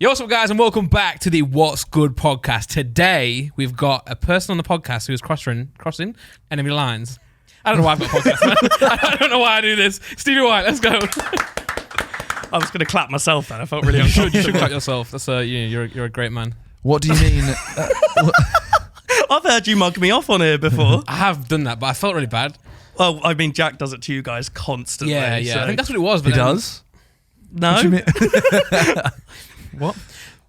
Yo, what's up, guys, and welcome back to the What's Good podcast. Today, we've got a person on the podcast who is crossing enemy lines. I don't know why I've got a podcast, man. I don't know why I do this. Stevie White, let's go. I was going to clap myself then. I felt really uncomfortable. You should clap yourself. That's you're a great man. What do you mean? I've heard you mug me off on here before. I have done that, but I felt really bad. Well, I mean, Jack does it to you guys constantly. Yeah. So. I think that's what it was. But He does? No? What do you mean? What?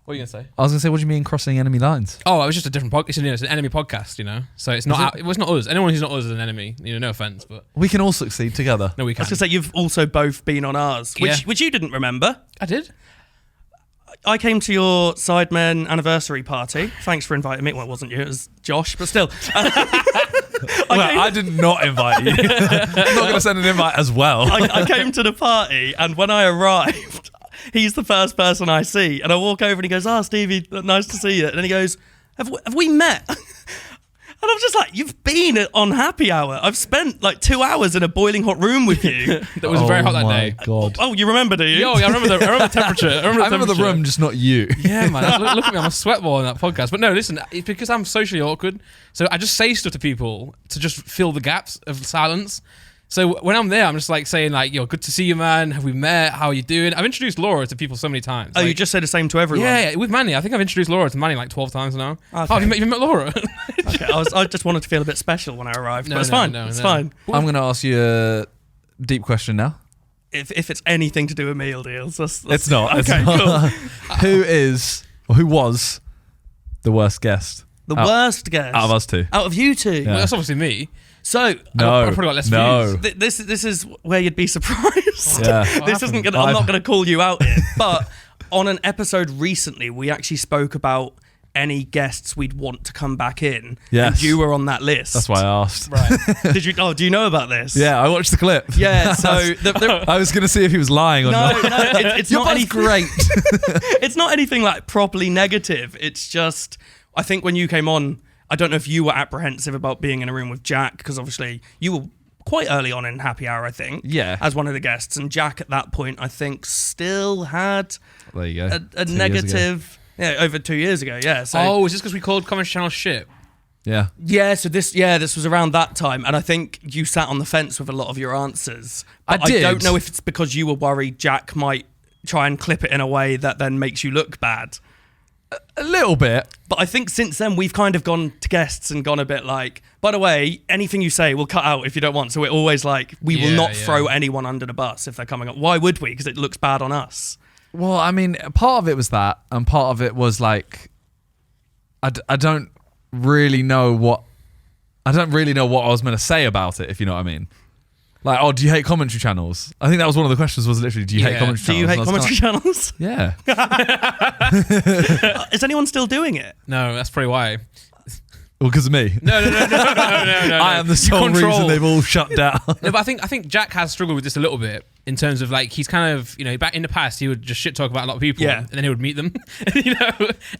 What are you going to say? I was going to say, what do you mean crossing enemy lines? Oh, it was just a different podcast. It's an enemy podcast, you know? So it's not it's not us. Anyone who's not us is an enemy. You know, no offense, but... We can all succeed together. No, we I can't. was going to say, you've also both been on ours, which you didn't remember. I did? I came to your Sidemen anniversary party. Thanks for inviting me. Well, it wasn't you, it was Josh, but still. I did not invite you. I'm not going to send an invite as well. I came to the party, and when I arrived... He's the first person I see, and I walk over and he goes, Stevie, nice to see you. And he goes, have we met? And I'm just like, you've been on happy hour. I've spent like 2 hours in a boiling hot room with you. That was very hot that day. God. Oh, you remember, do you? Yo, yeah, I remember the temperature. I remember the room, just not you. Yeah, man. Look at me. I'm a sweat ball in that podcast. But no, listen, it's because I'm socially awkward. So I just say stuff to people to just fill the gaps of silence. So when I'm there, I'm just like saying like, yo, good to see you, man. Have we met? How are you doing? I've introduced Laura to people so many times. Oh, like, you just say the same to everyone? Yeah, with Manny. I think I've introduced Laura to Manny like 12 times now. Okay. Oh, have you met Laura? Okay, I just wanted to feel a bit special when I arrived, but it's fine. It's fine. I'm going to ask you a deep question now. If it's anything to do with meal deals, It's not. Okay, cool. Who was the worst guest? The worst guest? Out of us two. Out of you two? Yeah. Well, that's obviously me. So I've probably got less views. This is where you'd be surprised. Yeah. This isn't gonna. I'm not gonna call you out here, but on an episode recently, we actually spoke about any guests we'd want to come back in. Yes. And you were on that list. That's why I asked. Right. Did you? Oh, do you know about this? Yeah, I watched the clip. Yeah. So I was going to see if he was lying or not. no, it's You're not anything great. It's not anything like properly negative. It's just I think when you came on, I don't know if you were apprehensive about being in a room with Jack, because obviously you were quite early on in Happy Hour, I think. Yeah. As one of the guests. And Jack at that point, I think, still had There you go. a negative... Yeah, over 2 years ago, yeah. So, Is this because we called Commentary Channel shit? Yeah. Yeah, so this was around that time. And I think you sat on the fence with a lot of your answers. But I did. I don't know if it's because you were worried Jack might try and clip it in a way that then makes you look bad. A little bit. But I think since then, we've kind of gone to guests and gone a bit like, by the way, anything you say, we'll cut out if you don't want. So we're always like, we will not throw anyone under the bus if they're coming up. Why would we? Because it looks bad on us. Well, I mean, part of it was that, and part of it was like, I don't really know what I was meant to say about it, if you know what I mean. Like, do you hate commentary channels? I think that was one of the questions, was literally, do you hate commentary channels? Do you hate commentary channels? Yeah. Is anyone still doing it? No, that's probably why. Well, because of me. No. I am the sole reason they've all shut down. No, but I think Jack has struggled with this a little bit in terms of like, he's kind of, you know, back in the past he would just shit talk about a lot of people, and then he would meet them, you know,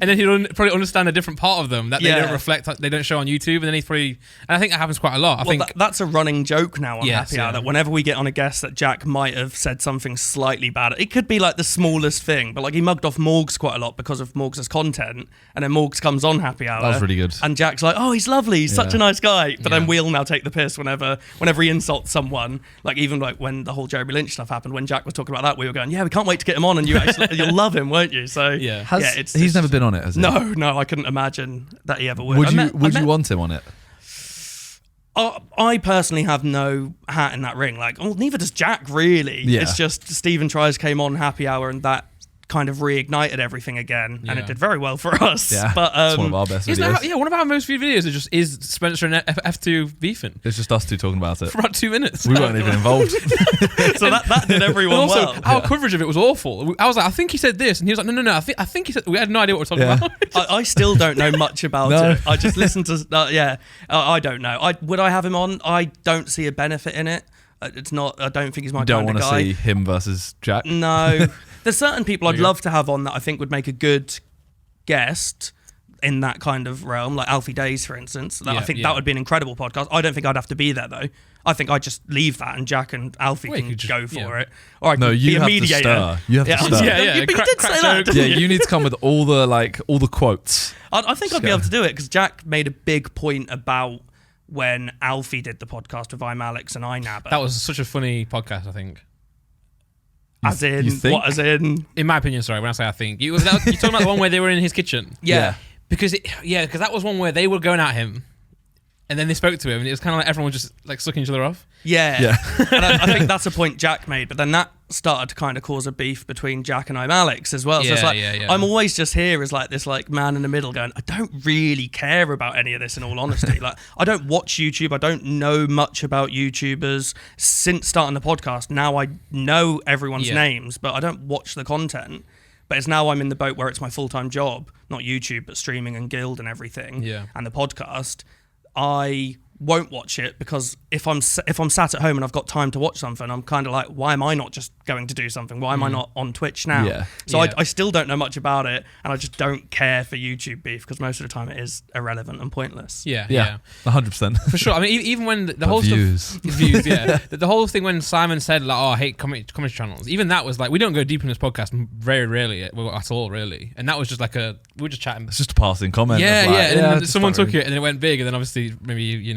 and then he'd probably understand a different part of them that they don't reflect, they don't show on YouTube, and then and I think that happens quite a lot. I think that's a running joke now on Happy Hour, that whenever we get on a guest that Jack might have said something slightly bad, it could be like the smallest thing, but like he mugged off Morgs quite a lot because of Morgs' content, and then Morgs comes on Happy Hour. That was really good. And Jack's like, oh, he's lovely, he's such a nice guy, but then we'll now take the piss whenever he insults someone, like even like when the whole Jeremy Lynch stuff happened, when Jack was talking about that, we were going, yeah, we can't wait to get him on, and you'll love him, won't you? So he's never been on it, has he? No, I couldn't imagine that he ever would. Would you want him on it? I personally have no hat in that ring. Like, neither does Jack, really. Yeah. It's just Stephen Tries came on Happy Hour, and that kind of reignited everything again, and it did very well for us. Yeah, but it's one of our best videos. One of our most viewed videos is Spencer and F2 beefing. It's just us two talking about it for about 2 minutes. We weren't even involved. So that did everyone also, well. Our coverage of it was awful. I was like, I think he said this, and he was like, no. I think he said. We had no idea what we were talking about. I still don't know much about it. I just listened to. I don't know. Would I have him on? I don't see a benefit in it. It's not. I don't think he's my kind of guy. Don't want to see him versus Jack. No. There's certain people I'd love to have on that I think would make a good guest in that kind of realm, like Alfie Days, for instance. I think that would be an incredible podcast. I don't think I'd have to be there, though. I think I just leave that and Jack and Alfie Well, you can could just- go for yeah. it. Or I can No, be you a have to mediator. stir. You have to stir. Yeah. But you Crack- did crack say that, jokes. didn't Yeah, you need to come with all the quotes. I think I'd be able to do it because Jack made a big point about when Alfie did the podcast with I'm Alex and I Nabber. That was such a funny podcast, I think. as in, you think? what as in? In my opinion, sorry, when I say I think. You're talking about the one where they were in his kitchen? Yeah. Because that was one where they were going at him, and then they spoke to him, and it was kind of like everyone was just like sucking each other off. Yeah. Yeah. And I think that's a point Jack made, but then that started to kind of cause a beef between Jack and I'm Alex as well. So it's like, I'm always just here as like this like man in the middle going, I don't really care about any of this in all honesty. Like, I don't watch YouTube. I don't know much about YouTubers since starting the podcast. Now I know everyone's names, but I don't watch the content. But it's now I'm in the boat where it's my full-time job, not YouTube, but streaming and Guild and everything, and the podcast. I won't watch it because if I'm sat at home and I've got time to watch something, I'm kind of like, why am I not just going to do something? Why am I not on Twitch now? Yeah. So I still don't know much about it, and I just don't care for YouTube beef because most of the time it is irrelevant and pointless. Yeah. 100%. For sure. I mean, even when the whole views. stuff, views, the whole thing when Simon said like, "Oh, I hate comedy channels," even that was like, we don't go deep in this podcast very rarely at all, really. And that was just like we were just chatting. It's just a passing comment. Yeah, of like, and then it's someone fine. took it, and then it went big, and then obviously maybe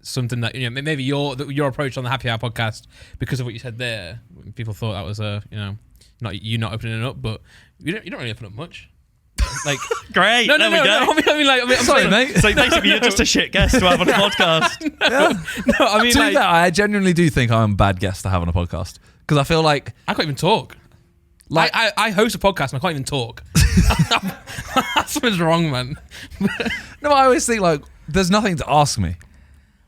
something that maybe your approach on the Happy Hour podcast because of what you said there, people thought that was not opening it up, but you don't really open up much. Like Great. no, there we go. I mean, I'm Sorry, saying- mate. So basically, you're just a shit guest to have on a podcast. No, I mean, To be like, fair, I genuinely do think I'm a bad guest to have on a podcast because I feel like I can't even talk. Like- I host a podcast and I can't even talk. Something's wrong, man. no, I always think like there's nothing to ask me.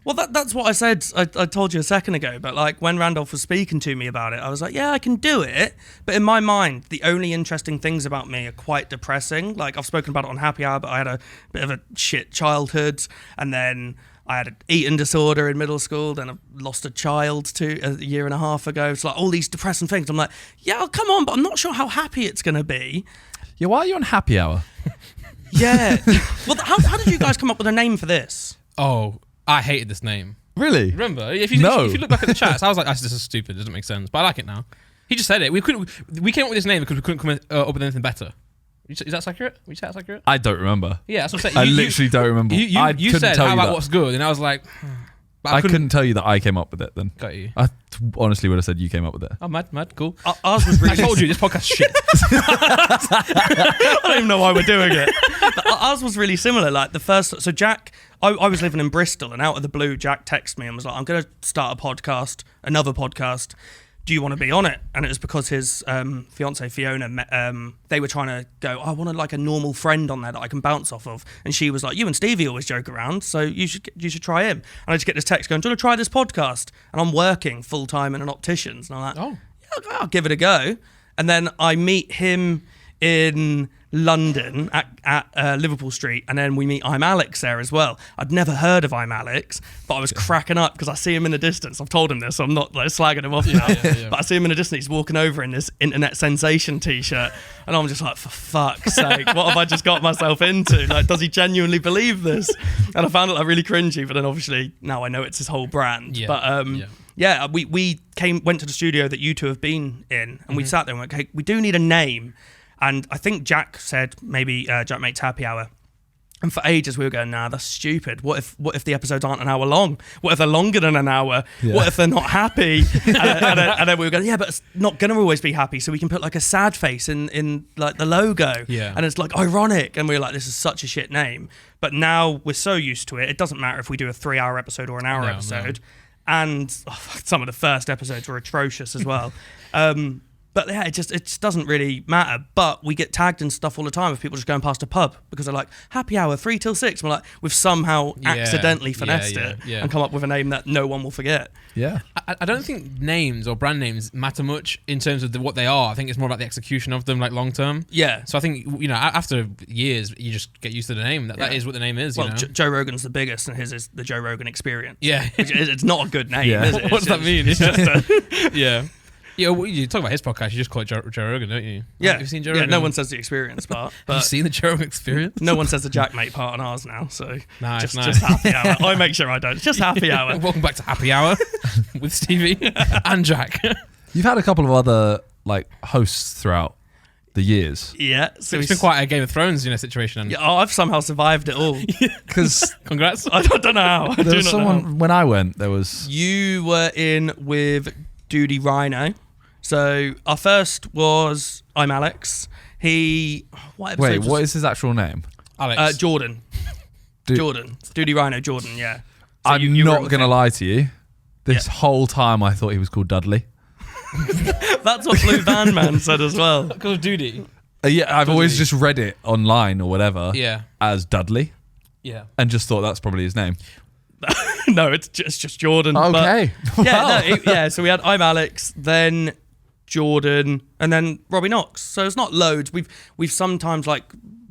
Well, that's what I said. I told you a second ago, but like when Randolph was speaking to me about it, I was like, yeah, I can do it. But in my mind, the only interesting things about me are quite depressing. Like I've spoken about it on Happy Hour, but I had a bit of a shit childhood, and then I had an eating disorder in middle school, then I lost a child a year and a half ago. It's like all these depressing things. I'm like, yeah, come on, but I'm not sure how happy it's going to be. Yeah, why are you on Happy Hour? Yeah. Well, how did you guys come up with a name for this? Oh, I hated this name. Really? Remember? If you look back at the chats, I was like, this is stupid. It doesn't make sense. But I like it now. He just said it. We came up with this name because we couldn't come up with anything better. Is that accurate? Would you say that's accurate? I don't remember. Yeah, that's what I'm saying. I literally don't remember. I You couldn't said, tell how you about that. what's good? And I was like, but I couldn't tell you that I came up with it then. Got you. I honestly would have said you came up with it. Oh, mad, cool. Ours was really I told you, this podcast shit. I don't even know why we're doing it. Ours was really similar. Like the first, so Jack, I was living in Bristol, and out of the blue, Jack texted me and was like, "I'm going to start a podcast, another podcast. Do you want to be on it?" And it was because his fiance Fiona, they were trying to go, I wanted like a normal friend on there that I can bounce off of. And she was like, "You and Stevie always joke around, so you should try him." And I just get this text going, "Do you want to try this podcast?" And I'm working full time in an optician's, and I'm like, Oh. yeah, I'll give it a go. And then I meet him in London at Liverpool Street, and then we meet I'm Alex there as well. I'd never heard of I'm Alex, but I was cracking up because I see him in the distance. I've told him this, so I'm not like slagging him off now. Yeah. But I see him in the distance. He's walking over in this internet sensation t-shirt, and I'm just like, for fuck's sake, what have I just got myself into? Like, does he genuinely believe this? And I found it like really cringy, but then obviously now I know it's his whole brand. Yeah. But yeah, we went to the studio that you two have been in, and we sat there and went, okay, we do need a name. And I think Jack said maybe Jack Mate's Happy Hour. And for ages we were going, nah, that's stupid. What if the episodes aren't an hour long? What if they're longer than an hour? Yeah. What if they're not happy? and then we were going, yeah, but it's not going to always be happy. So we can put like a sad face in like the logo. Yeah. And it's like ironic. And we were like, this is such a shit name. But now we're so used to it. It doesn't matter if we do a 3-hour episode or an hour episode. And some of the first episodes were atrocious as well. But yeah, it just doesn't really matter. But we get tagged and stuff all the time of people just going past a pub because they're like, Happy Hour 3 till 6. And we're like, we've somehow accidentally finessed it and come up with a name that no one will forget. Yeah. I don't think names or brand names matter much in terms of what they are. I think it's more about the execution of them, like long term. Yeah. So I think, after years, you just get used to the name. That is what the name is. Well, you know? Joe Rogan's the biggest, and his is the Joe Rogan Experience. Yeah. Which it's not a good name, Yeah. is it? What does that mean? It's just a, Yeah. Yeah, well, you talk about his podcast, you just call it Joe Rogan, don't you? Yeah. Have you seen Joe Yeah, Rogan? no one says the experience part. Have you But seen the Joe Rogan Experience? no one says the Jackmate part on ours now, so Nice, just happy hour. I make sure I don't. It's just happy hour. Welcome back to Happy Hour with Stevie and Jack. You've had a couple of other like hosts throughout the years. Yeah. So It's been quite a Game of Thrones, situation. Yeah, I've somehow survived it all. Because Congrats. I don't know how. I there do was not someone know. when I went. There was You were in with Duty Rhino. So our first was I'm Alex. What episode wait. was- What is his actual name? Alex. Jordan. Du- Jordan. Duty Rhino. Jordan. Yeah. So I'm you were not with gonna him. lie to you. This whole time I thought he was called Dudley. That's what Blue Van Man said as well. Call of Duty. Yeah, I've always just read it online or whatever Yeah. as Dudley, Yeah. and just thought that's probably his name. No, it's just Jordan. Okay. But yeah, Wow. yeah. So we had I'm Alex, then Jordan, and then Robbie Knox. So it's not loads. We've sometimes like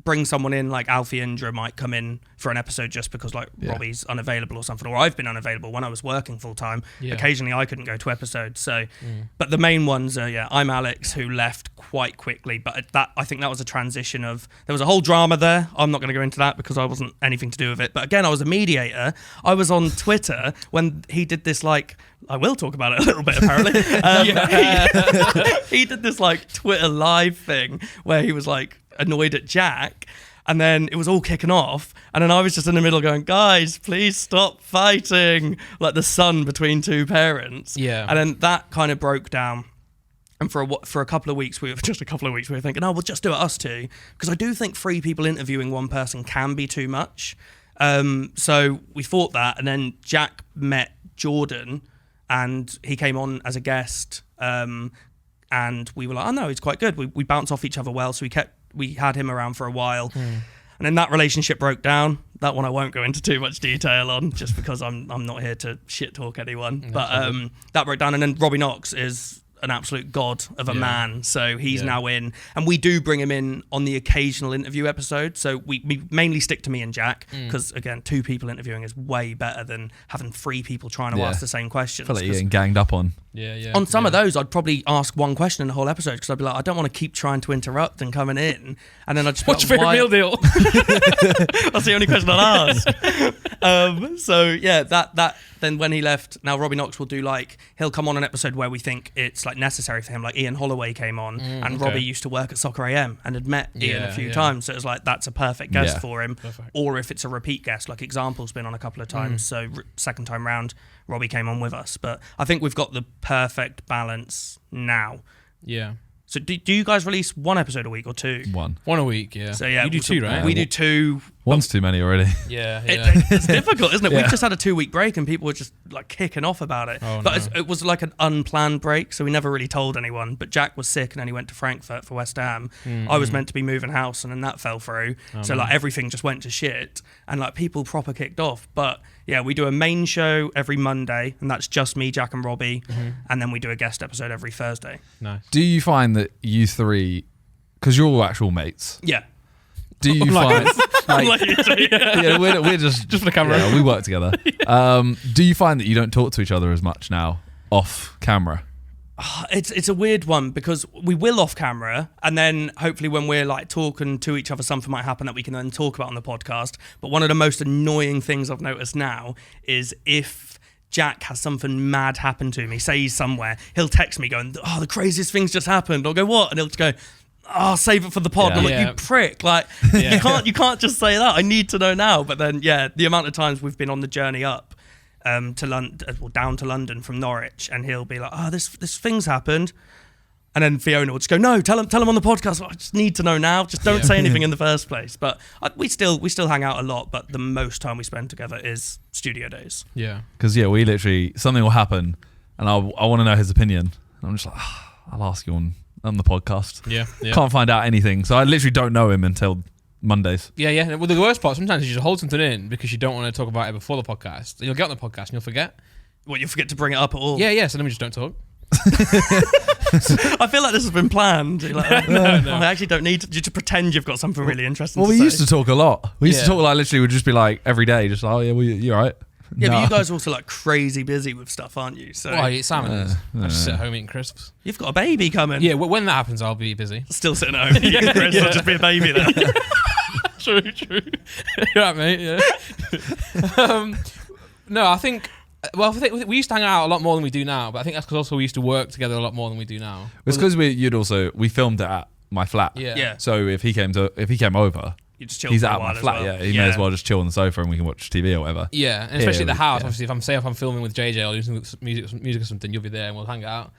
bring someone in, like Alfie Indra might come in for an episode just because like Yeah. Robbie's unavailable or something, or I've been unavailable when I was working full time. Yeah. Occasionally I couldn't go to episodes. So, but the main ones are I'm Alex, who left quite quickly. But I think that was a transition of there was a whole drama there. I'm not going to go into that because I wasn't anything to do with it. But again, I was a mediator. I was on Twitter when he did this like. I will talk about it a little bit apparently. He did this like Twitter live thing where he was like annoyed at Jack. And then it was all kicking off. And then I was just in the middle going, guys, please stop fighting. Like the son between two parents. Yeah. And then that kind of broke down. And for a couple of weeks, we were thinking, oh, we'll just do it us two. Because I do think 3 people interviewing one person can be too much. So we thought that. And then Jack met Jordan and he came on as a guest. And we were like, oh, no, he's quite good. We bounce off each other well. So we had him around for a while. And then that relationship broke down. That one I won't go into too much detail on just because I'm not here to shit talk anyone. But that broke down. And then Robbie Knox is an absolute god of a man. So he's now in. And we do bring him in on the occasional interview episode. So we mainly stick to me and Jack because, again, 2 people interviewing is way better than having 3 people trying to ask the same questions. I feel like you're getting ganged up on. Yeah. On some of those, I'd probably ask one question in the whole episode because I'd be like, I don't want to keep trying to interrupt and coming in. And then I'd just be What's like, your favourite meal deal? That's the only question I'd ask. So yeah, that then when he left, now Robbie Knox will do like, he'll come on an episode where we think it's like necessary for him. Like Ian Holloway came on and okay. Robbie used to work at Soccer AM and had met Ian a few Yeah. times. So it was like, that's a perfect guest Yeah. for him. Perfect. Or if it's a repeat guest, like Example's been on a couple of times. So second time round, Robbie came on with us. But I think we've got the perfect balance now. Yeah. So do you guys release 1 episode a week or 2? One. One a week, yeah. So yeah, You do 2, right? We do 2. One's too many already. Yeah. It's difficult, isn't it? Yeah. We've just had a 2-week break and people were just like kicking off about it. Oh, But no. it was like an unplanned break, so we never really told anyone. But Jack was sick and then he went to Frankfurt for West Ham. I was meant to be moving house and then that fell through. So like everything just went to shit and like people proper kicked off. But yeah, we do a main show every Monday and that's just me, Jack and Robbie. And then we do a guest episode every Thursday. Nice. Do you find that you 3, because you're all actual mates, Yeah. do you Like find Like you do, yeah. yeah, we're just Just for the camera. Yeah, we work together. Do you find that you don't talk to each other as much now off camera? It's a weird one because we will off camera and then hopefully when we're like talking to each other something might happen that we can then talk about on the podcast. But one of the most annoying things I've noticed now is if Jack has something mad happen to me, say he's somewhere, he'll text me going, oh, the craziest thing's just happened. I'll go, what? And he'll just go, oh, save it for the pod. Yeah. I'm like, Yeah. you prick. Like, you can't just say that. I need to know now. But then, yeah, the amount of times we've been on the journey up to London, well, down to London from Norwich, and he'll be like, oh, this thing's happened. And then Fiona will just go, no, tell him on the podcast. I just need to know now. Just don't say anything in the first place. But we still hang out a lot. But the most time we spend together is studio days. Yeah. Because we literally, something will happen and I want to know his opinion. And I'm just like, I'll ask you on the podcast. Yeah. Yeah. Can't find out anything. So I literally don't know him until Mondays. Yeah. Well, the worst part sometimes is you just hold something in because you don't want to talk about it before the podcast. You'll get on the podcast and you'll forget. Well, you forget to bring it up at all. Yeah. So then we just don't talk. I feel like this has been planned. You're like, No. I actually don't need to, to pretend you've got something really interesting Well, to we say. used to talk a lot. We used to Yeah. talk like literally would just be like every day, just oh yeah, you're right. Yeah, No. but you guys are also like crazy busy with stuff, aren't you? So Oh, I eat salmon. I just sit at home eating crisps. you've got a baby coming. Yeah, when that happens, I'll be busy. Still sitting at home eating crisps, I'll just be a baby there. True. You're right, mate. Yeah. No, I think. Well, I think we used to hang out a lot more than we do now, but I think that's because also we used to work together a lot more than we do now. It's because we filmed it at my flat. Yeah. So if he came over, You just chill he's for a out while my as flat. well. Yeah, he may as well just chill on the sofa and we can watch TV or whatever. Yeah, and especially at the house. Yeah. Obviously, if I'm filming with JJ or doing some music or something, you'll be there and we'll hang out.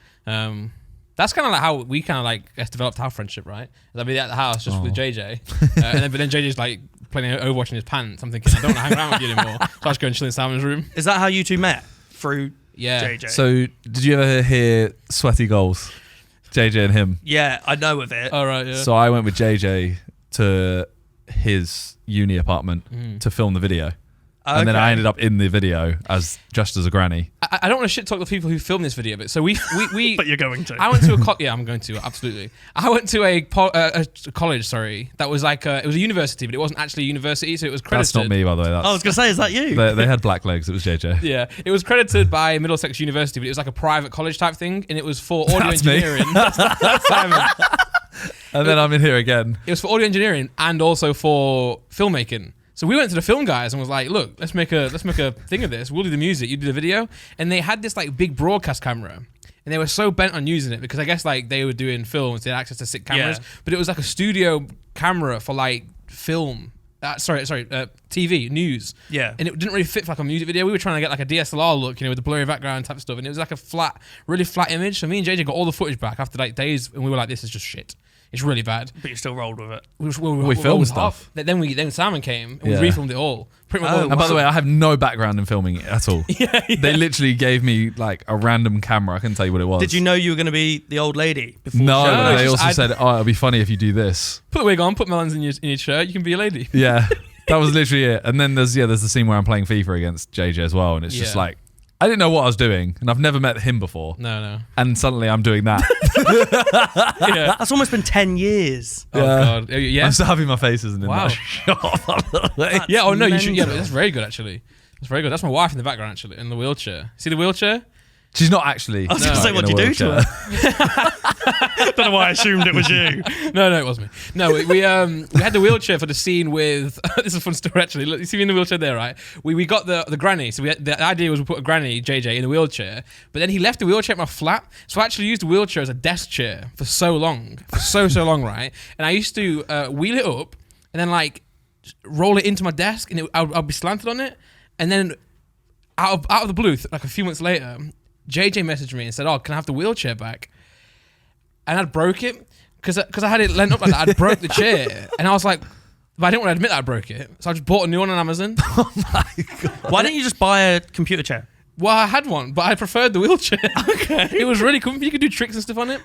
That's kind of like how we kind of like developed our friendship, right? I'll be at the house just with JJ, but then JJ's like playing Overwatch in his pants. I'm thinking I don't want to hang around with you anymore, so I just go and chill in Simon's room. Is that how you two met? Through Yeah. JJ? So did you ever hear Sweaty Goals? JJ and him. Yeah, I know of it. All right. Yeah. So I went with JJ to his uni apartment to film the video. And then I ended up in the video just as a granny. I don't want to shit talk the people who filmed this video, but so we But you're going to. I went to a yeah, I'm going to, absolutely. I went to a college, sorry, that was like it was a university, but it wasn't actually a university, so it was credited. That's not me, by the way. I was going to say, is that you? They had black legs. It was JJ. Yeah, it was credited by Middlesex University, but it was like a private college type thing, and it was for audio That's me. engineering. Simon. And then I'm in here again. It was for audio engineering and also for filmmaking. So we went to the film guys and was like, look, let's make a thing of this. We'll do the music, you do the video. And they had this like big broadcast camera. And they were so bent on using it because I guess like they were doing films, they had access to sick cameras. Yeah. But it was like a studio camera for like film. TV, news. Yeah. And it didn't really fit for like a music video. We were trying to get like a DSLR look, with the blurry background type of stuff. And it was like a really flat image. So me and JJ got all the footage back after like days and we were like, this is just shit. It's really bad. But you still rolled with it. We filmed stuff. Then Simon came and Yeah. we refilmed it all. Pretty much. And by the way, I have no background in filming it at all. They literally gave me like a random camera. I couldn't tell you what it was. Did you know you were going to be the old lady before? No, the show? but they just also said, it'll be funny if you do this. put the wig on, put melons in your shirt, you can be a lady. Yeah, that was literally it. And then there's the scene where I'm playing FIFA against JJ as well. And it's just Yeah. like, I didn't know what I was doing. And I've never met him before. No. And suddenly I'm doing that. Yeah. That's almost been 10 years. Oh god. Yeah. I'm so happy my face isn't in Wow. that shot. That's Yeah. Oh no, you should. Yeah, mental. but that's very good actually. That's very good. That's my wife in the background actually, in the wheelchair. See the wheelchair? She's not actually. I was going to No, say, what'd you do to her? Don't know why I assumed it was you. No, it wasn't me. No, we had the wheelchair for the scene with. This is a fun story actually. Look, you see me in the wheelchair there, right? We got the granny. So the idea was we put a granny JJ in the wheelchair, but then he left the wheelchair at my flat. So I actually used the wheelchair as a desk chair for so long, so long, right? And I used to wheel it up and then like roll it into my desk, and I'd be slanted on it, and then out of the blue, like a few months later, JJ messaged me and said, "Oh, can I have the wheelchair back?" And I'd broke it because I had it lent up like that. I'd broke the chair, and I was like, but I didn't want to admit that I broke it, so I just bought a new one on Amazon. Why didn't you just buy a computer chair? Well, I had one, but I preferred the wheelchair. Okay, it was really comfy. You could do tricks and stuff on it.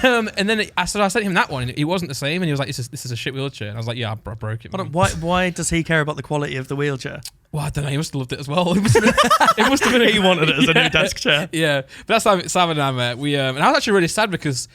And then I sent him that one, and it wasn't the same. And he was like, "This is a shit wheelchair." And I was like, "Yeah, I broke it." Man. Why does he care about the quality of the wheelchair? Well, I don't know. He must have loved it as well. It must have been. He wanted it as a new desk chair. Yeah, but that's how Simon and I met. And I was actually really sad because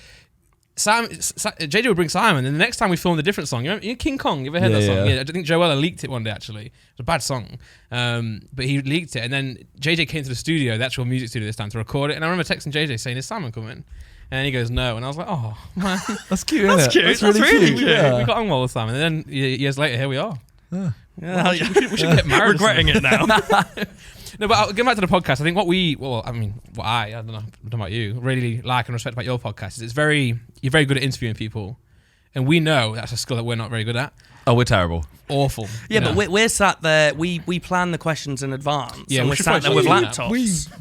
JJ would bring Simon, and the next time we filmed a different song. You remember King Kong? You ever heard that song? Yeah, I think Joella leaked it one day. Actually, it was a bad song, but he leaked it, and then JJ came to the studio, the actual music studio this time, to record it. And I remember texting JJ saying, "Is Simon coming?" And he goes, "No," and I was like, "Oh man, That's cute, isn't it? cute. That's That's really cute. Yeah. we got on well with Simon." And then years later, here we are. Yeah, We should get married. regretting it now. No, but getting back to the podcast, I think what I don't know about you, really like and respect about your podcast is you're very good at interviewing people, and we know that's a skill that we're not very good at. Oh, we're terrible. Awful. Yeah, but we're sat there. We plan the questions in advance. Yeah, and we we're should sat there with probably do that. laptops.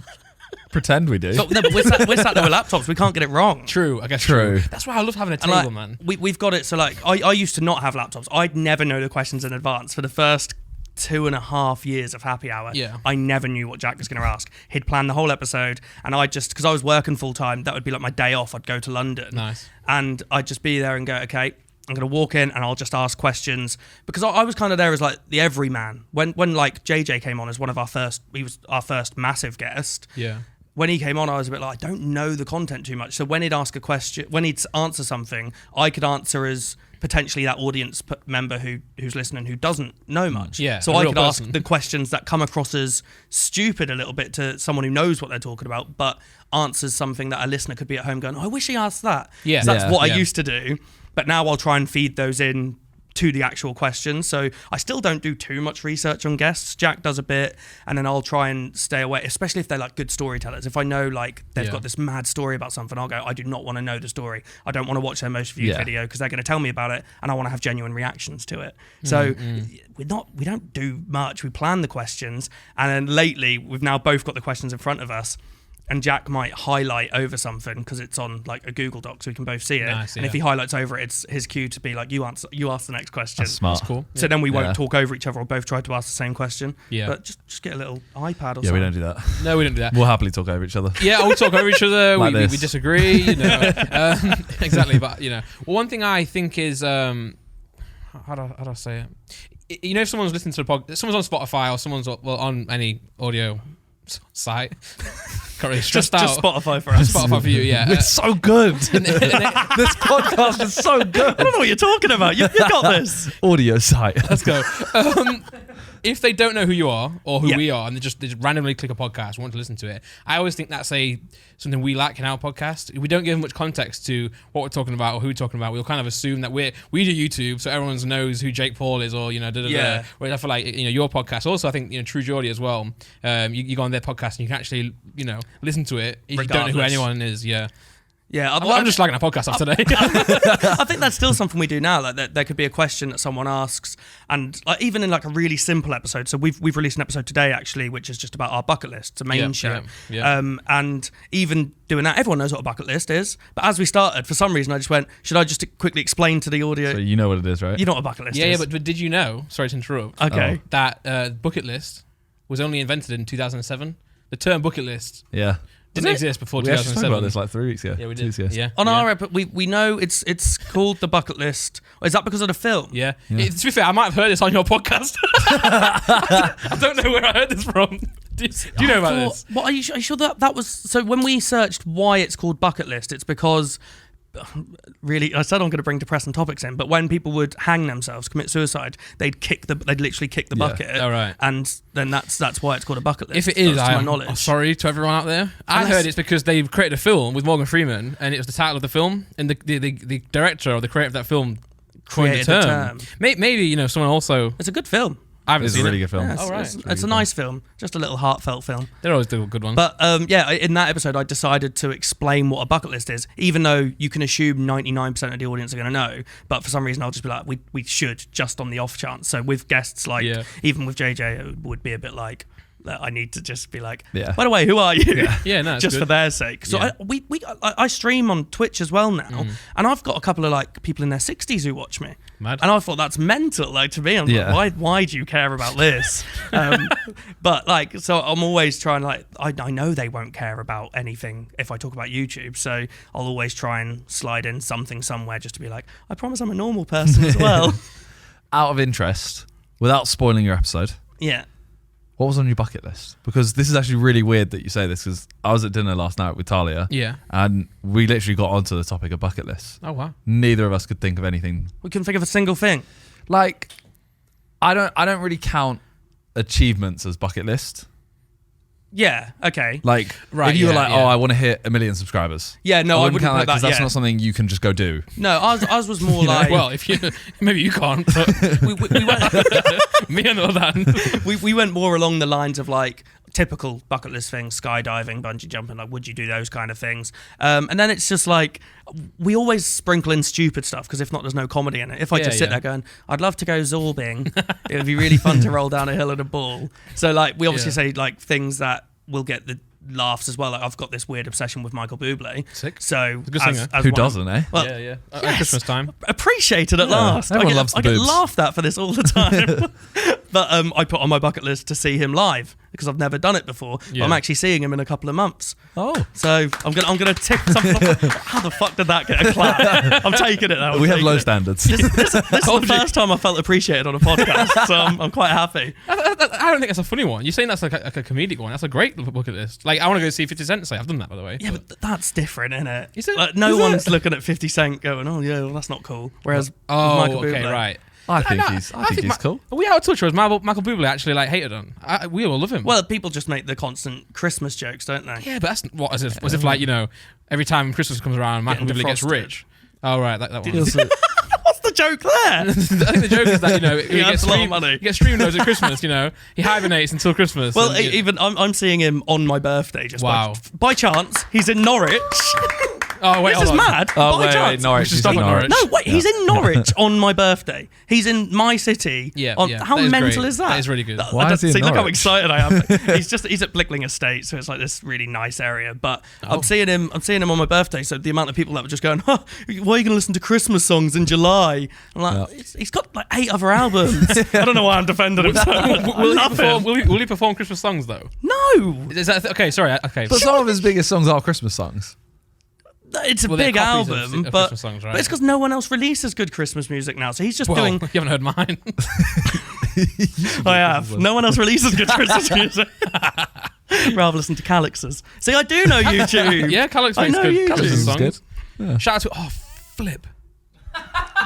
Pretend we do. No, but we're sat there with laptops. We can't get it wrong. True, I guess. True. That's why I love having a And table, like, man. we've got it. So like, I used to not have laptops. I'd never know the questions in advance for the first 2.5 years of Happy Hour. Yeah. I never knew what Jack was going to ask. He'd plan the whole episode, and I just, because I was working full time, that would be like my day off. I'd go to London. Nice. And I'd just be there and go, okay, I'm going to walk in and I'll just ask questions, because I was kind of there as like the everyman. When like JJ came on as he was our first massive guest. Yeah. when he came on, I was a bit like, I don't know the content too much. So when he'd ask a question, when he'd answer something, I could answer as potentially that audience member who's listening who doesn't know much. Yeah, So a I real could person. ask the questions that come across as stupid a little bit to someone who knows what they're talking about, but answers something that a listener could be at home going, oh, I wish he asked that. Yeah. So that's Yeah. what I Yeah. used to do. But now I'll try and feed those in to the actual questions. So I still don't do too much research on guests. Jack does a bit, and then I'll try and stay away, especially if they're like good storytellers. If I know like they've Yeah. got this mad story about something, I'll go, I do not want to know the story. I don't want to watch their most viewed Yeah. video because they're going to tell me about it, and I want to have genuine reactions to it. So we don't do much. We plan the questions, and then lately we've now both got the questions in front of us. And Jack might highlight over something because it's on like a Google Doc, so we can both see it. Nice, and yeah. if he highlights over it, it's his cue to be like, "You ask the next question." That's smart. That's cool. So then we Yeah. won't talk over each other or both try to ask the same question. Yeah. But just get a little iPad or Yeah, we something. don't do that. No, we don't do that. We'll happily talk over each other. Yeah, we'll talk over each other. Like we this. disagree. You know, exactly. But you know, well, one thing I think is how do I say it? You know, if someone's listening to the podcast, someone's on Spotify or someone's on any audio site, got really stressed out. Just Spotify for us. Spotify for you, yeah. It's so good. This podcast is so I good. don't know what you're talking about. You got this. Audio site. Let's go. If they don't know who you are or who Yeah. we are, and they just randomly click a podcast and want to listen to it, I always think that's something we lack in our podcast. We don't give much context to what we're talking about or who we're talking about. We'll kind of assume that we do YouTube, so everyone knows who Jake Paul is, or Yeah. Whereas I feel like your podcast. Also, I think True Geordie as well. You go on their podcast and you can actually listen to it if you don't know who Regardless. anyone is. Yeah, Yeah, I'm just slagging our podcast off today. I think that's still something we do now. Like there could be a question that someone asks, and like even in like a really simple episode. So we've released an episode today actually, which is just about our bucket list. It's a main Yeah, show. yeah. And even doing that, everyone knows what a bucket list is. But as we started, for some reason, I just went, should I just quickly explain to the audio? So you know what it is, right? You know what a bucket list yeah, is? but did you know? Sorry to interrupt. Okay. That bucket list was only invented in 2007. The term bucket list Yeah. didn't exist before We actually 2007. spoke about this like 3 weeks ago. Yeah, we 2 did. weeks ago. Yeah. On yeah. our episode, we know it's called the bucket list. Is that because of the film? Yeah. Yeah. To be fair, I might have heard this on your podcast. I don't know where I heard this from. Do you know about this? What are you sure that was? So when we searched why it's called bucket list, it's because. Really, I said I'm going to bring depressing topics in, but when people would hang themselves, commit suicide, they'd literally kick the Yeah. bucket. Oh, right. And then that's why it's called a bucket list. If it is, That's to my I'm knowledge. sorry to everyone out there. I Unless- heard it's because they've created a film with Morgan Freeman, and it was the title of the film, and the director or the creator of that film coined the Created the term. term. Maybe someone also. It's a good film. I haven't It's a seen really it. good film. Yeah, it's, Oh, right. it's, It's it's really a good nice film, just a little heartfelt film. They're always the good ones. But yeah, in that episode, I decided to explain what a bucket list is, even though you can assume 99% of the audience are going to know. But for some reason, I'll just be like, we should, just on the off chance. So with guests, like, Yeah. even with JJ, it would be a bit like, I need to just be like, Yeah. by the way, who are you? Yeah, no, it's just good. for their sake. So Yeah. I stream on Twitch as well now, and I've got a couple of like people in their 60s who watch me. Mad. And I thought that's mental. Like to me, I'm Yeah. like, why do you care about this? But like, so I'm always trying. Like, I know they won't care about anything if I talk about YouTube. So I'll always try and slide in something somewhere just to be like, I promise I'm a normal person as well. Out of interest, without spoiling your episode, Yeah. what was on your bucket list? Because this is actually really weird that you say this, because I was at dinner last night with Talia, Yeah. and we literally got onto the topic of bucket lists. Oh wow. Neither of us could think of anything. We couldn't think of a single thing. Like, I don't really count achievements as bucket list. Yeah. Okay. Like, Right, if you were yeah, like, yeah. oh, I want to hit 1 million subscribers. Yeah. No, I wouldn't count put that because that. that's Yeah. not something you can just go do. No, ours was more You know, like Well, if you maybe you can't, but we went. me on the other hand. we went more along the lines of like typical bucket list things, skydiving, bungee jumping, like would you do those kind of things? And then it's just like we always sprinkle in stupid stuff because if not, there's no comedy in it. If I Yeah, just sit yeah. there going, I'd love to go zorbing, it would be really fun to roll down a hill in a ball. So like we obviously Yeah. say like things that will get the laughs as well. Like I've got this weird obsession with Michael Bublé. Sick. So a good singer. Who doesn't, eh? Well, yeah, yeah. At yes. Christmas time. appreciated at Yeah, last. everyone I get, loves the I get boobs. laughed at for this all the time. But I put on my bucket list to see him live because I've never done it before. Yeah. I'm actually seeing him in a couple of months. Oh. So I'm gonna tick something. How the fuck did that get a clap? I'm taking it now. We have low standards. This is the first time I felt appreciated on a podcast, so I'm quite happy. I don't think that's a funny one. You're saying that's like a comedic one. That's a great look at this. Like, I want to go see 50 Cent say. I've done that, by the way. Yeah, but that's different, isn't it? Is it? Like, no Is one's it? looking at 50 Cent going, oh yeah, well, that's not cool. Whereas Oh, Michael okay, Bublé, right. I think No, he's cool. Are we out of touch, or is Michael Bublé actually like hated on? We all love him. Well, people just make the constant Christmas jokes, don't they? yeah, but that's what as if like, you know, every time Christmas comes around, Michael Getting Bublé gets defrosted. rich. Oh right, that one. He also- What's the joke there? I think the joke is that, you know, he has gets a lot of stream, money. he gets stream notes at Christmas. You know, he hibernates until Christmas. Well, and, even I'm seeing him on my birthday. Just Wow. by chance, he's in Norwich. oh wait, This is hold on. mad. Oh, by wait, chance. Norwich. should He's stop in at Norwich. No, wait, he's in Norwich on my birthday. He's in my city. Yeah, yeah, How that is mental great. is that? That is really good. Why is he in See, look how Norwich? excited I am. he's at Blickling Estate, so it's like this really nice area. But I'm seeing him on my birthday. So the amount of people that were just going, huh, why are you going to listen to Christmas songs in July? I'm like, he's got like 8 other albums. I don't know why I'm defending him so much. I Will he love perform? him. Will he perform Christmas songs though? No, Is that okay? Sorry. Okay. But some of his biggest songs are Christmas songs. it's a Well, they're big copies of- album, of but, Christmas songs, right? but it's because no one else releases good Christmas music now. So he's just Well, doing. you haven't heard mine. I have. No one else releases good Christmas music. Rather listen to Calix's. See, I do know YouTube. yeah, Calix I makes know good you Christmas do. songs. Good. Yeah. Shout out to flip.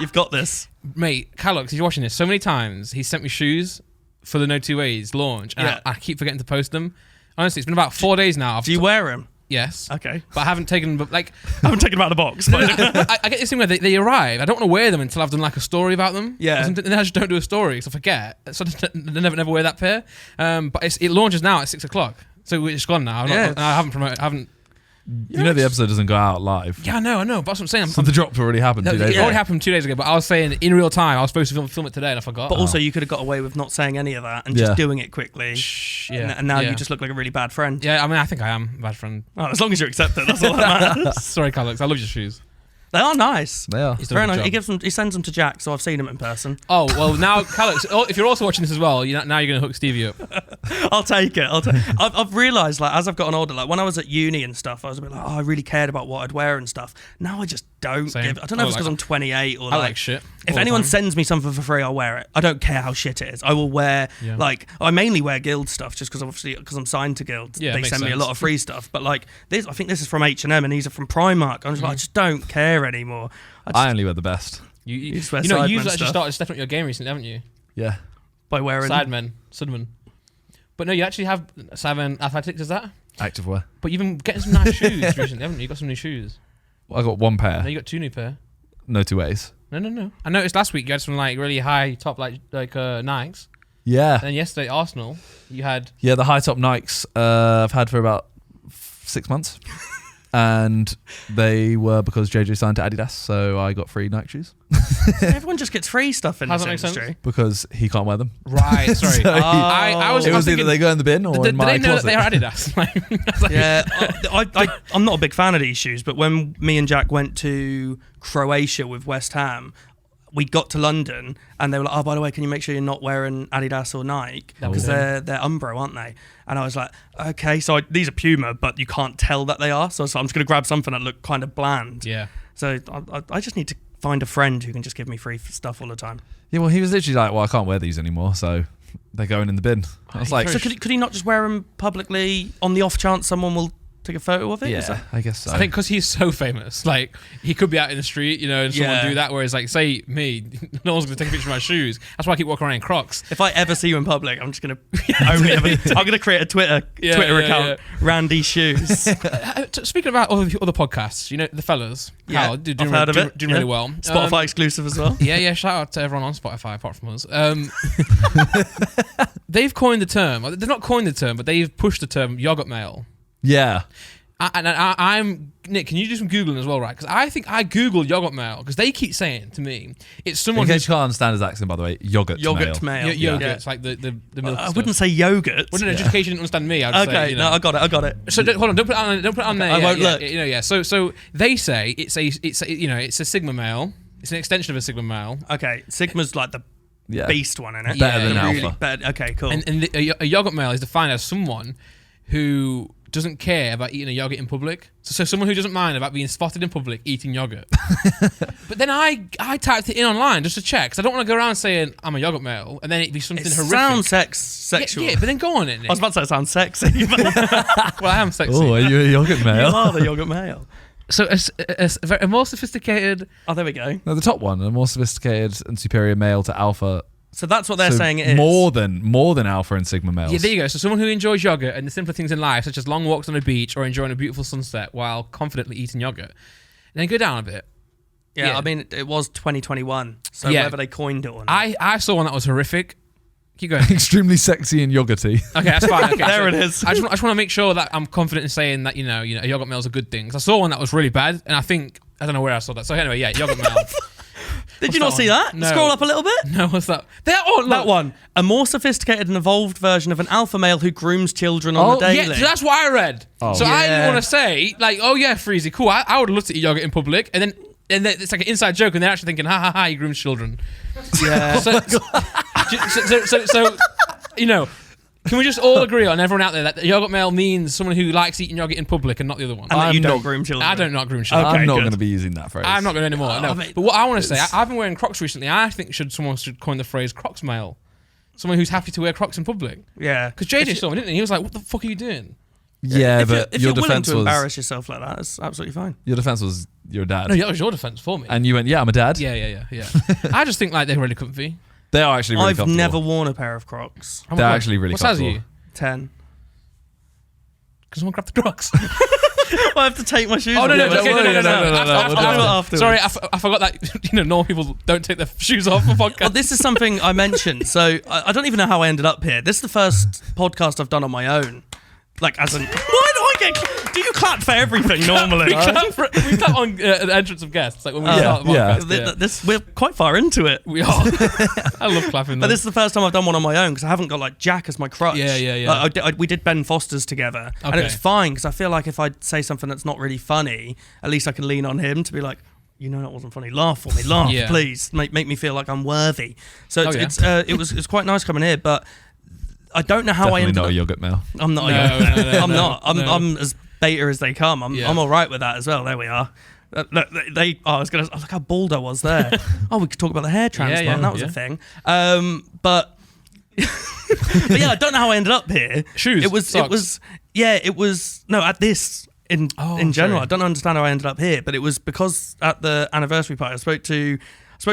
You've got this. Mate, Calix, if you're watching this, so many times he sent me shoes for the No Two Ways launch, and Yeah. I keep forgetting to post them. Honestly, it's been about 4 days now. Do you wear him? Yes. Okay. But I haven't taken them, like, I haven't taken him out of the box. But I get this thing where they arrive. I don't want to wear them until I've done like a story about them. Yeah. Or something, and then I just don't do a story because I forget. So I just never wear that pair. But it launches now at 6 o'clock. So it's gone now. I haven't promoted. You know the episode doesn't go out live. Yeah, I know. But that's what I'm saying. So the drop already happened 2 days It ago. already happened 2 days ago, but I was saying in real time, I was supposed to film it today and I forgot. But also, you could have got away with not saying any of that and just Yeah. doing it quickly. yeah. And now yeah. you just look like a really bad friend. Yeah, I mean, I think I am a bad friend. Oh, as long as you accept it, that's all that matters. Sorry, Calix. I love your shoes. They are nice. They are. He's done Very a good nice. job. He gives them. He sends them to Jack, so I've seen him in person. Oh, well, now, Calix, if you're also watching this as well, now you're going to hook Stevie up. I'll take it. I've realised, like, as I've gotten older, like when I was at uni and stuff, I was a bit like, oh, I really cared about what I'd wear and stuff. Now I just don't Same. give. I don't know if it's because I'm 28 or I like. like shit. If all the anyone time. sends me something for free, I'll wear it. I don't care how shit it is. I will wear Yeah. like I mainly wear Guild stuff just because I'm signed to Guild. Yeah, They makes send me a sense. lot of free stuff. But like this, I think this is from H&M and these are from Primark. I'm just like, I just don't care anymore. I only wear the best. You just wear you've Sidemen actually stuff. started stepping up your game recently, haven't you? Yeah. By wearing Sidemen, Sudman. But no, you actually have Sidemen Athletics, is that? Activewear. But you've been getting some nice shoes recently, haven't you? You got some new shoes. Well, I got one pair. No, you got 2 new pair. No 2 ways. No. I noticed last week you had some like really high top like Nikes. Yeah. And then yesterday Arsenal, you had Yeah, the high top Nikes I've had for about 6 months. And they were because JJ signed to Adidas, so I got free Nike shoes Everyone just gets free stuff in How's this that make sense? industry. because he can't wear them. right. Sorry, So I was It was either thinking, they go in the bin or did in they my know that closet. they are Adidas? Like, I was like, Yeah, I'm not a big fan of these shoes, but when me and Jack went to Croatia with West Ham, we got to London and they were like, oh, by the way, can you make sure you're not wearing Adidas or Nike? Because they're Umbro, aren't they? And I was like, okay, so these are Puma, but you can't tell that they are. So I'm just going to grab something that looked kind of bland. yeah. So I just need to find a friend who can just give me free stuff all the time. Yeah, well, he was literally like, well, I can't wear these anymore, so they're going in the bin. I was like, So could he not just wear them publicly on the off chance someone will take a photo of it? Is yeah, that- I guess so. I think because he's so famous, like he could be out in the street, you know, and someone Yeah. do that. Whereas, like, say me, no one's gonna take a picture of my shoes. That's why I keep walking around in Crocs. If I ever see you in public, I'm just gonna I'm gonna create a Twitter account, Randy Shoes. Speaking about other podcasts, you know, the fellas, Yeah, Carl, doing I've heard of it. doing Yeah. really well. Spotify exclusive as well. Yeah, shout out to everyone on Spotify apart from us. They've coined the term. They've not coined the term, but they've pushed the term yogurt mail. yeah. I'm Nick. Can you do some googling as well, right? Because I think I googled yogurt mail because they keep saying to me it's In someone case who's you can't understand his accent, by the way, yogurt mail. yogurt. Yeah. It's like the milk. I stuff. wouldn't say yogurt. Well, no, just in case you didn't understand me, I'd say. Okay, You know. no, I got it. So hold on, don't put it on there. I yeah, won't yeah, look. You know, yeah. So they say it's a Sigma male. It's an extension of a Sigma male. Okay, Sigma's like the beast one in it. Better than The alpha. Okay, cool. And a yogurt male is defined as someone who doesn't care about eating a yogurt in public. So someone who doesn't mind about being spotted in public eating yogurt. But then I typed it in online just to check, because I don't want to go around saying I'm a yogurt male and then it'd be something it horrific. sounds sexual. Yeah, but then go on it. I was about to say it sounds sexy. But Well, I am sexy. Oh, are you a yogurt you male? are the yogurt male. So a more sophisticated. Oh, there we go. No, the top one, a more sophisticated and superior male to alpha. So that's what they're So saying it is. more than alpha and sigma males. Yeah, there you go. So someone who enjoys yogurt and the simpler things in life, such as long walks on a beach or enjoying a beautiful sunset while confidently eating yogurt. And then go down a bit. Yeah, I mean, it was 2021, so Yeah. whether they coined it or not. I saw one that was horrific. Keep going. Extremely sexy and yogurty. Okay, that's fine. Okay, There it is. I just want to make sure that I'm confident in saying that, a yogurt male is a good thing. Because I saw one that was really bad, and I don't know where I saw that. So anyway, yeah, yogurt male. Did you not that see one? that? No. Scroll up a little bit. No, what's that? That one. A more sophisticated and evolved version of an alpha male who grooms children on the daily. Yeah, so that's what I read. Oh. So I Yeah. want to say, like, oh yeah, Freezy, cool. I would love to eat yogurt in public, and then it's like an inside joke, and they're actually thinking, ha ha ha, he grooms children. Yeah. So can we just all agree on everyone out there that the yogurt male means someone who likes eating yogurt in public and not the other one? And that I'm you don't not- groom children. I don't not groom children. Okay, I'm not good. going to be using that phrase. I'm not going anymore. No. mate, But what I want to say, I've been wearing Crocs recently. I think someone should coin the phrase Crocs male. Someone who's happy to wear Crocs in public. Yeah. Because JJ saw me, didn't he? He was like, "What the fuck are you doing?" Yeah, If but you're your willing defense to was embarrass yourself like that, it's absolutely fine. your defense was your dad, No, that was your defense for me. and you went, "Yeah, I'm a dad." Yeah. I just think like they're really comfy. They are actually really I've comfortable. never worn a pair of Crocs. Oh my They're God. actually really What size are comfortable. you? 10. Because someone grabbed the Crocs. I have to take my shoes Oh off. no, Yeah, okay, don't worry. no. we'll do it afterwards. Sorry, I forgot that normal people don't take their shoes off for podcast. Well, this is something I mentioned. So I don't even know how I ended up here. This is the first podcast I've done on my own. Like, as in, why do I get? Do you clap for everything normally? we clap on the entrance of guests, like when we start the yeah. podcast. We're quite far into it. We are. I love clapping. But Though. this is the first time I've done one on my own because I haven't got like Jack as my crutch. Yeah. Like, we did Ben Foster's together, and it Okay. was fine because I feel like if I say something that's not really funny, at least I can lean on him to be like, that wasn't funny. Laugh for me, laugh, Yeah. please. Make me feel like I'm worthy. So Oh, yeah. it was quite nice coming here, but I don't know how Definitely I ended not up. a yogurt male. I'm not. No, no, I'm not. no. I'm as beta as they come. I'm all right with that as well. There we are. Look, I was gonna. Look how bald I was there. We could talk about the hair transplant. yeah, that was yeah. a thing. But yeah, I don't know how I ended up here. Shoes, It was. socks. It was. No, at this in general, sorry. I don't understand how I ended up here. But it was because at the anniversary party, I spoke to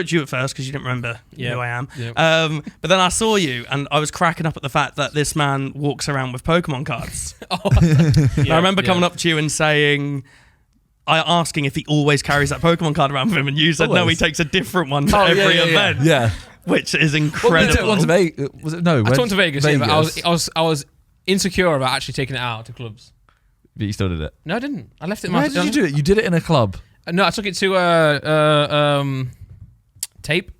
you at first because you didn't remember who I am. Yep. But then I saw you, and I was cracking up at the fact that this man walks around with Pokemon cards. I remember coming up to you and saying, asking if he always carries that Pokemon card around with him, and you said no, he Always. takes a different one to Oh, yeah, every yeah, yeah. event, Yeah. which is You incredible. took one to Vegas. Was it? No, I took one to Vegas. Yeah, but I was insecure about actually taking it out to clubs. But you still did it. No, I didn't. I left it in Where my. did you do it? You did it in a club. No, I took it to tape.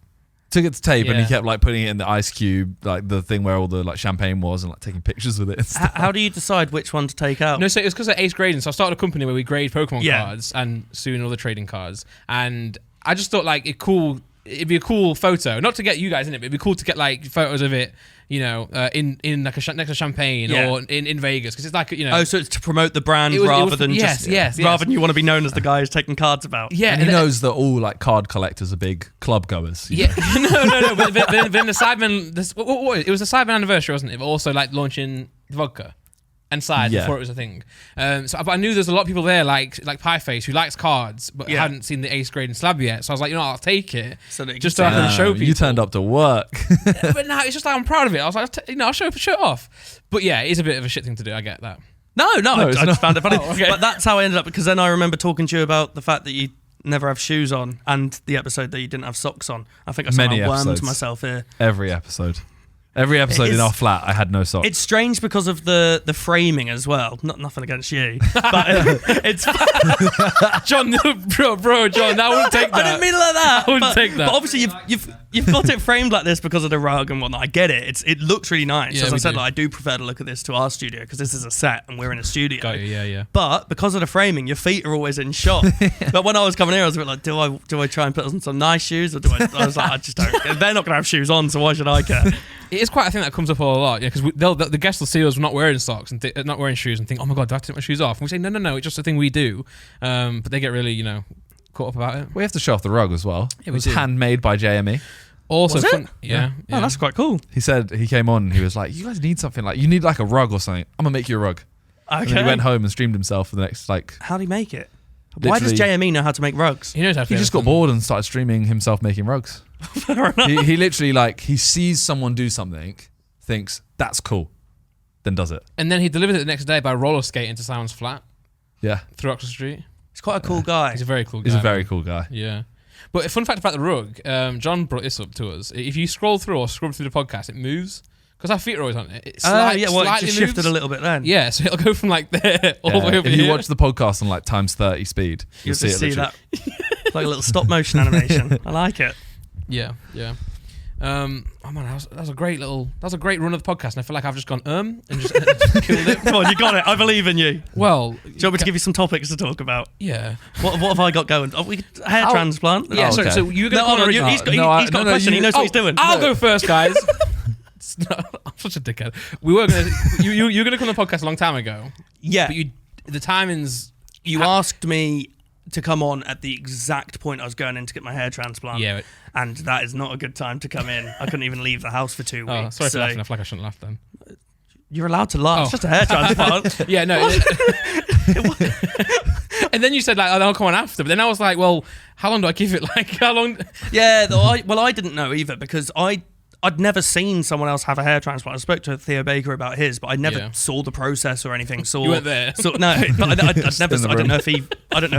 Took it to tape, and Yeah. he kept like putting it in the ice cube, like the thing where all the like champagne was, and like taking pictures with it. And stuff. How do you decide which one to take out? No, so it was because of ace grading. So I started a company where we grade Pokemon Yeah. cards and soon other trading cards. And I just thought like it'd be a cool photo, not to get you guys in it, but it'd be cool to get like photos of it, in like next to champagne Yeah. or in Vegas, because it's like Oh, so it's to promote the brand It was- rather than yes, just yes. rather than you want to be known as the guy who's taking cards about. yeah, And he knows that all like card collectors are big club goers. you Yeah, no. But then the Sidemen, it was the Sidemen anniversary, wasn't it? But also like launching the vodka and side Yeah. before it was a thing. But I knew there's a lot of people there, like Pieface, who likes cards but Yeah. hadn't seen the ace grade and slab yet. So I was like, I'll take it So that you just can so I say, can show people. You turned up to work. But no, it's just like I'm proud of it. I was like, I'll show it off. But yeah, it is a bit of a shit thing to do. I get that. No, I it's just not. found it funny. Oh, okay. But that's how I ended up, because then I remember talking to you about the fact that you never have shoes on, and the episode that you didn't have socks on. I think I Many somehow wormed episodes. myself here. Every episode. Every episode It is- in our flat, I had no socks. It's strange because of the framing as well. Nothing against you, but it's. John, bro, John, I wouldn't take that. I didn't mean it like that. I wouldn't take that. But obviously, you've got it framed like this because of the rug and whatnot. I get it. It looks really nice. Yeah, As I we said, do. I do prefer to look at this to our studio because this is a set and we're in a studio. Got you, yeah. But because of the framing, your feet are always in shot. But when I was coming here, I was a bit like, do I try and put on some nice shoes, or do I was like, I just don't. They're not gonna have shoes on, so why should I care? It is quite a thing that comes up a lot, yeah, because the guests will see us not wearing socks and not wearing shoes and think, oh my god, do I have to take my shoes off? And we say, no, it's just a thing we do. But they get really, caught up about it. We have to show off the rug as well. Yeah, It we was do. handmade by JME. Also, Was it? fun, yeah. Oh, that's quite cool. He said he came on and he was like, you guys need something, like you need like a rug or something. I'm gonna make you a rug. And then Okay. he went home and streamed himself for the next How do you make it? Why does Literally- JME know how to make rugs? He knows how to he do just got everything. bored and started streaming himself making rugs. he literally he sees someone do something, thinks that's cool, then does it. And then he delivered it the next day by roller skating to Simon's flat Yeah, through Oxford Street. He's quite a cool guy. He's a very cool guy. he's a very cool guy. Yeah. But a fun fact about the rug, John brought this up to us. If you scroll through or scrub through the podcast, it moves. Because our feet are always on it. It Oh, yeah, well, it slightly just moves. shifted a little bit then. Yeah, so it'll go from like there all the way Yeah, over if here. you watch the podcast on like times 30 speed, You'll you'll see just it. see literally. that. It's like a little stop motion animation. I like it. Yeah. Oh man, that was a great run of the podcast, and I feel like I've just gone and just killed it. Come on, you got it. I believe in you. Well, Do you want me to give you some topics to talk about? yeah. What have I got going? Hair How- transplant? Yeah, Oh, sorry, okay. so you're going No, hold on. to He's got No, a question. He knows what he's doing. I'll go first, guys. I'm such a dickhead. We were going to you were going to come on the podcast a long time ago, Yeah. but the timings. You asked me to come on at the exact point I was going in to get my hair transplant. Yeah. And that is not a good time to come in. I couldn't even leave the house for 2 weeks. Oh, sorry for so laughing. I feel like I shouldn't laugh then. you're allowed to laugh. Oh. It's just a hair transplant. Yeah, no. And then you said like, I'll come on after. But then I was like, well, how long do I give it? Like, how long? Yeah, though I didn't know either because I'd never seen someone else have a hair transplant. I spoke to Theo Baker about his, but I never Yeah. saw the process or anything. You weren't there. No, but I'd Just never. in the I don't room. know if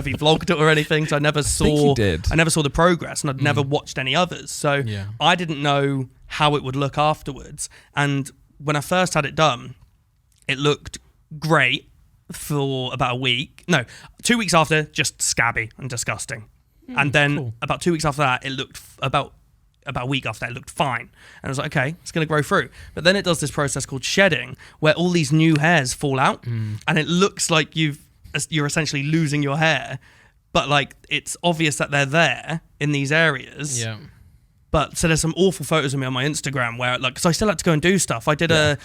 he vlogged it or anything. So I never saw. think he did. I never saw the progress, and I'd never watched any others. So Yeah. I didn't know how it would look afterwards. And when I first had it done, it looked great for about a week. No, 2 weeks after, just scabby and disgusting. And then cool. about 2 weeks after that, it looked about a week after that, it looked fine. And I was like, okay, it's going to grow through. But then it does this process called shedding, where all these new hairs fall out, and it looks like you're essentially losing your hair. But like it's obvious that they're there in these areas. Yeah. But so there's some awful photos of me on my Instagram where like, because I still had to go and do stuff. I did a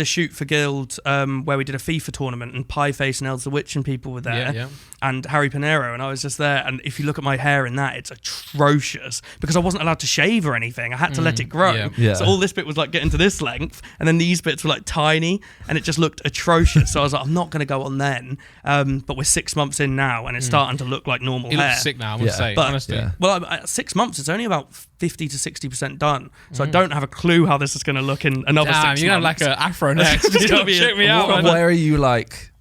shoot for Guild where we did a FIFA tournament and Pieface and Els the Witch and people were there, Yeah. and Harry Pinero, and I was just there. And if you look at my hair in that, it's atrocious because I wasn't allowed to shave or anything. I had to let it grow. yeah. Yeah. So all this bit was like getting to this length, and then these bits were like tiny, and it just looked atrocious. So I was like, I'm not going to go on then. But we're 6 months in now, and it's starting to look like normal He hair. looks sick now, I must Yeah. say. But- honestly. Yeah. Well, at 6 months, it's only about 50 to 60% done. So I don't have a clue how this is going to look in another Damn, 6 you're going to months. have like an afro next. It's gonna be Check me out. What, man. where are you like?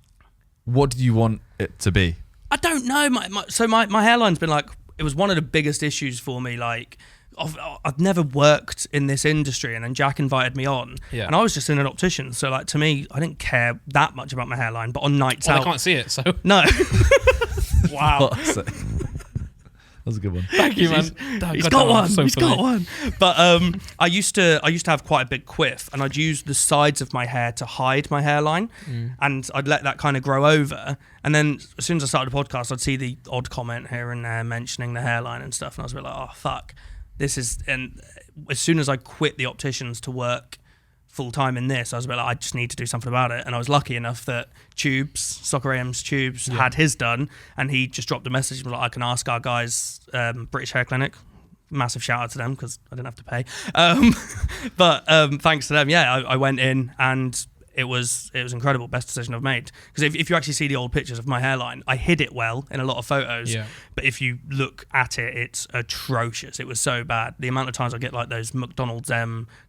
What do you want it to be? I don't know. My hairline's been like, it was one of the biggest issues for me. Like, I've never worked in this industry, and then Jack invited me on, Yeah. and I was just in an optician. So like to me, I didn't care that much about my hairline. But on nights Well, out, they can't see it, so no. Wow. That was a good one. thank you, man. He's God got damn, one. I'm so He's funny. got one. But I used to have quite a big quiff, and I'd use the sides of my hair to hide my hairline, and I'd let that kind of grow over. And then as soon as I started the podcast, I'd see the odd comment here and there mentioning the hairline and stuff, and I was a bit like, oh fuck, this is. And as soon as I quit the opticians to work full time in this, I was a bit like, I just need to do something about it. And I was lucky enough that Soccer AM's Tubes had his done, and he just dropped a message and was like, I can ask our guys, British Hair Clinic. Massive shout out to them because I didn't have to pay. But thanks to them, I went in and it was incredible. Best decision I've made. Because if you actually see the old pictures of my hairline, I hid it well in a lot of photos. Yeah. But if you look at it, it's atrocious. It was so bad. The amount of times I get like those McDonald's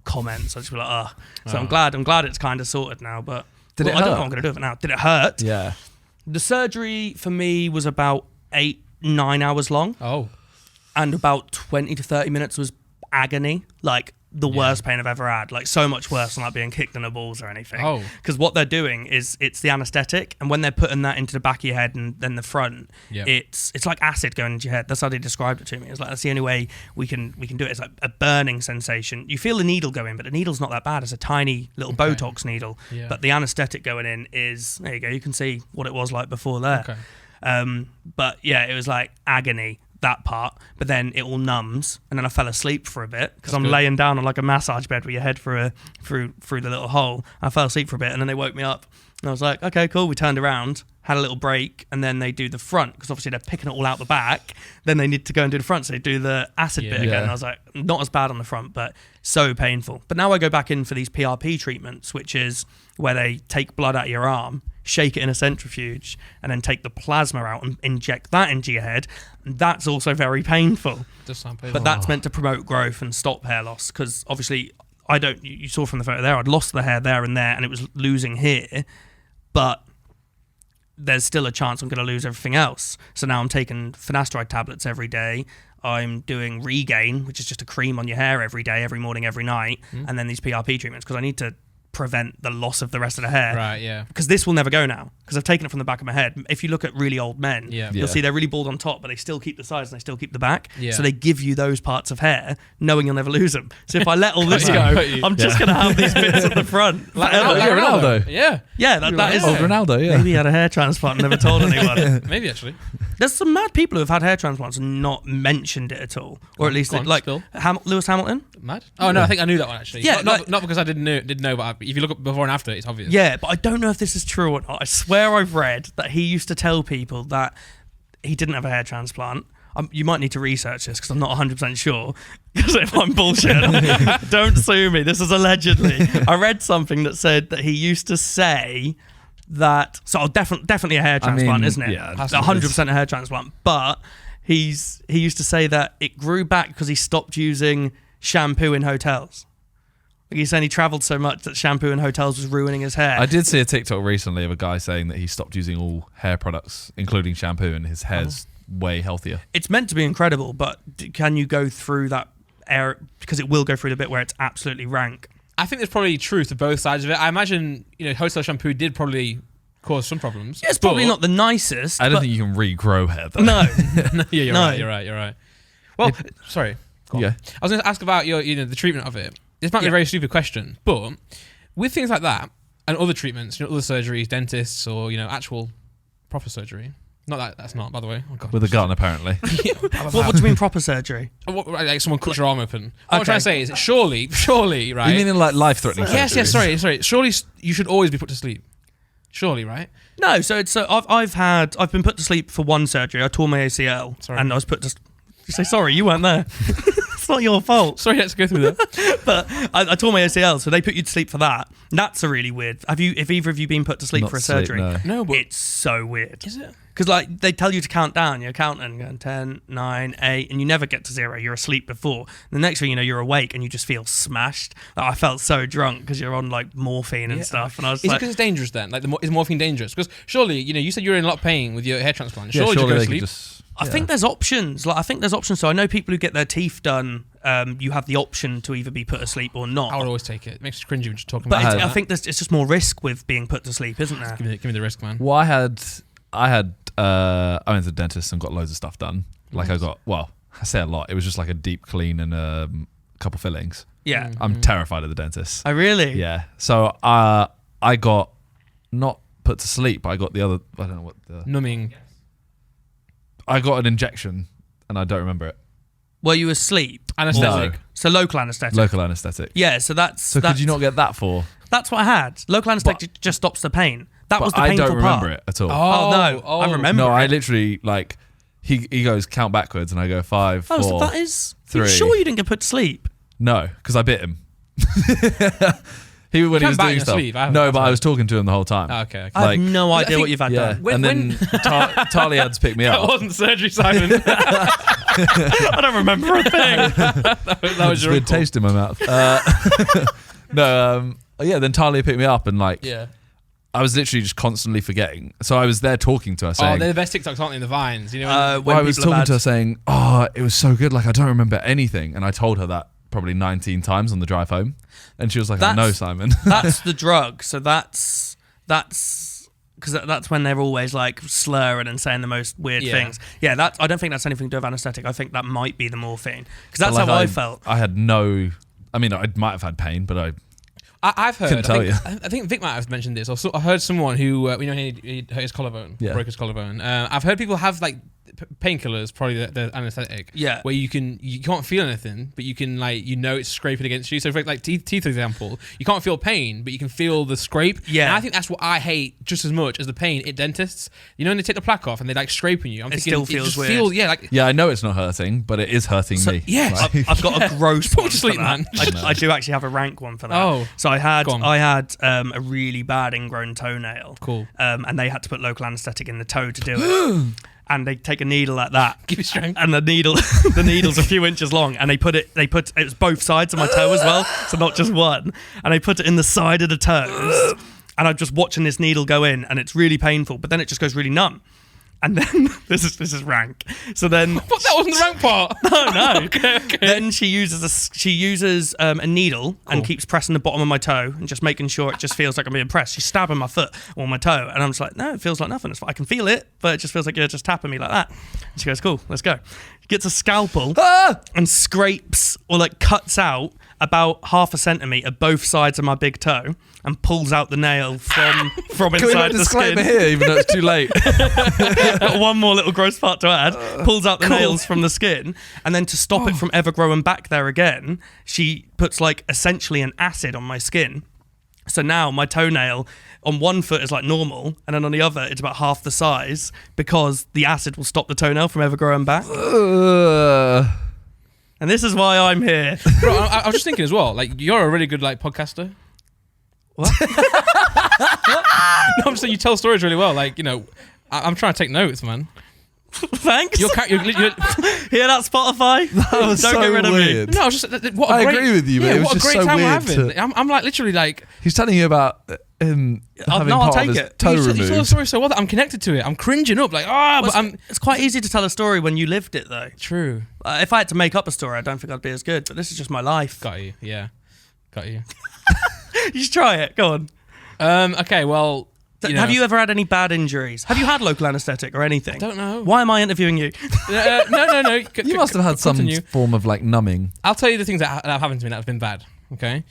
comments, I just be like, ugh. So I'm glad it's kind of sorted now. But Did it I don't know hurt? what I'm going to do with it now. Did it hurt? Yeah. The surgery for me was about 8-9 hours long, Oh. and about 20 to 30 minutes was agony. Like the worst pain I've ever had. Like so much worse than like being kicked in the balls or anything. Oh. Because what they're doing is it's the anaesthetic, and when they're putting that into the back of your head and then the front, it's like acid going into your head. That's how they described it to me. It's like that's the only way we can do it. It's like a burning sensation. You feel the needle go in, but the needle's not that bad. It's a tiny little Botox needle. Yeah. But the anaesthetic going in is, there you go. You can see what it was like before there. Okay. But yeah, it was like agony, that part, but then it all numbs, and then I fell asleep for a bit because I'm laying down on like a massage bed with your head through the little hole. I fell asleep for a bit, and then they woke me up, and I was like, okay, cool. We turned around, had a little break, and then they do the front because obviously they're picking it all out the back. Then they need to go and do the front, so they do the acid bit again. And I was like, not as bad on the front, but so painful. But now I go back in for these PRP treatments, which is where they take blood out of your arm, shake it in a centrifuge, and then take the plasma out and inject that into your head. That's also very painful. Does sound painful. But that's meant to promote growth and stop hair loss, because obviously you saw from the photo there, I'd lost the hair there and there, and it was losing here, but there's still a chance I'm going to lose everything else. So now I'm taking finasteride tablets every day. I'm doing Regain, which is just a cream on your hair every day, every morning, every night, and then these PRP treatments, because I need to prevent the loss of the rest of the hair. Right, yeah. Because this will never go now, because I've taken it from the back of my head. If you look at really old men, you'll see they're really bald on top, but they still keep the sides and they still keep the back. Yeah. So they give you those parts of hair, knowing you'll never lose them. So if I let all this go, I'm just going to have these bits at the front. Like Ronaldo. Yeah. Yeah, that is it. Ronaldo, yeah. Maybe he had a hair transplant and never told anyone. Maybe, actually. There's some mad people who have had hair transplants and not mentioned it at all. Or at least, like Lewis Hamilton. Mad? Oh, no, I think I knew that one, actually. Yeah, not because I didn't know, but if you look up before and after, it's obvious. Yeah, but I don't know if this is true or not. I swear I've read that he used to tell people that he didn't have a hair transplant. You might need to research this because I'm not 100% sure. Because if I'm bullshit, don't sue me. This is allegedly. I read something that said that he used to say that. So definitely a hair transplant, isn't it? Yeah, 100% a hair transplant. But he used to say that it grew back because he stopped using shampoo in hotels. He's saying he travelled so much that shampoo in hotels was ruining his hair. I did see a TikTok recently of a guy saying that he stopped using all hair products, including shampoo, and his hair's way healthier. It's meant to be incredible, but can you go through that era? Because it will go through the bit where it's absolutely rank. I think there's probably truth to both sides of it. I imagine, hotel shampoo did probably cause some problems. Yeah, it's probably not the nicest. I don't think you can regrow hair, though. No. You're right. Well, sorry. Yeah. I was going to ask about the treatment of it. This might be a very stupid question, but with things like that and other treatments, other surgeries, dentists, or actual proper surgery. That's not, by the way. Oh, God. With a gun, apparently. What do you mean proper surgery? Like someone cuts your arm open. What I'm trying to say is, surely, right? You mean in like life-threatening surgery? Yes. Sorry. Surely you should always be put to sleep. Surely, right? No. So I've been put to sleep for one surgery. I tore my ACL, and I was put to. You say sorry, you weren't there. It's not your fault. Sorry, let's go through that. But I tore my ACL, so they put you to sleep for that. That's a really weird. Have either of you been put to sleep for a surgery? No, but it's so weird. Is it? Because they tell you to count down. You're counting, going 10, 9, 8, and you never get to 0. You're asleep before. The next thing you know, you're awake and you just feel smashed. Like, I felt so drunk because you're on like morphine and stuff. And I was Is it because it's dangerous then? Like, is morphine dangerous? Because surely, you said you were in a lot of pain with your hair transplant. Surely you go to sleep. I think there's options. So I know people who get their teeth done. You have the option to either be put asleep or not. I would always take it. It makes you cringy when you're talking about it. But I think it's just more risk with being put to sleep, isn't there? Give me the risk, man. Well, I went to the dentist and got loads of stuff done. Like I say a lot. It was just like a deep clean and a couple fillings. Yeah. I'm terrified of the dentist. Oh, really? Yeah. So I got not put to sleep, but I got the other, I don't know what the... Numbing. I got an injection and I don't remember it. Were you asleep? Anesthetic. No. So local anesthetic. Local anesthetic. Yeah, so that's... So could you not get that for? That's what I had. Local anesthetic just stops the pain. That was the painful part. I don't remember it at all. Oh, no. I remember No, I literally, like, he goes count backwards and I go 5, 4, so that is... 3. Are you sure you didn't get put to sleep? No, because I bit him. When he was doing stuff. No, but I was talking to him the whole time. Oh, okay. I have no idea what you've had done. And then Tarly had to pick me up. That wasn't surgery, Simon. I don't remember a thing. that was your good taste in my mouth. Then Tarly picked me up and I was literally just constantly forgetting. So I was there talking to her saying... Oh, they're the best TikToks, aren't they, the Vines? I was talking to her saying, it was so good, like I don't remember anything. And I told her that probably 19 times on the drive home. And she was like, I know, Simon. That's the drug. So that's because that's when they're always like slurring and saying the most weird things. Yeah, I don't think that's anything to do with anaesthetic. I think that might be the morphine, because that's how I felt. I had no. I mean, I might have had pain, but I've heard. Couldn't tell you. I think Vic might have mentioned this. I heard someone who he hurt his collarbone, broke his collarbone. I've heard people have like painkillers, probably the anaesthetic. Yeah. Where you can't feel anything, but you can it's scraping against you. So for like teeth example, you can't feel pain, but you can feel the scrape. Yeah. And I think that's what I hate just as much as the pain at dentists. You know when they take the plaque off and they like scraping you. Still feels weird. I know it's not hurting, but it is hurting me. Yes. Like, I've got a gross one to sleep, for that. man. I do actually have a rank one for that. Oh. So I had a really bad ingrown toenail. Cool. And they had to put local anaesthetic in the toe to do it. And they take a needle like that. Give it strength. And the needle's a few inches long, and it was both sides of my toe as well, so not just one. And they put it in the side of the toes. And I'm just watching this needle go in, and it's really painful, but then it just goes really numb. And then this is rank. So then But that wasn't the rank part. no. Okay. Then she uses a needle and keeps pressing the bottom of my toe and just making sure it just feels like I'm being pressed. She's stabbing my foot or my toe, and I'm just like, no, it feels like nothing. It's fine. I can feel it, but it just feels like you're just tapping me like that. And she goes, cool, let's go. She gets a scalpel and scrapes or like cuts out about 0.5 centimetre both sides of my big toe and pulls out the nail from inside the skin. Here, even though it's too late. One more little gross part to add. Pulls out the nails from the skin, and then to stop it from ever growing back there again, she puts like essentially an acid on my skin. So now my toenail on one foot is like normal, and then on the other it's about half the size, because the acid will stop the toenail from ever growing back. And this is why I'm here. Bro, I was just thinking as well, like, you're a really good like podcaster. What? No, I'm just saying you tell stories really well. Like, I'm trying to take notes, man. Thanks. You're Hear that, Spotify? That was Don't so get rid of weird. No, I was just what a I great, agree with you, but yeah, it was what just a great so time we're weird having. I'm like literally like. He's telling you about him having I'll part take of his it. toe You tell the removed. story so well that I'm connected to it. I'm cringing up like, but I'm It's quite easy to tell a story when you lived it, though. true. If I had to make up a story, I don't think I'd be as good. But this is just my life. Got you. Yeah, got you. You should try it. Go on. Okay, well. Have you ever had any bad injuries? Have you had local anaesthetic or anything? I don't know. Why am I interviewing you? No. You must have had some continue. form of like numbing. I'll tell you the things that have happened to me that have been bad. Okay.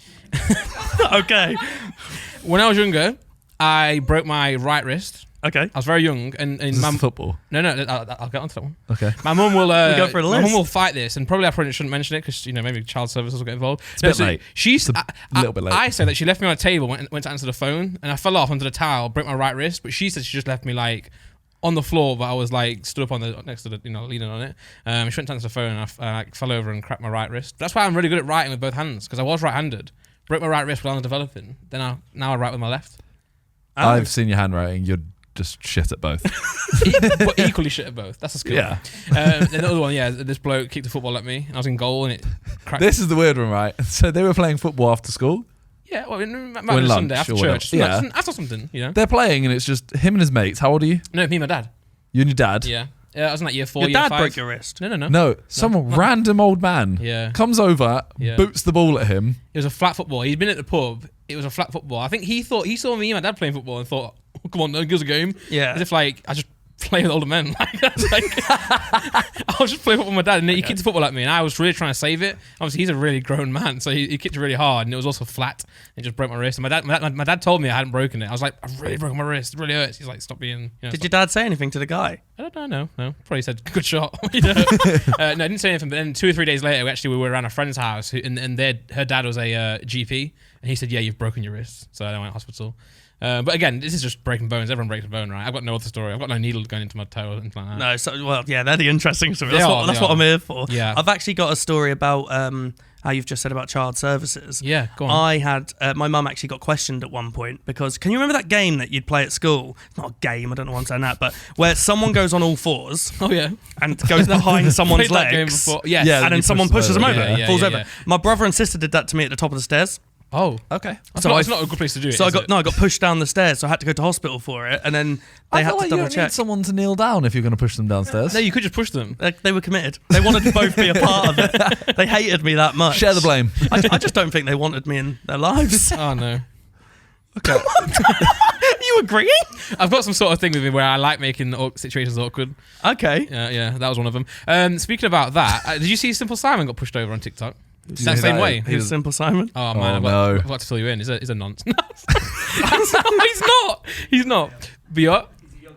Okay. When I was younger, I broke my right wrist. Okay. I was very young, and Is this football? No, I'll get onto that one. Okay. My mum will. go for the my list. mum will fight this, and probably I shouldn't mention it because maybe child services will get involved. It's a bit late. She's It's a little bit late. I said that she left me on a table, went to answer the phone, and I fell off onto the towel, broke my right wrist. But she said she just left me like on the floor, but I was like stood up on next to the leaning on it. She went to answer the phone, and I like, fell over and cracked my right wrist. That's why I'm really good at writing with both hands, because I was right-handed. Broke my right wrist while I was developing. Then now I write with my left. I've seen your handwriting. You're just shit at both. But equally shit at both. That's a skill. Yeah. The other one, this bloke kicked the football at me, and I was in goal, and it cracked. This is the weird one, right? So they were playing football after school. Yeah, well, lunch Sunday after or church, whatever. after something, They're playing, and it's just him and his mates. How old are you? No, me and my dad. You and your dad? Yeah, I was in like year 4, Your year dad 5. broke your wrist. No. No, some random old man comes over, Yeah. boots the ball at him. It was a flat football. He'd been at the pub. It was a flat football. I think he saw me and my dad playing football and thought, oh, come on, give us a game. Yeah. As if like I just play with older men. Like, that's like I was just playing football with my dad, and he kicked the football at me, and I was really trying to save it. Obviously, he's a really grown man, so he kicked it really hard, and it was also flat. And just broke my wrist. And my dad told me I hadn't broken it. I was like, I've really broken my wrist. It really hurts. He's like, stop being. Did your dad say anything to the guy? I don't know. No. Probably said, good shot. No, I didn't say anything. But then 2 or 3 days later, we were around a friend's house, and her dad was a GP, and he said, yeah, you've broken your wrist. So I went to hospital. But again, this is just breaking bones. Everyone breaks a bone, right? I've got no other story. I've got no needle going into my toe or anything like that. No, they're the interesting stories. That's what I'm here for. Yeah. I've actually got a story about how you've just said about child services. Yeah, go on. I had, my mum actually got questioned at one point because, can you remember that game that you'd play at school? It's not a game, I don't know why I'm saying that, but where someone goes on all fours. Oh, yeah. And goes behind someone's Played that game legs. before. Yes. Yeah, And then someone pushes them over, Yeah, falls yeah, over. yeah. My brother and sister did that to me at the top of the stairs. Oh, Okay. it's not a good place to do it. So I is it? got pushed down the stairs, so I had to go to hospital for it, and then they I had feel to like double you don't check. need someone to kneel down if you're going to push them downstairs. No, you could just push them. They were committed. They wanted to both be a part of it. They hated me that much. Share the blame. I just don't think they wanted me in their lives. Oh no. Okay. Are you agreeing? I've got some sort of thing with me where I like making situations awkward. Okay. Yeah, that was one of them. Speaking about that, did you see Simple Simon got pushed over on TikTok? That same way. Who's Simple Simon? Oh man, no. I've got to fill you in. He's a nonce. He's not. He's not. But yeah,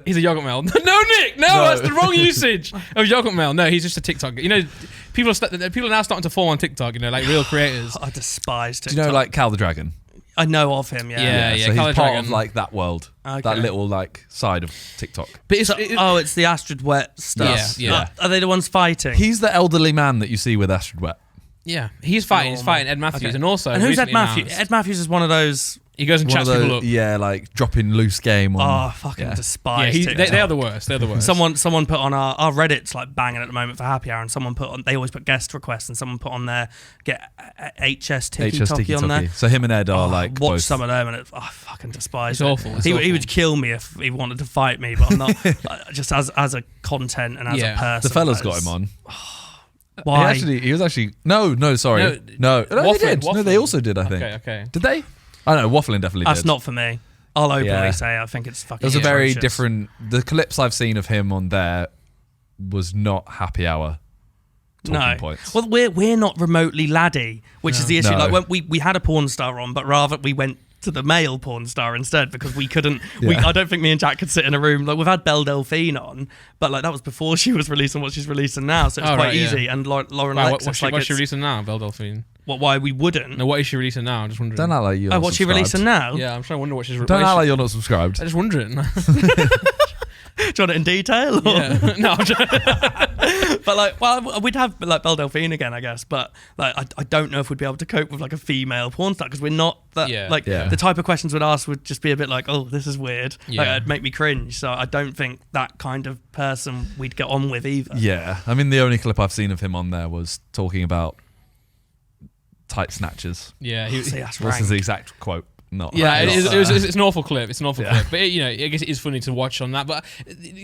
he's a yogurt male. No, Nick. No, that's the wrong usage of yogurt male. No, he's just a TikTok. You know, people are now starting to fall on TikTok. You know, like real creators. I despise TikTok. Do you know like Cal the Dragon? I know of him, yeah. So he's Colour part Dragon. of like that world, Okay. that little like side of TikTok. But it's, It's the Astrid Wet stuff. Yeah. Are they the ones fighting? He's the elderly man that you see with Astrid Wet. yeah, he's fighting Ed Matthews, Okay. and also And who's Ed recently Matthews? announced- Ed Matthews is one of those. He goes and One chats of people those, up. yeah, like dropping loose game on. Oh, I fucking yeah. despise Yeah, TikTok. they are the worst. They're the worst. Someone put on our Reddit's like banging at the moment for happy hour, and someone put on. They always put guest requests, and someone put on there get HS Tiki Toki on there. So him and Ed are like watch both. some of them, and I fucking despise It's it. awful. It's He awful. would kill me if he wanted to fight me, but I'm not. Just as a content and as Yeah. a person. The fella's that got is- him on. Why? He was actually sorry, no, they Waffling, did. No, they waffling. also did. I think. Okay. Did they? I don't know. Waffling definitely That's did. not for me. I'll openly Yeah. say I think it's fucking. It was a very atrocious. different. The clips I've seen of him on there was not happy hour talking points. Well, we're not remotely laddie, which is the issue. No. Like when we had a porn star on, but rather we went to the male porn star instead because we couldn't. Yeah. I don't think me and Jack could sit in a room. Like we've had Belle Delphine on, but like that was before she was releasing what she's releasing now, so it's Oh, quite right, yeah. easy. And Lauren Wow, Alexis, what's she it's- releasing now, Belle Delphine? why we wouldn't? No, what is she releasing now? I'm just wondering. Don't act like you're not What's she subscribed. releasing now? Yeah, I'm trying to wonder what she's. Don't act like you're not subscribed. I'm just wondering. Do you want it in detail? Or? Yeah. No, I'm just, But like, well, we'd have like Belle Delphine again, I guess. But like, I don't know if we'd be able to cope with like a female porn star because we're not that. Yeah. Like Yeah. the type of questions we'd ask would just be a bit like, oh, this is weird. Like, Yeah. it'd make me cringe. So I don't think that kind of person we'd get on with either. Yeah, I mean the only clip I've seen of him on there was talking about tight snatches. yeah, See, that's This rank. is the exact quote. Not. Yeah, not, it's an awful clip. It's an awful Yeah. clip. But I guess it is funny to watch on that. But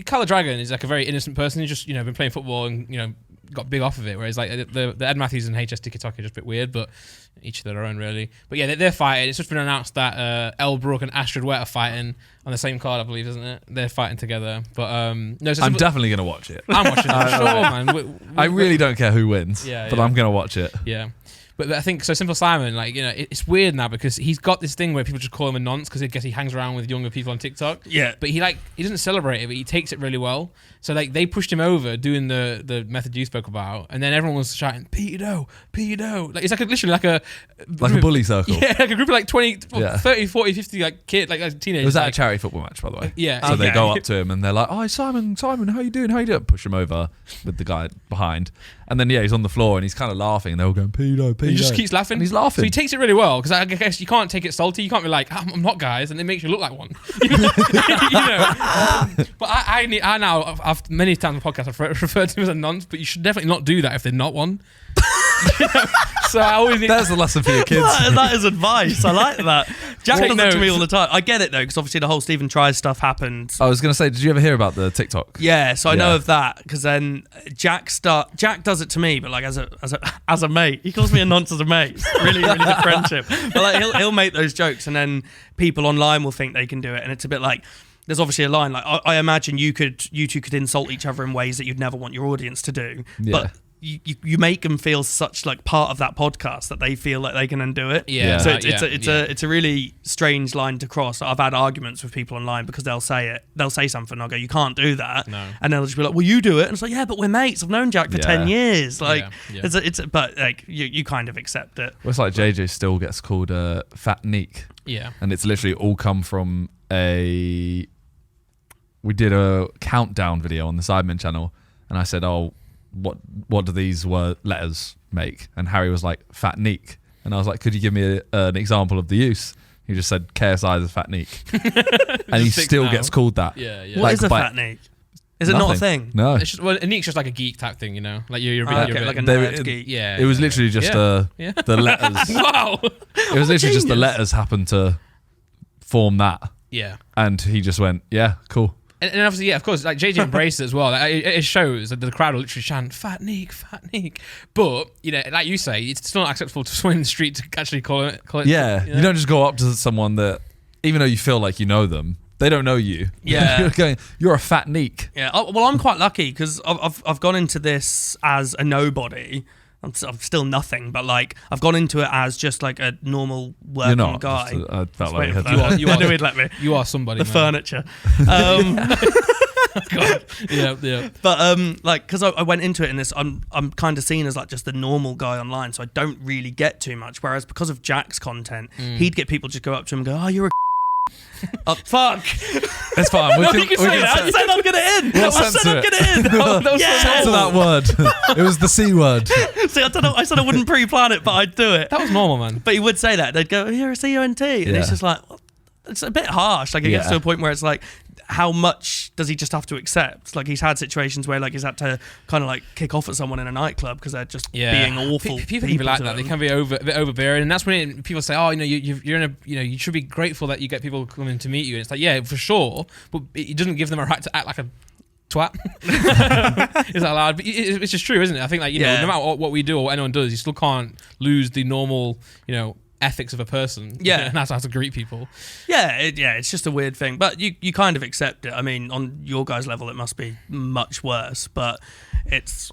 Colour Dragon is like a very innocent person. He's just been playing football and got big off of it. Whereas like the Ed Matthews and HS Tiki Toki are just a bit weird, but each to their own really. But yeah, they're fighting. It's just been announced that Elle Brooke and Astrid Wet are fighting on the same card, I believe, isn't it? They're fighting together. But no, so I'm definitely gonna watch it. I'm watching it. Sure, man. I really don't care who wins, Yeah, but yeah. I'm gonna watch it. Yeah. But I think so. Simple Simon, like it's weird now because he's got this thing where people just call him a nonce because I guess he hangs around with younger people on TikTok. Yeah. But he doesn't celebrate it, but he takes it really well. So like they pushed him over doing the method you spoke about, and then everyone was shouting pedo. Like it's like literally like a Bully circle. Yeah, like a group of like 20, Yeah. 30, 40, 50 like kids, like teenagers. It was at a like, charity football match, by the way. Yeah. So they okay. go up to him and they're like, "Oh, Simon, how you doing? Push him over with the guy behind, and then he's on the floor and he's kind of laughing. And they're all going pedo. He just keeps laughing. And he's laughing. So he takes it really well because I guess you can't take it salty. You can't be like, I'm not, guys, and it makes you look like one. But I now, I've many times on the podcast, I've referred to him as a nonce, but you should definitely not do that if they're not one. So I always need. There's a lesson for your kids. That is advice. I like that. Jack Take does it to me notes. all the time. I get it though, because obviously the whole Stephen Tries stuff happened. I was gonna say, did you ever hear about the TikTok? Yeah, so I know Yeah. of that because then Jack does it to me, but like as a mate, he calls me a nonce as a mate. It's really good friendship. But like he'll make those jokes, and then people online will think they can do it, and it's a bit like. There's obviously a line like I imagine you two could insult each other in ways that you'd never want your audience to do, Yeah. but you make them feel such like part of that podcast that they feel like they can undo it. Yeah. So Yeah. it's a really strange line to cross. I've had arguments with people online because they'll say something and I'll go, you can't do that. No. And they'll just be like, well, you do it. And it's like, yeah, but we're mates. I've known Jack for Yeah. 10 years. Like, Yeah. but like you kind of accept it. Well, it's like JJ still gets called Fat Neek, Yeah. and it's literally all come from we did a countdown video on the Sidemen channel, and I said, "Oh, what do these letters make?" And Harry was like, "Fat Neek," and I was like, "Could you give me an example of the use?" He just said, "KSI is a fat neek," and he fixed still now. gets called that. Yeah. What Like, is a by- fat neek? Is it not a Nothing. thing? No. It's just, well, a geek's just like a geek type thing, you know. Like you're a bit, Oh, you're okay, a like a bit, nerd geek. yeah. It was literally just Yeah. the letters. Wow. It was literally just the letters happened to form that. Yeah. And he just went, yeah, cool. And obviously, yeah, of course, like JJ embraced it as well. Like, it shows that the crowd will literally chant "Fat Neek, Fat Neek." But you know, like you say, it's still not acceptable to swing in the street to actually call it. Yeah, you know? you don't just go up to someone that, even though you feel like you know them, they don't know you. Yeah. You're going, you're a fat neek. Yeah. Oh, well, I'm quite lucky because I've gone into this as a nobody. I'm still nothing, but like I've gone into it as just like a normal You're working not. guy. I felt Just like waiting you for had that. to. You are. I knew he'd let me. You are somebody. The man. furniture. God. Yeah. But like, because I went into it in this, I'm kind of seen as like just the normal guy online, so I don't really get too much. Whereas because of Jack's content, he'd get people just go up to him and go, "Oh, you're a." Oh fuck! It's fine. We No, can, you can we say can that. I said I'm gonna in. We'll I said censor I'm it. gonna in. We'll Yes! censor that word. It was the C word. See, I don't know. I said I wouldn't pre-plan it, but I'd do it. That was normal, man. But he would say that. They'd go, "You're a CUNT," and Yeah. it's just like, well, it's a bit harsh. Like it gets Yeah. to a point where it's like, how much does he just have to accept? Like he's had situations where like he's had to kind of like kick off at someone in a nightclub because they're just being awful. People can be like to that. They them. can be a bit overbearing, and that's when people say, "Oh, you know, you're in a, you know, you should be grateful that you get people coming to meet you." And it's like, yeah, for sure, but it doesn't give them a right to act like a twat. Is that allowed? But it's just true, isn't it? I think like, you know, no matter what we do or what anyone does, you still can't lose the normal, you know, ethics of a person. Yeah. And that's how to greet people. Yeah, it's just a weird thing, but you kind of accept it. I mean, on your guys' level, it must be much worse, but it's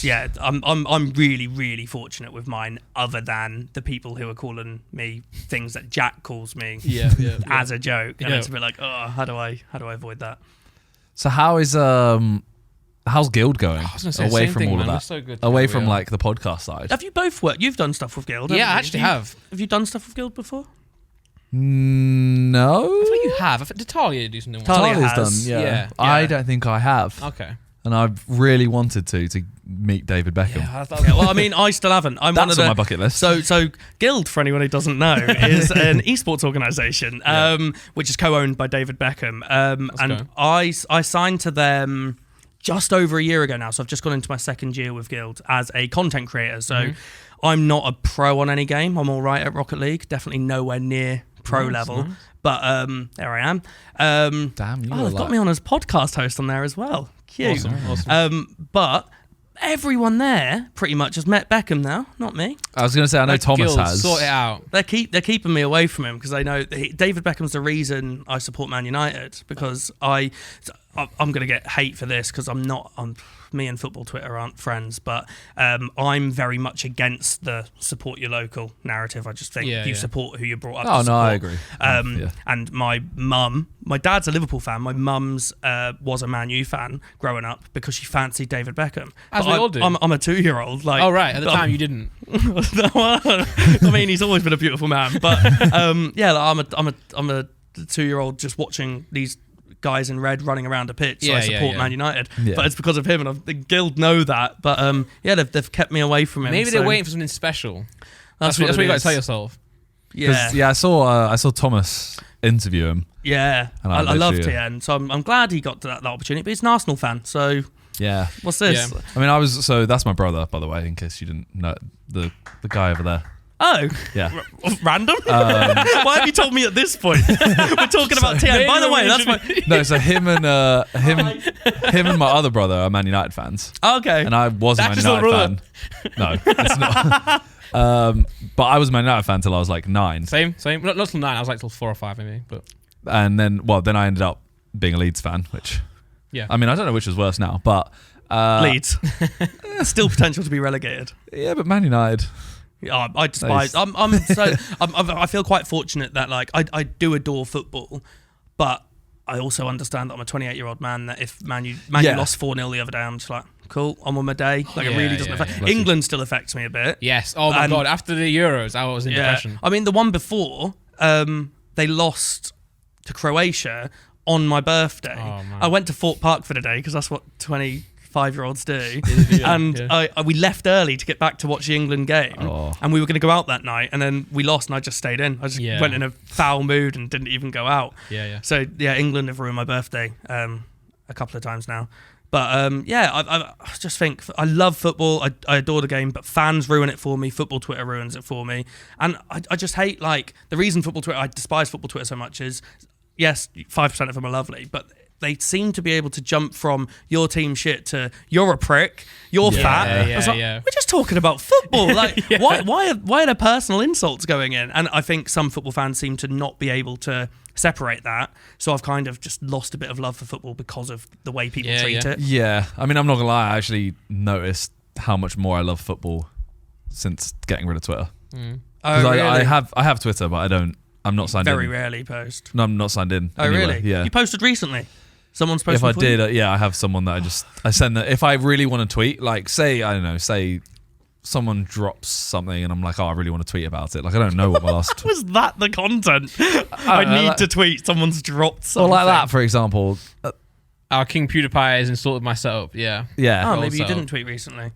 yeah. I'm really really fortunate with mine, other than the people who are calling me things that Jack calls me Yeah. as a joke, and Yeah. it's a bit like, oh, how do I avoid that? So how's Guild going? I was gonna say the away same from thing, all man. of We're that, so good away together, from we are. like the podcast side. Have you both worked? You've done stuff with Guild, Yeah, haven't I you? actually have. Have you done stuff with Guild before? No, I think you have. Did Talia do something? Talia Talia's has, done. Yeah. yeah. I don't think I have, Okay. and I've really wanted to meet David Beckham. Yeah, well, I mean, I still haven't. I'm one That's of on the my bucket list. So Guild, for anyone who doesn't know, is an esports organisation, which is co-owned by David Beckham. And go. I signed to them just over a year ago now, so I've just gone into my second year with Guild as a content creator. So I'm not a pro on any game. I'm all right at Rocket League, definitely nowhere near pro level. nice. But there I am. Damn, you Oh, were they've got like- me on as podcast host on there as well. Cute. Awesome. But everyone there pretty much has met Beckham now, not me. I was going to say, I know Thomas Guild, has. Sort it out. They're keeping me away from him because they know David Beckham's the reason I support Man United, because I'm going to get hate for this because me and football Twitter aren't friends, but I'm very much against the support your local narrative. I just think Yeah, you yeah. support who you're brought up Oh, to support. no, I agree. Yeah. And my dad's a Liverpool fan. My mum's was a Man U fan growing up because she fancied David Beckham. As But we all do. I'm a 2-year-old. Like, Oh, right. At the time, you didn't. I mean, he's always been a beautiful man, but yeah, like, I'm a 2-year-old just watching these guys in red running around a pitch. So Yeah, I support yeah. Man United, Yeah. but it's because of him, and the Guild know that. But yeah, they've kept me away from him. Maybe so they're waiting for something special. That's what what you it got to is. tell yourself. Yeah, Yeah, I saw Thomas interview him. yeah. And I love literally- TN, so I'm glad he got that opportunity. But he's an Arsenal fan, so Yeah. what's this? Yeah. I mean, that's my brother, by the way, in case you didn't know, the guy over there. Oh, Yeah. random? Why have you told me at this point? We're talking about TN. By the way, that's my. No, so him and my other brother are Man United fans, Okay. and I was a Man That's his little United fan. No, it's not. But I was a Man United fan till I was like 9, Same. Not till 9. I was like till 4 or 5 maybe. But and then I ended up being a Leeds fan, which yeah. I mean I don't know which is worse now, but Leeds. Still potential to be relegated. yeah, but Man United. Yeah, I despise. I feel quite fortunate that like I do adore football, but I also understand that I'm a 28-year-old man. That if Man U Yeah. lost 4-0 the other day, I'm just like, cool, I'm on my day. Like it Yeah, really doesn't yeah, affect. yeah. England still affects me a bit. Yes. Oh my And- god. After the Euros, I was in depression. I mean the one before, they lost to Croatia on my birthday. Oh, man. I went to Fort Park for the day because that's what 25-year-olds do. Yeah, And yeah. we left early to get back to watch the England game. Oh. And we were going to go out that night, and then we lost, and I just stayed in. I just went in a foul mood and didn't even go out. Yeah. So, yeah, England have ruined my birthday. a couple of times now. But I just think I love football. I adore the game, but fans ruin it for me. Football Twitter ruins it for me. And I just hate, like, the reason football Twitter, I despise football Twitter so much is, yes, 5% of them are lovely, but they seem to be able to jump from your team shit to you're a prick, you're fat. We're just talking about football. Like, why are there personal insults going in? And I think some football fans seem to not be able to separate that. So I've kind of just lost a bit of love for football because of the way people treat it. Yeah, I mean, I'm not gonna lie. I actually noticed how much more I love football since getting rid of Twitter. Really? I have Twitter, but I'm not signed in. Very rarely post. No, I'm not signed in. Oh, anywhere. really? Yeah. You posted recently? Someone's posted. If I did, I have someone that I send that. If I really want to tweet, like, say someone drops something and I'm like, oh, I really want to tweet about it. Like, I don't know what my last... Was that the content? I need to tweet. Someone's dropped something. Well, like that, for example. Our King PewDiePie has installed my setup. Yeah. Yeah. Oh, maybe you didn't tweet recently.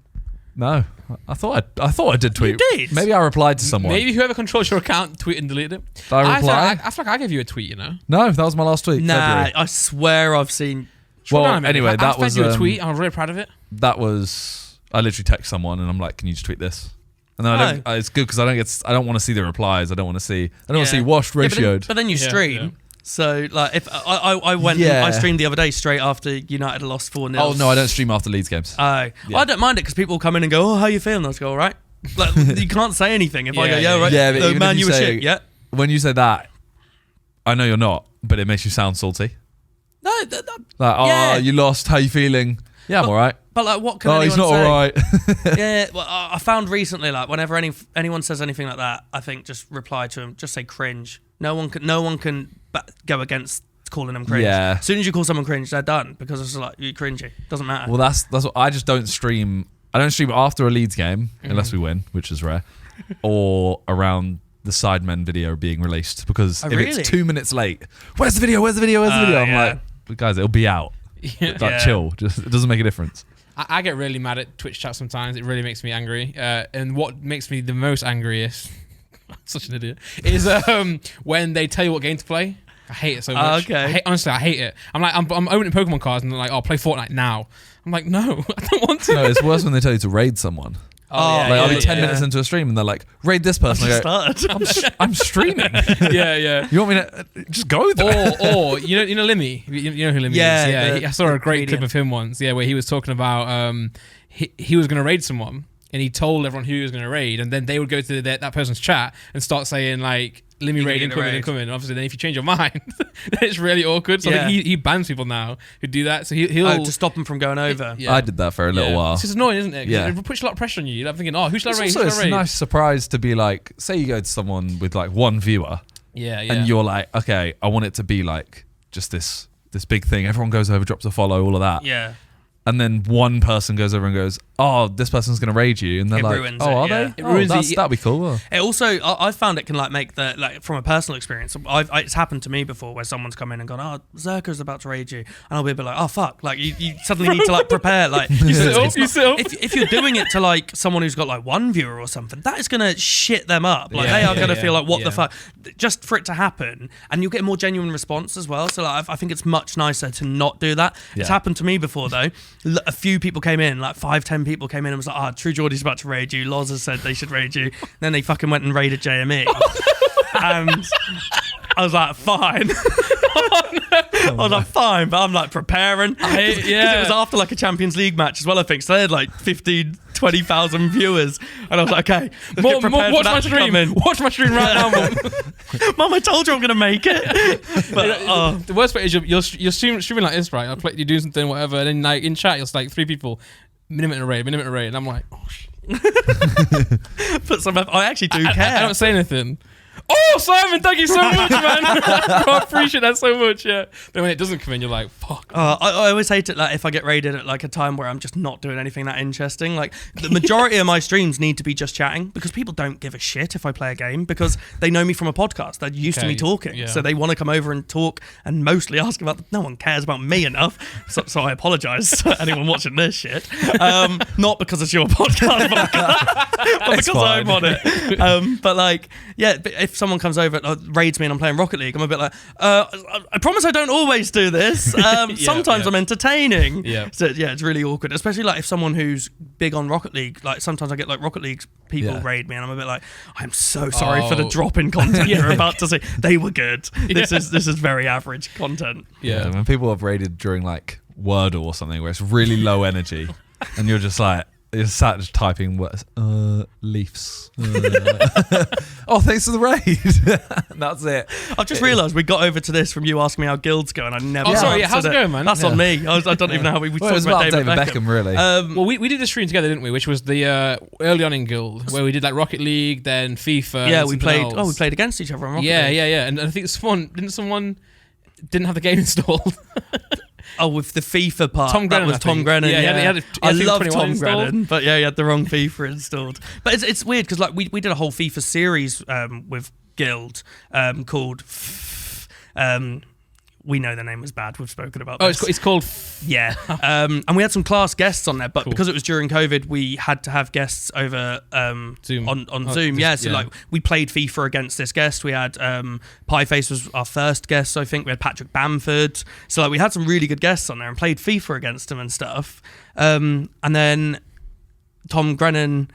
No, I thought I did tweet. You did? Maybe I replied to someone. Maybe whoever controls your account tweet and delete it. Did I reply? I feel like I gave you a tweet, you know? No, that was my last tweet. Nah, February. I swear I've seen... Well, anyway, that was... I sent you a tweet. I was really proud of it. That was... I literally text someone and I'm like, can you just tweet this? And then it's good because I don't want to see the replies. I don't want to see washed, ratioed. But then you stream. Yeah. So, like, if I went and I streamed the other day straight after United lost 4-0. Oh, no, I don't stream after Leeds games. Well, I don't mind it because people come in and go, oh, how you feeling? I just go, all right. Like, you can't say anything. If I go, right. Yeah, but Man, you were shit. Yeah. When you say that, I know you're not, but it makes you sound salty. No. Like, you lost. How you feeling? Yeah, I'm all right. But, like, what can anyone he's not say? all right. Yeah, well, I found recently, like, whenever anyone says anything like that, I think just reply to them. Just say cringe. No one can go against calling them cringe. Yeah. As soon as you call someone cringe, they're done because it's like, you're cringy. Doesn't matter. Well, that's what I just don't stream. I don't stream after a Leeds game unless we win, which is rare, or around the Sidemen video being released because if it's 2 minutes late, where's the video? I'm like, guys, it'll be out. Chill. Just it doesn't make a difference. I get really mad at Twitch chat sometimes. It really makes me angry. And what makes me the most angriest, such an idiot, is when they tell you what game to play. I hate it so much. Okay. Honestly, I hate it. I'm like, I'm opening Pokemon cards and they're like, oh, play Fortnite now. I'm like, no, I don't want to. No, it's worse when they tell you to raid someone. I'll be 10 minutes into a stream and they're like, raid this person. I'm streaming. Yeah. You want me to just go there? Or you know Limmy? You know who Limmy is? Yeah. I saw a great clip of him once. Yeah, where he was talking about he was going to raid someone and he told everyone who he was going to raid, and then they would go to that person's chat and start saying like, Limmy raid incoming. Obviously, then if you change your mind, it's really awkward. So I think he bans people now who do that. So he'll to stop them from going over. I did that for a little while. It's just annoying, isn't it? Yeah. It puts a lot of pressure on you. I'm thinking, who should I raid? It's a nice surprise to be like, say you go to someone with like one viewer, and you're like, okay, I want it to be like just this big thing. Everyone goes over, drops a follow, all of that. Yeah. And then one person goes over and goes, oh, this person's going to raid you. And they're like, are they? It ruins that'd be cool. It also, I found it can like make from a personal experience, it's happened to me before where someone's come in and gone, oh, Zerka's about to raid you. And I'll be a bit like, oh, fuck. Like, you suddenly need to like prepare. Like, you sit up. If you're doing it to like someone who's got like one viewer or something, that is going to shit them up. Like, they are going to feel like, what the fuck? Just for it to happen. And you'll get a more genuine response as well. So like, I think it's much nicer to not do that. Yeah. It's happened to me before though. A few people came in, like 5-10 people came in and was like, True Geordie's about to raid you. Loz has said they should raid you. Then they fucking went and raided JME. And I was like, fine. I was like, fine, but I'm like preparing. Because it was after like a Champions League match as well, I think. So they had like 15,000-20,000 viewers. And I was like, okay, let's get prepared for that to come in. Watch my stream right now, Mum. Mum, I told you I'm going to make it. But the worst part is you're streaming like this, right? You're doing something, whatever, and then like in chat, you're like 3 people, minute and a raid. And I'm like, oh, shit. Put some effort. I actually do care. I don't say anything. Oh, Simon, thank you so much, man. I appreciate that so much, yeah. But when it doesn't come in, you're like, fuck. I always hate it like if I get raided at like a time where I'm just not doing anything that interesting. Like the majority of my streams need to be just chatting because people don't give a shit if I play a game because they know me from a podcast. They're used to me talking. Yeah. So they want to come over and talk and mostly ask about no one cares about me enough. So I apologise to anyone watching this shit. Not because it's your podcast, but because I'm on it. But like, yeah, if someone comes over raids me and I'm playing Rocket League, I'm a bit like, I promise I don't always do this. Sometimes I'm entertaining. Yeah. So yeah, it's really awkward, especially like if someone who's big on Rocket League, like sometimes I get like Rocket League people raid me and I'm a bit like, I'm so sorry for the drop in content you're about to see. They were good. This is very average content. Yeah, when people have raided during like Wordle or something where it's really low energy and you're just like, you're sat just typing words, Leafs. Oh, thanks for the raid. That's it. I've just realised we got over to this from you asking me how guilds go, and I never. Oh, sorry. answered How's it going, man? That's on me. I don't even know how we Well, it talked was about about David Beckham, really. Well, we did a stream together, didn't we? Which was the early on in Guild, where we did like Rocket League, then FIFA. Yeah, and we something played. else. Oh, we played against each other on Rocket Yeah, League. yeah. And I think someone didn't have the game installed. Oh, with the FIFA part. Tom Grennan, That was I Tom think. Grennan. Yeah, Yeah, he had it- I he had love 21 Tom installed. Grennan, but yeah, he had the wrong FIFA installed. But it's weird because like we did a whole FIFA series with Guild called. We know the name was bad. We've spoken about. Oh, this. it's called. Yeah, and we had some class guests on there, but Cool. because it was during COVID, we had to have guests over Zoom. on Zoom. Yeah, so like we played FIFA against this guest. We had Pieface was our first guest, so I think we had Patrick Bamford. So like we had some really good guests on there and played FIFA against them and stuff. And then Tom Grennan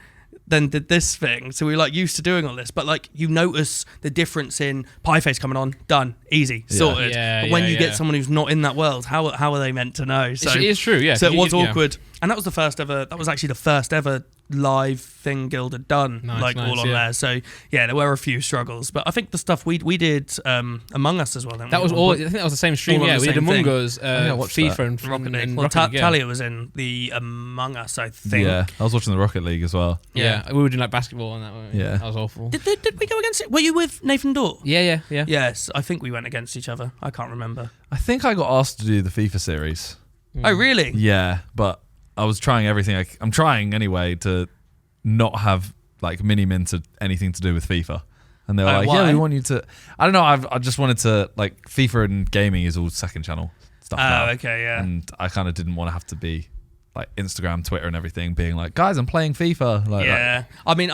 then did this thing. So we were like used to doing all this, but like you notice the difference in Pieface coming on, done, easy, sorted. Yeah, but when yeah, you yeah. get someone who's not in that world, how are they meant to know? So It is true, yeah. So it was Yeah. awkward, and that was the first ever. That was actually the first ever live thing Guild had done, Nice, all on yeah. there. So yeah, there were a few struggles, but I think the stuff we did Among Us as well. Didn't That we? was all. I think that was the same stream. all on Yeah, the we did same Among thing. Us, I watched FIFA, that. and Rocket League. and Well, Rocket League, yeah. Talia was in the Among Us, I think. Yeah, I was watching the Rocket League as well. Yeah, we were doing like basketball and that. Weren't we? Yeah. That was awful. Did we go against it? Were you with Nathan Dorr? Yeah. Yes, I think we went against each other. I can't remember. I think I got asked to do the FIFA series. Oh, really? Yeah, but I was trying everything. I'm trying anyway to not have like mini-mint to anything to do with FIFA. And they were like, why? yeah, we want you to... I don't know, I just wanted to... Like, FIFA and gaming is all second channel stuff now. Oh, okay, yeah. And I kind of didn't want to have to be like Instagram, Twitter and everything being like, guys, I'm playing FIFA. Like, Yeah, I mean,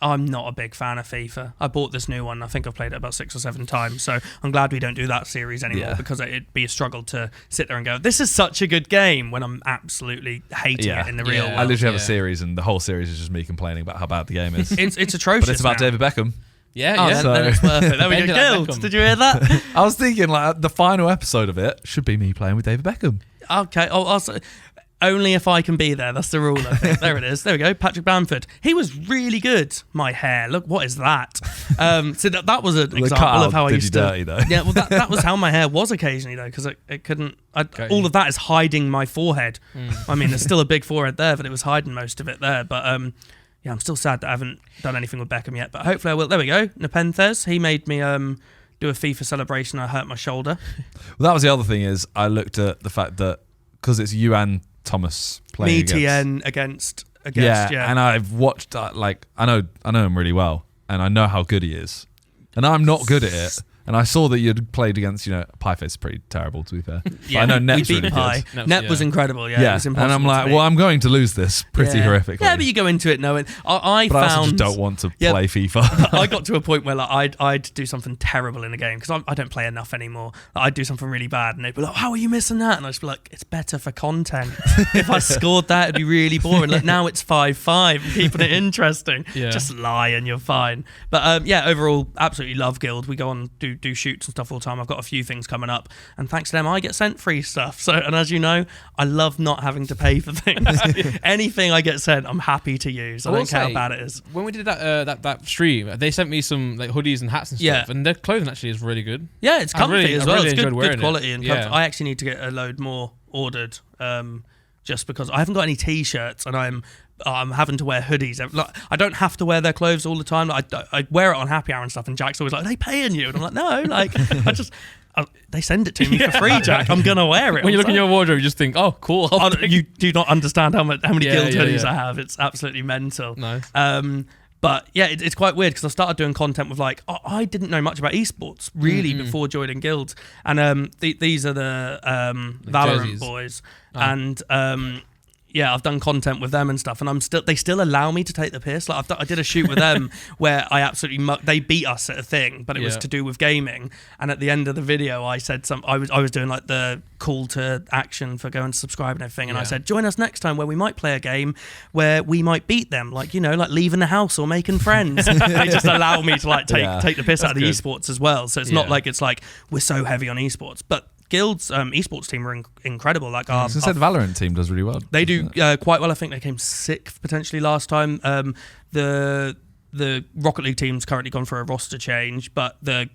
I'm not a big fan of FIFA. I bought this new one. I think I've played it about 6 or 7 times. So I'm glad we don't do that series anymore Yeah. because it'd be a struggle to sit there and go, this is such a good game when I'm absolutely hating Yeah. it in the real Yeah. I world. literally have a Yeah. series and the whole series is just me complaining about how bad the game is. It's atrocious. But it's about now. David Beckham. Yeah, Oh, yeah. then it's worth it. There we Bend go. it like Guild. Beckham. Did you hear that? I was thinking like the final episode of it should be me playing with David Beckham. Okay. Oh, also, only if I can be there. That's the rule, I think. There it is. There we go. Patrick Bamford. He was really good. My hair. Look, what is that? So that was an example cutout of how I did used you to. dirty, though. Yeah, well, that was how my hair was occasionally, though, because it couldn't. Got All you. of that is hiding my forehead. I mean, there's still a big forehead there, but it was hiding most of it there. But yeah, I'm still sad that I haven't done anything with Beckham yet. But hopefully I will. There we go. Nepenthes. He made me do a FIFA celebration. I hurt my shoulder. Well, that was the other thing is I looked at the fact that because it's you and Thomas playing Me, against, TN against. yeah, and I've watched like I know him really well, and I know how good he is, and I'm not good at it. And I saw that you'd played against, Pieface is pretty terrible to be fair. But I know Net's we beat really Pie. good. Net yeah. was incredible. Yeah, it Yeah, was and impossible I'm like, to beat. well, I'm going to lose this pretty Yeah. horrifically. Yeah, but you go into it knowing. I but I found. also just don't want to Yeah. play FIFA. I got to a point where like I'd do something terrible in a game because I don't play enough anymore. Like, I'd do something really bad and they'd be like, "How are you missing that?" And I'd just be like, "It's better for content. If I scored that, it'd be really boring. Like now it's 5-5, keeping it interesting. Yeah. Just lie and you're fine." But yeah, overall, absolutely love Guild. We go on do shoots and stuff all the time. I've got a few things coming up, and thanks to them, I get sent free stuff. So, and as you know, I love not having to pay for things. Anything I get sent, I'm happy to use. I will don't care how say, bad it is. When we did that stream, they sent me some like hoodies and hats and stuff, Yeah. and their clothing actually is really good. Yeah, it's comfy really- as I well. really It's enjoyed wearing good it. quality and Yeah. comfy. I actually need to get a load more ordered, just because I haven't got any t-shirts and I'm having to wear hoodies. Like, I don't have to wear their clothes all the time. Like, I wear it on happy hour and stuff. And Jack's always like, "Are they paying you?" And I'm like, "No, like they send it to me for free, Jack. I'm gonna wear it." When you I'm look in your wardrobe, you just think, "Oh, cool." you do not understand how many Yeah, Guild yeah, hoodies yeah. I have. It's absolutely mental. Nice. But yeah, it's quite weird because I started doing content with like I didn't know much about esports really before joining Guild, and these are the Valorant jerseys. boys, Oh. and Yeah, I've done content with them and stuff, and they still allow me to take the piss. Like I did a shoot with them where I absolutely they beat us at a thing, but it was to do with gaming. And at the end of the video, I said I was doing like the call to action for go and subscribe and everything, and I said, join us next time where we might play a game where we might beat them, like like leaving the house or making friends. They just allow me to like take the piss out of the esports as well. So it's not like it's like we're so heavy on esports, but Guild's esports team are incredible. Like our Valorant team does really well. They do quite well. I think they came 6th potentially last time. The Rocket League team's currently gone for a roster change, but the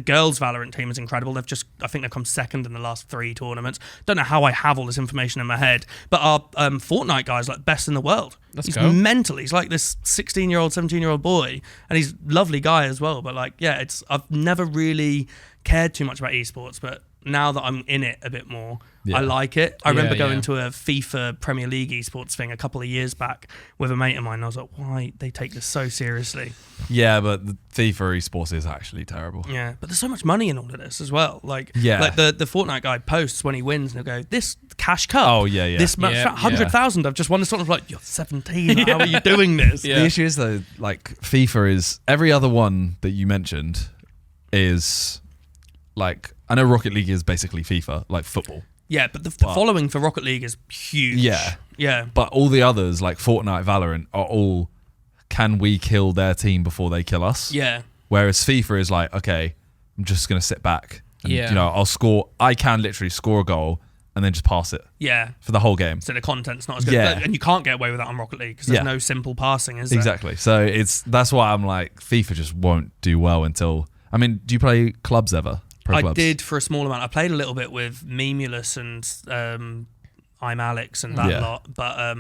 girls' Valorant team is incredible. I think they've come 2nd in the last 3 tournaments. Don't know how I have all this information in my head, but our Fortnite guy's like best in the world. He's mental. He's like this 16-year-old, 17-year-old boy, and he's a lovely guy as well. But like, yeah, I've never really cared too much about esports, but now that I'm in it a bit more, I like it. I remember going to a FIFA Premier League esports thing a couple of years back with a mate of mine, and I was like, why they take this so seriously? Yeah, but the FIFA esports is actually terrible. Yeah, but there's so much money in all of this as well. Like the Fortnite guy posts when he wins, and he'll go, this cash cup. Oh, yeah. This much, 100,000, I've just won this one. I was like, you're 17, like, how are you doing this? The issue is, though, like, FIFA is, every other one that you mentioned is, like, I know Rocket League is basically FIFA, like football. Yeah, but the following for Rocket League is huge. Yeah. But all the others, like Fortnite, Valorant, are all, can we kill their team before they kill us? Yeah. Whereas FIFA is like, okay, I'm just going to sit back. And, I can literally score a goal and then just pass it. Yeah. For the whole game. So the content's not as good. Yeah. And you can't get away with that on Rocket League because there's no simple passing, is there? Exactly. So that's why I'm like, FIFA just won't do well until, I mean, do you play clubs ever? I did for a small amount. I played a little bit with Memulus and I'm Alex and that lot, but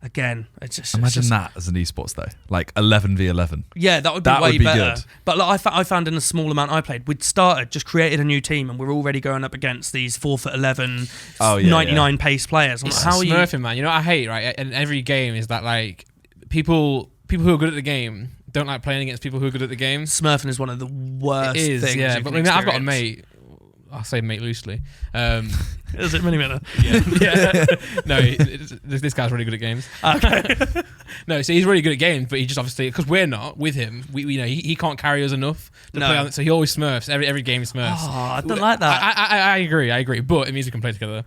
again, it's just imagine that as an esports though, like 11v11. Yeah, that would be way better. Good. But like, I found in a small amount I played, we'd just created a new team, and we're already going up against these 4'11", 99 pace players. It's how are you smurfing, man? You know what I hate, right? In every game is that like people who are good at the game don't like playing against people who are good at the game. Smurfing is one of the worst things. Yeah, but I mean, I've got a mate. I say mate loosely. Is it Mini-Minute? Yeah. No, this guy's really good at games. Okay. No, so he's really good at games, but he just obviously, because we're not with him, he can't carry us enough to play on it, so he always smurfs. Every game he smurfs. Oh, I don't like that. I agree, but it means we can play together.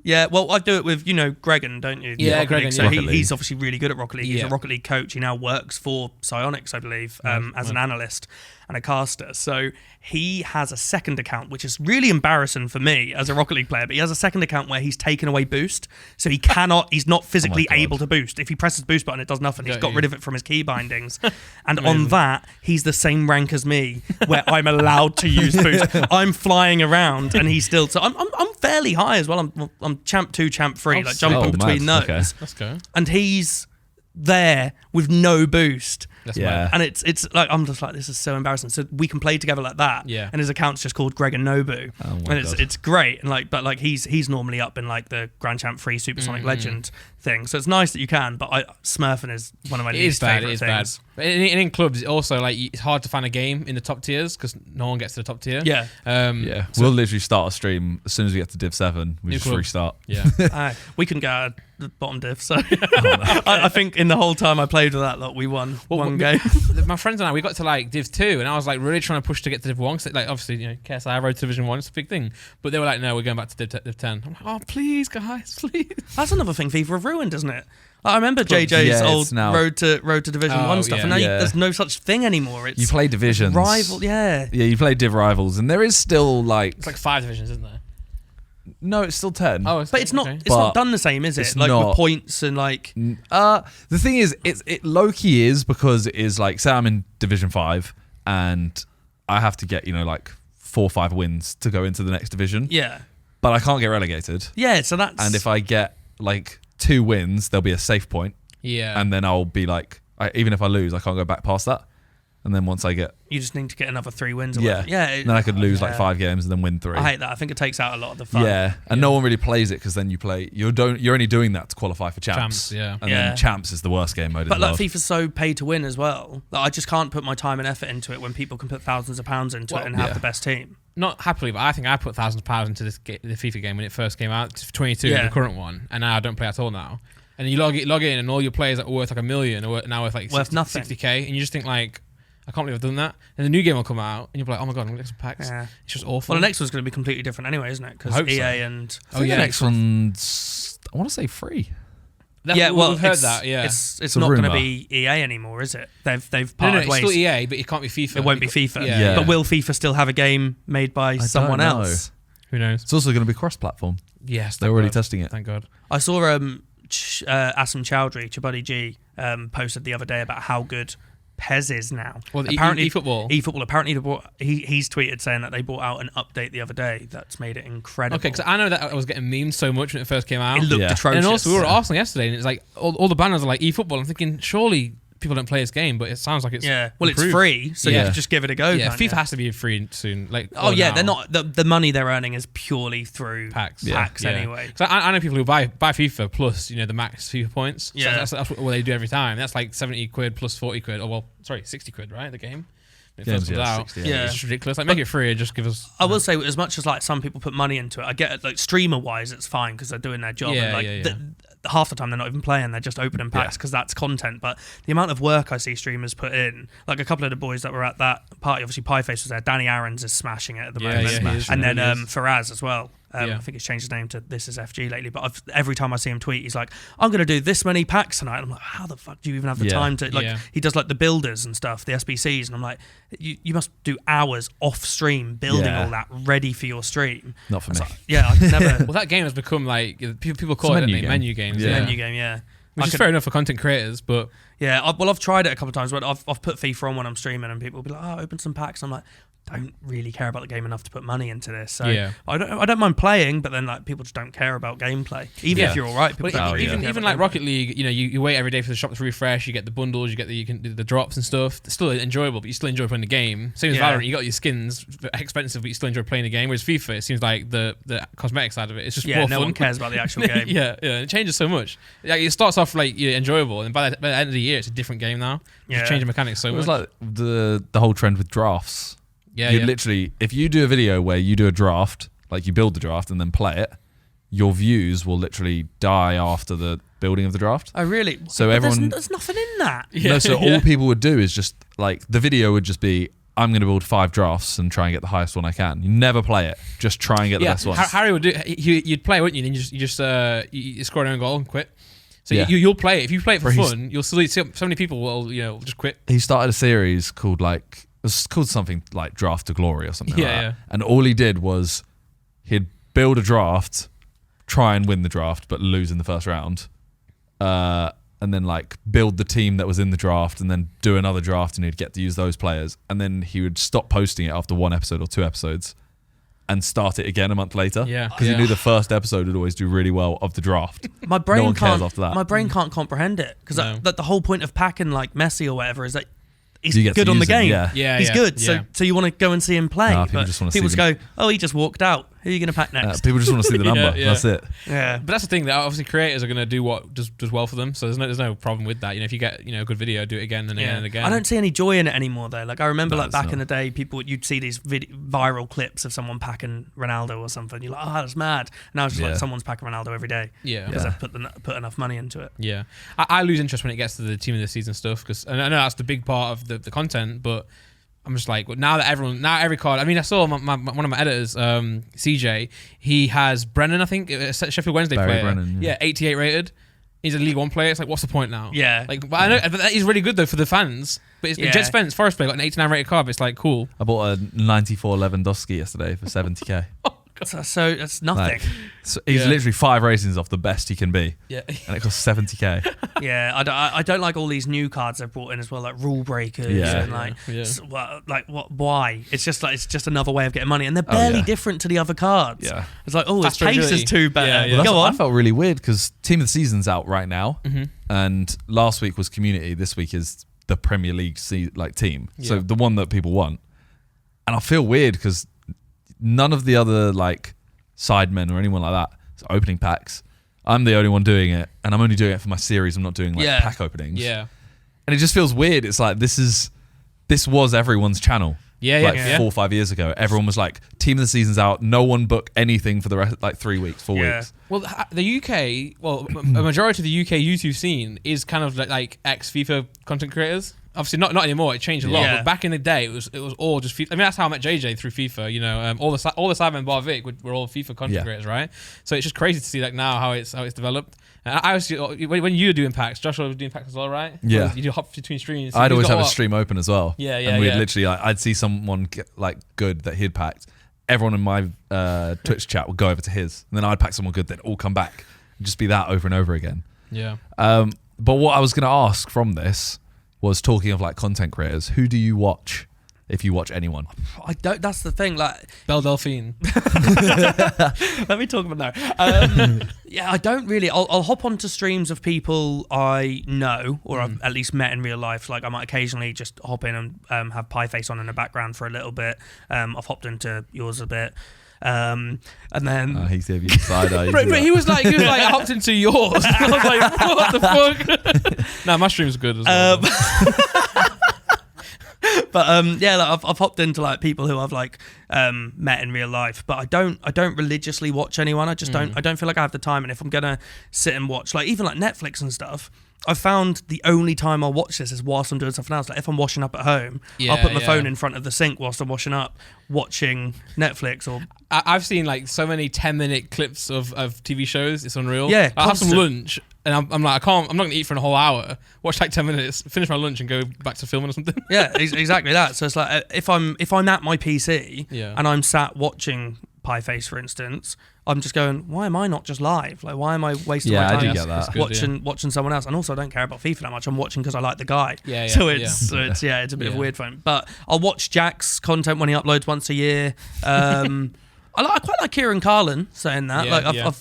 Yeah, well, I do it with, Gregan, don't you? Yeah, Gregan. So he's obviously really good at Rocket League. He's a Rocket League coach. He now works for Psyonix, I believe, as an analyst and a caster. So he has a second account, which is really embarrassing for me as a Rocket League player, but he has a second account where he's taken away boost. So he's not physically able to boost. If he presses boost button, it does nothing. He's got rid of it from his key bindings. And on that, he's the same rank as me, where I'm allowed to use boost. I'm flying around and he's still, so I'm fairly high as well. I'm champ 2, champ 3, like jumping between those. Okay. Let's go. And he's there with no boost. Yeah. And it's like, I'm just like, this is so embarrassing. So we can play together like that. Yeah. And his account's just called Greg and Nobu. Oh my and God. It's great. And like, but like he's normally up in like the Grand Champ 3 Supersonic Legend thing. So it's nice that you can, but Smurfing is one of my least favourite things. Bad. And in clubs, also like it's hard to find a game in the top tiers because no one gets to the top tier. Yeah. So we'll literally start a stream as soon as we get to Div 7. We just restart. Yeah. We couldn't get out of the bottom div, so I think in the whole time I played with that lot, we won one game. My friends and I, we got to like Div 2, and I was like really trying to push to get to Div 1. Cause, like obviously, KSI Road to Division 1, it's a big thing. But they were like, no, we're going back to Div 10. I'm like, oh please, guys, please. That's another thing FIFA have ruined, isn't it? I remember JJ's old Road to Division 1 stuff, and now there's no such thing anymore. It's you play divisions. Rival, yeah, you play Div Rivals, and there is still like it's like 5 divisions, isn't there? No, it's still 10. Oh, but it's not. Okay. It's not done the same, is it? Like not, with points and like. The thing is, it low key is because it is like, say I'm in Division 5 and I have to get like 4 or 5 wins to go into the next division. Yeah. But I can't get relegated. Yeah, so that's. And if I get like 2 wins, there'll be a safe point. Yeah. And then I'll be like, even if I lose, I can't go back past that. And then once I get You just need to get another 3 wins. Or yeah, whatever. Yeah. then I could lose like yeah. 5 games and then win 3. I hate that. I think it takes out a lot of the fun. Yeah, and no one really plays it because then you're only doing that to qualify for champs. Yeah. And Yeah. then champs is the worst game mode in But the like world. FIFA's so pay to win as well. Like, I just can't put my time and effort into it when people can put thousands of pounds into it and have yeah. the best team. Not happily, but I think I put thousands of pounds into the FIFA game when it first came out, 22, Yeah. the current one, and now I don't play at all now. And you log in, and all your players that were worth like $1 million are now worth like Worth nothing. 60k, and you just think like, I can't believe I've done that. And the new game will come out, and you'll be like, oh my god, I'm gonna get some packs. Yeah. It's just awful. Well, the next one's going to be completely different anyway, isn't it? Because I hope EA so. and I think the next one's I want to say free. yeah, well, we've heard it's, that. Yeah, it's a not going to rumour. be EA anymore, is it? They've no, parted it's ways. still EA, but it can't be FIFA. It won't be FIFA. Yeah. But will FIFA still have a game made by someone don't know. else? Who knows? It's also going to be cross-platform. Yes, They're thank already God. testing it. Thank God. I saw Asim Chowdhury, Chabuddy G, posted the other day about how good PES is now. Well, the apparently eFootball. eFootball apparently he's tweeted saying that they brought out an update the other day that's made it incredible. Okay, because I know that I was getting memed so much when it first came out. it looked Yeah. atrocious. And also, we were at Arsenal yesterday, and it's like all the banners are like eFootball. I'm thinking, surely people don't play this game, but it sounds like it's well, it's improved. free, so you Yeah. can just give it a go. Yeah, can't FIFA you? has to be free soon. Like, Oh yeah, now. they're not the money they're earning is purely through packs. packs anyway. So I know people who buy FIFA plus the max FIFA points. So Yeah. that's what they do every time. That's like 70 quid plus 40 quid. Oh well, sorry, 60 quid, right? The game. When it first Games, comes yeah, out. 60, yeah. It's just ridiculous. Like, make it free and just give us. I will say, as much as like some people put money into it, I get it. Like streamer wise, it's fine because they're doing their job. Yeah, and like yeah. half the time they're not even playing; they're just opening packs because that's content. But the amount of work I see streamers put in, like a couple of the boys that were at that party, obviously Pieface was there. Danny Aarons is smashing it at the Yeah, moment, yeah, he is. and then He is. Faraz as well. Yeah. I think he's changed his name to This Is FG lately. But every time I see him tweet, he's like, "I'm going to do this many packs tonight." And I'm like, "How the fuck do you even have the Yeah. time to?" Like, Yeah. he does like the builders and stuff, the SBCs, and I'm like, "You must do hours off stream building Yeah. all that ready for your stream." Not for me. Yeah, I could never. Well, that game has become like people call It's a it menu game. menu games. Yeah. Yeah. Menu game, yeah. Which I is could- fair enough for content creators, but Yeah, I've tried it a couple of times, but I've put FIFA on when I'm streaming, and people will be like, "Oh, open some packs." I'm like, don't really care about the game enough to put money into this. So Yeah. I don't mind playing, but then like people just don't care about gameplay. Even Yeah. if you're all right, people Well, don't Oh, really even care even about like gameplay. Rocket League, you wait every day for the shop to refresh. You get the bundles, you get the drops and stuff. It's still enjoyable, but you still enjoy playing the game. Same as Yeah. Valorant, you got your skins expensive, but you still enjoy playing the game. Whereas FIFA, it seems like the cosmetic side of it, it's just Yeah, more no fun. one cares about the actual game. yeah, it changes so much. Like, it starts off like enjoyable, and by the end of the year, it's a different game now. Yeah. Just changing mechanics so It much. was like the whole trend with drafts. yeah, You yeah. literally, if you do a video where you do a draft, like you build the draft and then play it, your views will literally die after the building of the draft. Oh really? So But everyone- there's nothing in that. Yeah, No, so yeah. all people would do is just like the video would just be, I'm going to build 5 drafts and try and get the highest one I can. You never play it. Just try and get the best one. Harry would do. You'd play, wouldn't you? And you you score an own goal and quit. So Yeah. you'll play it. If you play it for For his- fun, you'll still see so many people will just quit. He started a series called it was called something like Draft to Glory or something like Yeah, that. yeah. And all he did was he'd build a draft, try and win the draft, but lose in the first round. And then like build the team that was in the draft and then do another draft and he'd get to use those players. And then he would stop posting it after 1 episode or 2 episodes and start it again a month later. Yeah. Because Yeah. he knew the first episode would always do really well of the draft. My brain one cares can't. after that. My brain can't comprehend it because No. the whole point of packing like Messi or whatever is that he's You get to good on the use him, game. yeah. Yeah, he's yeah, good. yeah. So you want to go and see him play. Nah, people but just wanna see people just them. go, "Oh, he just walked out. Who are you going to pack next?" People just want to see the Yeah, number. yeah. That's it. Yeah. But that's the thing that obviously creators are going to do what does well for them. So there's no problem with that. If you get a good video, do it again and again and again. I don't see any joy in it anymore though. Like I remember No, like it's back not. in the day, you'd see these viral clips of someone packing Ronaldo or something. You're like, "Oh, that's mad." Now it's just like Yeah. someone's packing Ronaldo every day Yeah. because Yeah. they've put enough money into it. Yeah, I lose interest when it gets to the team of the season stuff because I know that's the big part of the content, but I'm just like, now that every card. I mean, I saw one of my editors, CJ. He has Brennan, I think, Sheffield Wednesday Barry player. Brennan, yeah. 88 rated. He's a League One player. It's like, what's the point now? Yeah. Like, but I know but that is really good though for the fans. But it's Yeah. Jet Spence, Forest player, got an 89 rated card. But it's like cool. I bought a 94 Lewandowski yesterday for 70k. So that's nothing. Like, so he's Yeah. literally 5 ratings off the best he can be, Yeah. and it costs 70k. Yeah, I don't like all these new cards they've brought in as well, like rule breakers Yeah. and like, Yeah. why? It's just another way of getting money, and they're barely yeah. different to the other cards. Yeah. It's like, oh, his Faster pace agility. is too better. Yeah, yeah. Well, Go I on. felt really weird because Team of the Season's out right now, Mm-hmm. and last week was Community. This week is the Premier League team. So Yeah. the one that people want. And I feel weird because none of the other like sidemen or anyone like that is opening packs. I'm the only one doing it, and I'm only doing it for my series. I'm not doing like pack openings. Yeah. And it just feels weird. It's like this was everyone's channel. Yeah, like yeah. 4 or 5 years ago, everyone was like, "Team of the season's out. No one book anything for the rest, like 3 weeks, 4 weeks." Well, the UK, a majority of the UK YouTube scene is kind of like ex-FIFA content creators. Obviously, not anymore. It changed a lot. Yeah. But back in the day, it was all just FIFA. I mean, that's how I met JJ through FIFA. You know, all the Sidemen bar Vic were all FIFA content creators, right? So it's just crazy to see like now how it's developed. And I was when you were doing packs, Joshua was doing packs as well, right? Yeah. You do hop between streams. I'd always have a stream open as well. Yeah, And we'd literally, like, I'd see someone get, like good that he'd packed. Everyone in my Twitch chat would go over to his, and then I'd pack someone good. They'd all come back, and just be that over and over again. Yeah. But what I was going to ask from this was, talking of like content creators, who do you watch if you watch anyone? I don't. That's the thing. Like, Belle Delphine. let me talk about that. Yeah, I don't really. I'll hop onto streams of people I know or I've at least met in real life. Like, I might occasionally just hop in and have Pieface on in the background for a little bit. I've hopped into yours a bit. And then He gave you the side eye. but he was like, I hopped into yours. I was like, what the fuck? Nah, my stream's good as well. But yeah, like I've hopped into like people who I've like met in real life, but I don't religiously watch anyone. I just don't. I don't feel like I have the time. And if I'm gonna sit and watch, like even like Netflix and stuff, I've found the only time I'll watch this is whilst I'm doing something else. Like if I'm washing up at home, I'll put my phone in front of the sink whilst I'm washing up, watching Netflix. Or I've seen like so many 10-minute clips of TV shows. It's unreal. Yeah, I have some constant. lunch and I'm like, I'm not gonna eat for a whole hour. Watch like 10 minutes, finish my lunch, and go back to filming or something. yeah, exactly that. So it's like if I'm at my PC and I'm sat watching Pieface, for instance, I'm just going, why am I not just live? Like, why am I wasting my I time do get that. watching someone else? And also, I don't care about FIFA that much. I'm watching because I like the guy. Yeah, So it's a bit of a weird phone. But I'll watch Jack's content when he uploads once a year. I quite like Kieran Carlin saying that.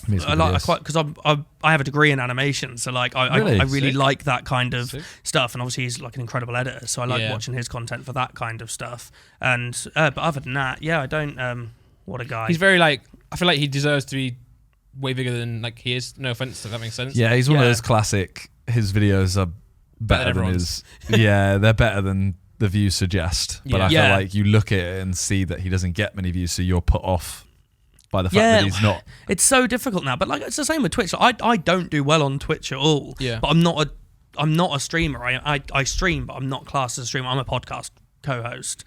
Because I have a degree in animation, so like I really like that kind of stuff. And obviously he's like an incredible editor, so I like watching his content for that kind of stuff. And but other than that, I don't. What a guy! He's very like. I feel like he deserves to be way bigger than like he is. No offense, if that makes sense. Yeah, he's one of those classic. His videos are better than his. Yeah, they're better than the views suggest. But I feel like you look at it and see that he doesn't get many views, so you're put off by the fact that he's not. It's so difficult now, but like it's the same with Twitch. I don't do well on Twitch at all. Yeah. But I'm not a streamer. I stream, but I'm not classed as a streamer. I'm a podcast co-host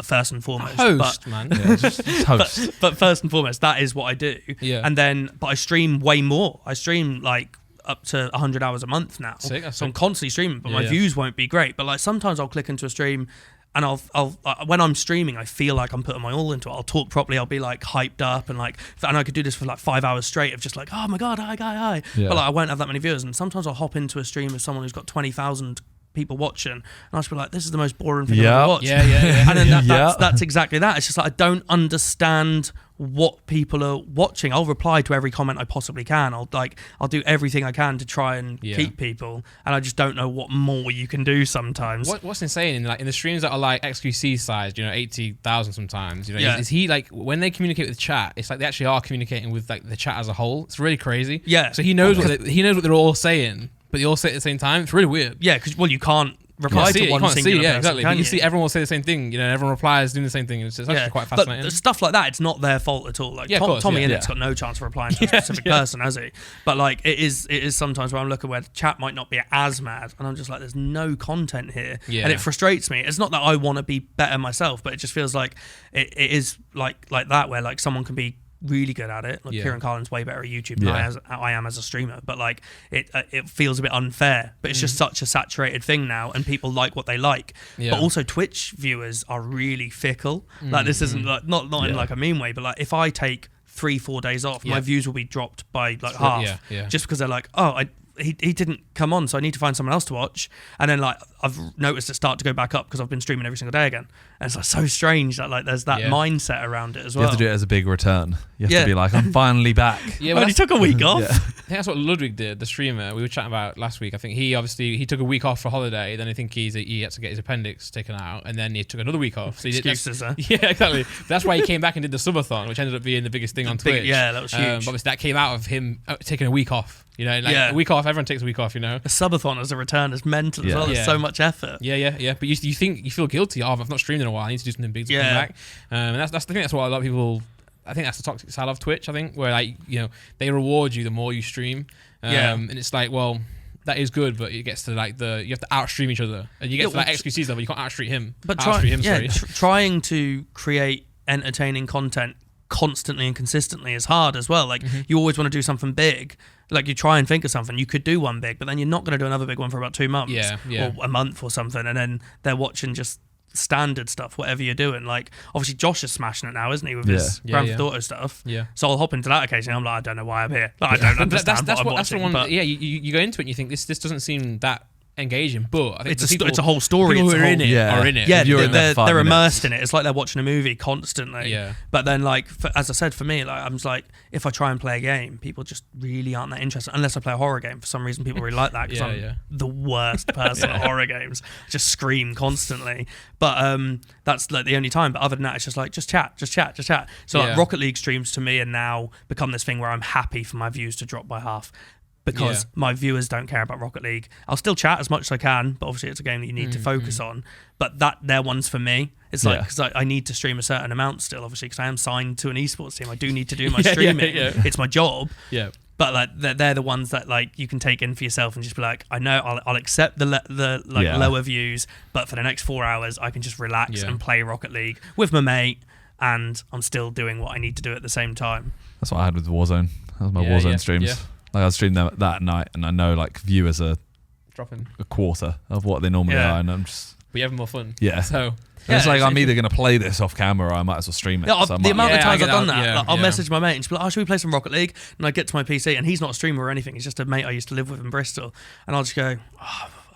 first and foremost. Host, man. Yeah, just host. But first and foremost, that is what I do. Yeah. And then, but I stream way more. I stream like up to 100 hours a month now. Sick, so I'm constantly streaming, but my views won't be great. But like sometimes I'll click into a stream. And I'll when I'm streaming, I feel like I'm putting my all into it. I'll talk properly. I'll be like hyped up and I could do this for like 5 hours straight of just like, oh my god, hi. Yeah. But like I won't have that many viewers. And sometimes I'll hop into a stream of someone who's got 20,000 people watching, and I'll just be like, this is the most boring thing I've ever watched. Yeah. And then that's exactly that. It's just like I don't understand what people are watching. I'll reply to every comment I possibly can. I'll do everything I can to try and keep people, and I just don't know what more you can do sometimes. What's insane in the streams that are like XQC sized, 80,000 sometimes, is he like when they communicate with chat, it's like they actually are communicating with like the chat as a whole. It's really crazy. Yeah. So he knows what they're all saying, but they all say it at the same time. It's really weird. Yeah, because you can't reply to one singular person. Exactly. Can You see everyone will say the same thing. Everyone replies doing the same thing. It's actually quite fascinating. But stuff like that, it's not their fault at all. Like Tommy Innett's got no chance of replying to a specific person, has he? But like it is sometimes where I'm looking where the chat might not be as mad, and I'm just like, there's no content here, and it frustrates me. It's not that I want to be better myself, but it just feels like it is like that where like someone can be really good at it. Like Kieran Carlin's way better at YouTube than I am as a streamer, but like it feels a bit unfair. But it's just such a saturated thing now, and people like what they like. But also Twitch viewers are really fickle. Like this isn't like not in like a mean way, but like if I take 3-4 days off, my views will be dropped by like half, just because they're like, he didn't come on, so I need to find someone else to watch. And then like I've noticed it start to go back up because I've been streaming every single day again. And it's like so strange that like there's that mindset around it as well. You have to do it as a big return. You have to be like, I'm finally back. Yeah, I only took a week off. I think that's what Ludwig did, the streamer we were chatting about last week. I think he took a week off for holiday. Then I think he had to get his appendix taken out, and then he took another week off. So Excuses, huh? Yeah, exactly. That's why he came back and did the subathon, which ended up being the biggest thing on Twitch. Yeah, that was huge. But obviously that came out of him taking a week off. You know, like a week off. Everyone takes a week off. You know, a subathon as a return is mental as well. It's so much effort. Yeah. But you feel guilty. Oh, I've not streamed in a while. I need to do something big to come back. And I think that's what a lot of people. I think that's the toxic side of Twitch. I think where like they reward you the more you stream. And it's like, well, that is good, but it gets to like you have to outstream each other, and you get to like XQC's level. You can't outstream him. But trying to create entertaining content constantly and consistently is hard as well. Like you always want to do something big. Like you try and think of something, you could do one big, but then you're not going to do another big one for about 2 months or a month or something, and then they're watching just standard stuff, whatever you're doing. Like obviously Josh is smashing it now, isn't he, with his Grand Theft Auto stuff? Yeah. So I'll hop into that occasionally. I'm like, I don't know why I'm here. Like, I don't understand what I'm watching. That's the one. You go into it and you think this doesn't seem that engaging, but I think it's a whole story. People who are in it are in it. Yeah, they're immersed in it. It's like they're watching a movie constantly. Yeah. But then, like, as I said, for me, like, I'm just like, if I try and play a game, people just really aren't that interested. Unless I play a horror game. For some reason, people really like that because I'm the worst person at horror games. Just scream constantly. But that's like the only time. But other than that, it's just like, just chat. So like Rocket League streams to me and now become this thing where I'm happy for my views to drop by half. Because my viewers don't care about Rocket League. I'll still chat as much as I can, but obviously it's a game that you need to focus on. But they're ones for me. It's like, because I need to stream a certain amount still, obviously, because I am signed to an esports team. I do need to do my streaming. It's my job. Yeah. But like they're the ones that like you can take in for yourself and just be like, I know I'll accept the lower views, but for the next 4 hours I can just relax and play Rocket League with my mate, and I'm still doing what I need to do at the same time. That's what I had with Warzone. That was my Warzone streams. Yeah. Like I streamed them that night, and I know like viewers are dropping a quarter of what they normally are, and I'm just. But you have more fun. Yeah. So. It's like I'm either going to play this off camera or I might as well stream it. Yeah, so the amount of times I've done that, I'll message my mate and just be like, should we play some Rocket League? And I get to my PC, and he's not a streamer or anything. He's just a mate I used to live with in Bristol. And I'll just go,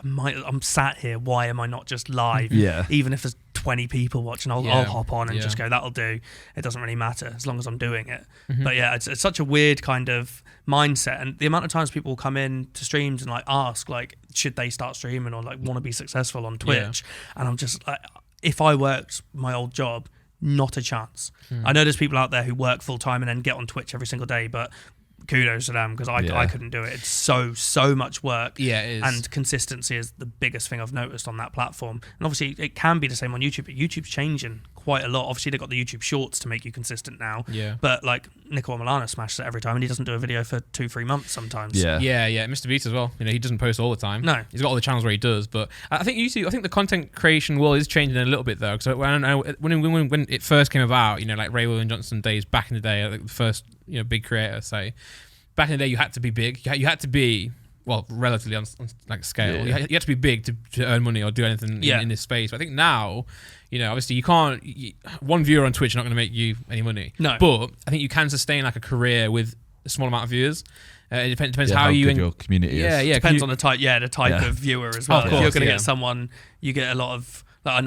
I'm sat here. Why am I not just live? Yeah. Even if there's 20 people watching, I'll hop on and just go, that'll do. It doesn't really matter as long as I'm doing it. But yeah, it's such a weird kind of mindset. And the amount of times people will come in to streams and like ask, like, should they start streaming or like want to be successful on Twitch? And I'm just like, if I worked my old job, not a chance. I know there's people out there who work full time and then get on Twitch every single day, but kudos to them because I couldn't do it. It's so much work. Yeah, it is. And consistency is the biggest thing I've noticed on that platform. And obviously it can be the same on YouTube, but YouTube's changing quite a lot. Obviously they've got the YouTube Shorts to make you consistent now. Yeah. But like Nicole Milano smashes it every time, and he doesn't do a video for 2-3 months sometimes. Yeah. Mr. Beast as well. You know, he doesn't post all the time. No. He's got all the channels where he does, but I think YouTube, I think the content creation world is changing a little bit though. Because when it first came about, you know, like Ray William Johnson days back in the day, like the first, you know, big creator, say. Back in the day, you had to be big. You had to be, well, relatively on like scale. Yeah. You had to be big to earn money or do anything in this space. But I think now, you know, obviously you can't. One viewer on Twitch is not going to make you any money. No. But I think you can sustain like a career with a small amount of viewers. It depends how you your community is. Yeah. Depends on the type. Yeah, the type of viewer as well. Of if course, you're going to get someone, you get a lot of. Like,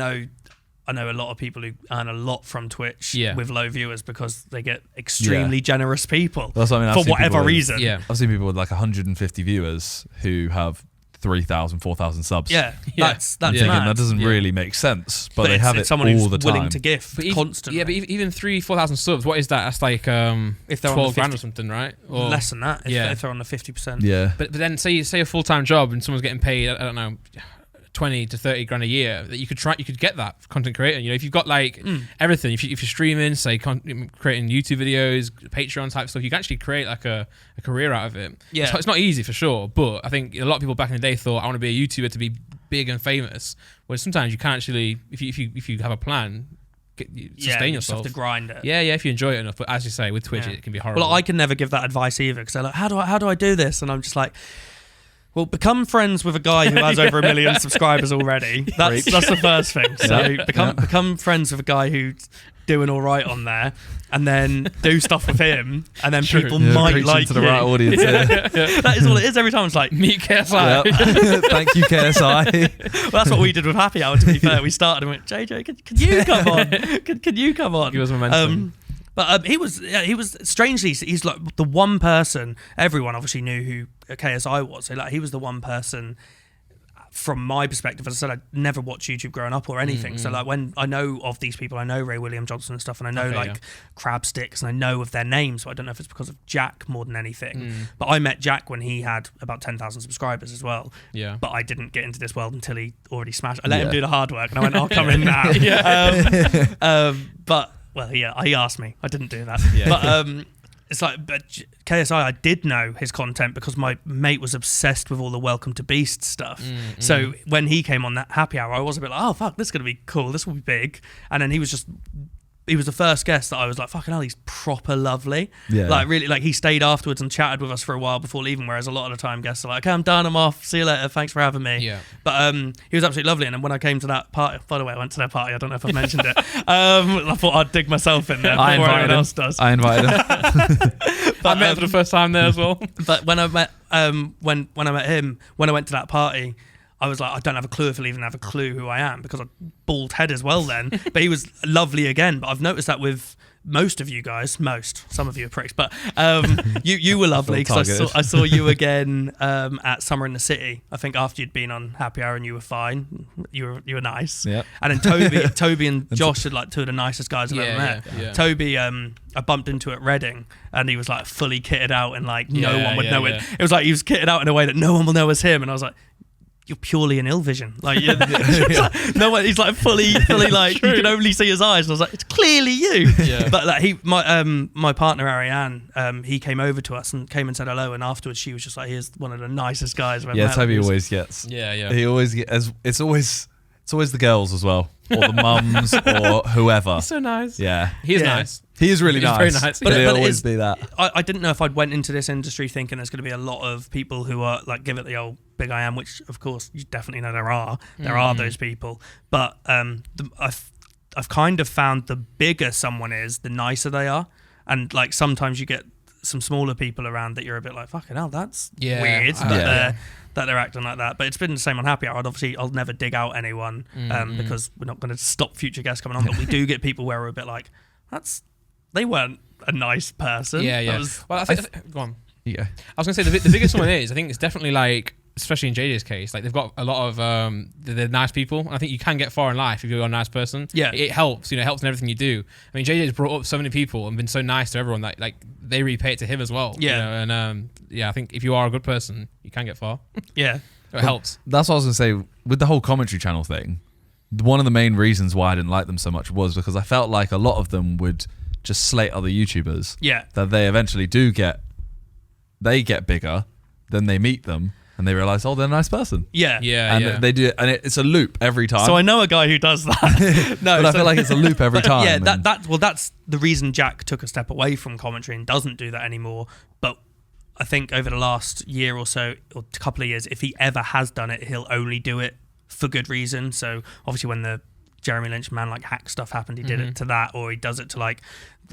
I know a lot of people who earn a lot from Twitch with low viewers because they get extremely generous people for whatever reason. Yeah. I've seen people with like 150 viewers who have 3,000, 4,000 subs. Yeah. That's mad. That doesn't really make sense, but they have it someone all who's the time. willing to give constantly. Yeah, but even 3,000-4,000 subs, what is that? That's like if they're 12 grand or something, right? Or less than that if they're on the 50%. Yeah. But then say a full-time job and someone's getting paid, I don't know, 20 to 30 grand a year, that you could get that content creator. You know, if you've got like everything, if you're streaming, say creating YouTube videos, Patreon type stuff, you can actually create like a career out of it. Yeah, it's not easy for sure, but I think a lot of people back in the day thought, I want to be a YouTuber to be big and famous. Whereas sometimes you can actually, if you have a plan, sustain yourself. You just have to grind it. Yeah, if you enjoy it enough. But as you say, with Twitch, it can be horrible. Well, I can never give that advice either because they're like, how do I do this? And I'm just like, Well, become friends with a guy who has over 1 million subscribers already. That's the first thing. So become friends with a guy who's doing all right on there, and then do stuff with him, and then people might like to the right audience. That is all it is. Every time it's like, meet KSI. Yep. Thank you, KSI. well, that's what we did with Happy Hour. To be fair, we started and went, JJ, can you come on? Can you come on? Give us momentum. But he was strangely, he's like the one person. Everyone obviously knew who KSI was. So like he was the one person. From my perspective, as I said, I never watched YouTube growing up or anything. So like when I know of these people, I know Ray William Johnson and stuff, and I know Crab Sticks, and I know of their names. So I don't know if it's because of Jack more than anything. But I met Jack when he had about 10,000 subscribers as well. Yeah. But I didn't get into this world until he already smashed. I let him do the hard work, and I went, I'll come in now. But well, yeah, he asked me. I didn't do that. Yeah. But it's like, but KSI, I did know his content because my mate was obsessed with all the Welcome to Beast stuff. So when he came on that Happy Hour, I was a bit like, oh fuck, this is gonna be cool. This will be big. And then he was the first guest that I was like, fucking hell, he's proper lovely. Yeah. Like really, like he stayed afterwards and chatted with us for a while before leaving. Whereas a lot of the time, guests are like, okay, I'm done, I'm off. See you later. Thanks for having me. Yeah. But he was absolutely lovely. And then when I came to that party, by the way, I went to their party. I don't know if I mentioned it. I thought I'd dig myself in there before anyone else does. I invited him. I met him for the first time there as well. But when I met when I met him, when I went to that party, I was like, I don't have a clue if he'll even have a clue who I am because I bald head as well then. But he was lovely again. But I've noticed that with most of you guys, some of you are pricks, but you were lovely because I saw you again at Summer in the City. I think after you'd been on Happy Hour and you were fine, you were nice. Yep. And then Toby and Josh are like two of the nicest guys I've ever met. Yeah. Toby, I bumped into at Reading, and he was like fully kitted out, and like no one would know it. It was like he was kitted out in a way that no one will know as him, and I was like, you're purely an ill vision. Like, like no one. He's like fully like you can only see his eyes. And I was like, it's clearly you. Yeah. But like my partner Ariane, he came over to us and came and said hello. And afterwards, she was just like, he's one of the nicest guys I've ever met. Toby always gets. Yeah. He always gets. It's always the girls as well, or the mums, or whoever. He's so nice. Yeah, he's nice. He is really nice. Very nice. But he'll always be that. I didn't know if I'd went into this industry thinking there's going to be a lot of people who are like give it the old big I am, which of course you definitely know there are. There are those people, but I've kind of found the bigger someone is, the nicer they are, and like sometimes you get some smaller people around that you're a bit like, fucking hell, that's weird that they're acting like that. But it's been the same on Happy Hour. I'll never dig out anyone because we're not going to stop future guests coming on, but we do get people where we're a bit like, they weren't a nice person. Yeah. I think go on. Yeah. I was going to say the biggest one is, I think it's definitely like, especially in JJ's case, like they've got a lot of they're nice people, and I think you can get far in life if you're a nice person. Yeah, it helps. It helps in everything you do. I mean, JJ's brought up so many people and been so nice to everyone that like they repay it to him as well. Yeah, and I think if you are a good person, you can get far. Yeah, it helps. That's what I was gonna say with the whole commentary channel thing. One of the main reasons why I didn't like them so much was because I felt like a lot of them would just slate other YouTubers. Yeah, that they eventually get bigger, then they meet them. And they realise, oh, they're a nice person. And they do it, and it's a loop every time. So I know a guy who does that. But I feel like it's a loop every time. Yeah, that's the reason Jack took a step away from commentary and doesn't do that anymore. But I think over the last year or so, or a couple of years, if he ever has done it, he'll only do it for good reason. So obviously when the Jeremy Lynch Man like hack stuff happened, he did it to that, or he does it to like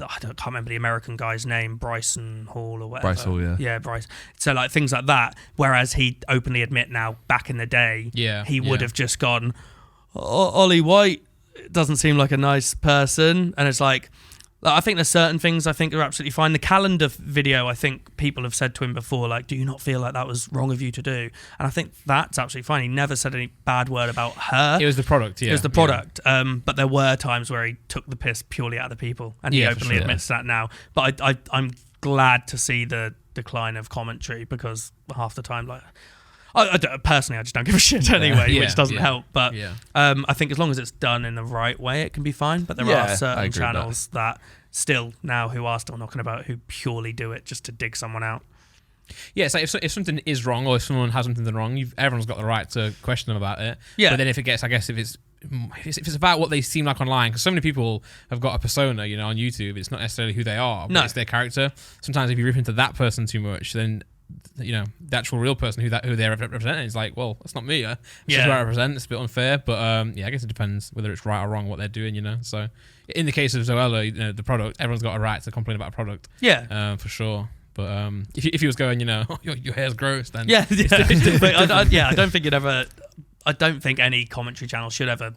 I can't remember the American guy's name, Bryson Hall or whatever. Bryce Hall, yeah, Bryce. So like things like that. Whereas he openly admit now, back in the day, he would have just gone, Ollie White doesn't seem like a nice person, and it's like I think there's certain things I think are absolutely fine. The calendar video, I think people have said to him before, like, do you not feel like that was wrong of you to do? And I think that's absolutely fine. He never said any bad word about her. It was the product, It was the product. Yeah. But there were times where he took the piss purely out of the people, and he openly admits that now. But I'm glad to see the decline of commentary, because half the time, like, personally, I just don't give a shit anyway, which doesn't help. But I think as long as it's done in the right way, it can be fine. But there are certain channels that still now who are still knocking about who purely do it just to dig someone out. Yeah, it's like if something is wrong, or if someone has something wrong, everyone's got the right to question them about it. Yeah. But then if it's about what they seem like online, because so many people have got a persona, on YouTube. It's not necessarily who they are, but it's their character. Sometimes if you rip into that person too much, then the actual real person who they're representing is like, well, that's not me. It's Yeah. just what I represent. It's a bit unfair, but I guess it depends whether it's right or wrong what they're doing. So in the case of Zoella, the product, everyone's got a right to complain about a product. Yeah. For sure. But if he was going, your hair's gross, then Yeah, but I don't think I don't think any commentary channel should ever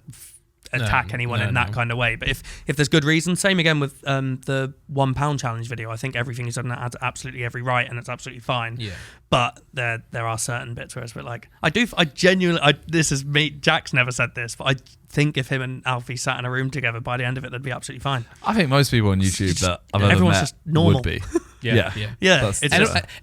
attack anyone in that kind of way. But if there's good reason, same again with the £1 challenge video. I think everything he's done has absolutely every right, and it's absolutely fine. Yeah. But there are certain bits where it's a bit like I genuinely this is me. Jack's never said this, but I think if him and Alfie sat in a room together, by the end of it, they'd be absolutely fine. I think most people on YouTube that I've ever everyone's met just normal. would be. Yeah. It's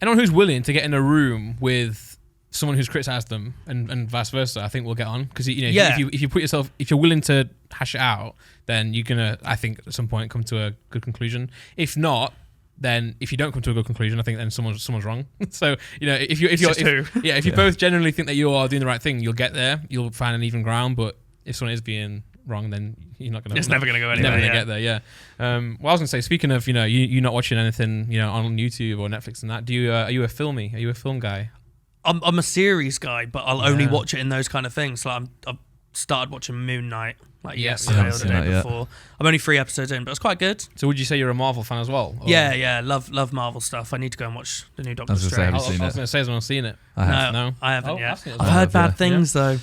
Anyone who's willing to get in a room with someone who's criticised them and vice versa, I think we'll get on, because if you're willing to hash it out, then you're gonna, I think, at some point come to a good conclusion. If not, then if you don't come to a good conclusion, I think then someone's wrong. So if you both generally think that you are doing the right thing, you'll get there. You'll find an even ground. But if someone is being wrong, then you're not gonna. It's never gonna go anywhere. Never gonna get there. Yeah. Well, I was gonna say, speaking of you not watching anything on YouTube or Netflix and that, are you a filmy? Are you a film guy? I'm a series guy, but I'll only watch it in those kind of things. Like I've started watching Moon Knight yesterday or the day before. I'm only 3 episodes in, but it's quite good. So would you say you're a Marvel fan as well? Or? Yeah, love Marvel stuff. I need to go and watch the new Doctor Strange. I was going to say, has anyone seen it? I have. No, I haven't yet. I've I've heard bad things though.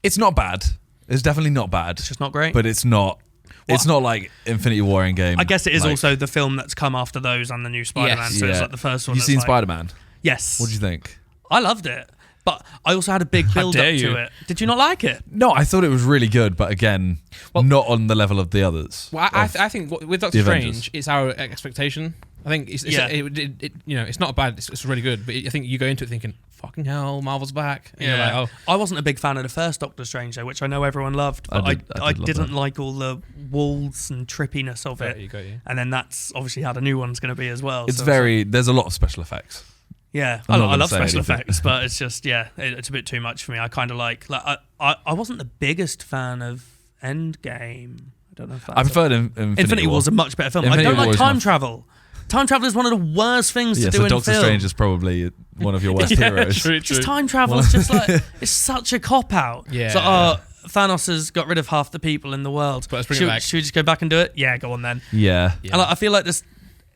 It's not bad. It's definitely not bad. It's just not great. But it's not. It's not like Infinity War Endgame. I guess it is also the film that's come after those and the new Spider-Man. Yes. So it's like the first one. You've seen Spider-Man? Yes. What do you think? I loved it, but I also had a big build up to it. Did you not like it? No, I thought it was really good, but again, not on the level of the others. Well, I think with Doctor Strange, it's our expectation. I think it's not bad. It's really good, but I think you go into it thinking, fucking hell, Marvel's back. And you're like, oh. I wasn't a big fan of the first Doctor Strange, though, which I know everyone loved, but I didn't like all the walls and trippiness of it. Got you. And then that's obviously how the new one's going to be as well. It's there's a lot of special effects. Yeah, I love special effects, but it's just it's a bit too much for me. I kind of like I wasn't the biggest fan of Endgame. I don't know if that's I preferred Infinity War. War's a much better film. Infinity I don't War like time travel. Time travel is one of the worst things to do in Doctor film. Strange is probably one of your worst heroes. True. Just time travel is just like it's such a cop out. Yeah. It's like, Thanos has got rid of half the people in the world. But let's bring it back. Should we just go back and do it? Yeah, go on then. Yeah. And I feel like there's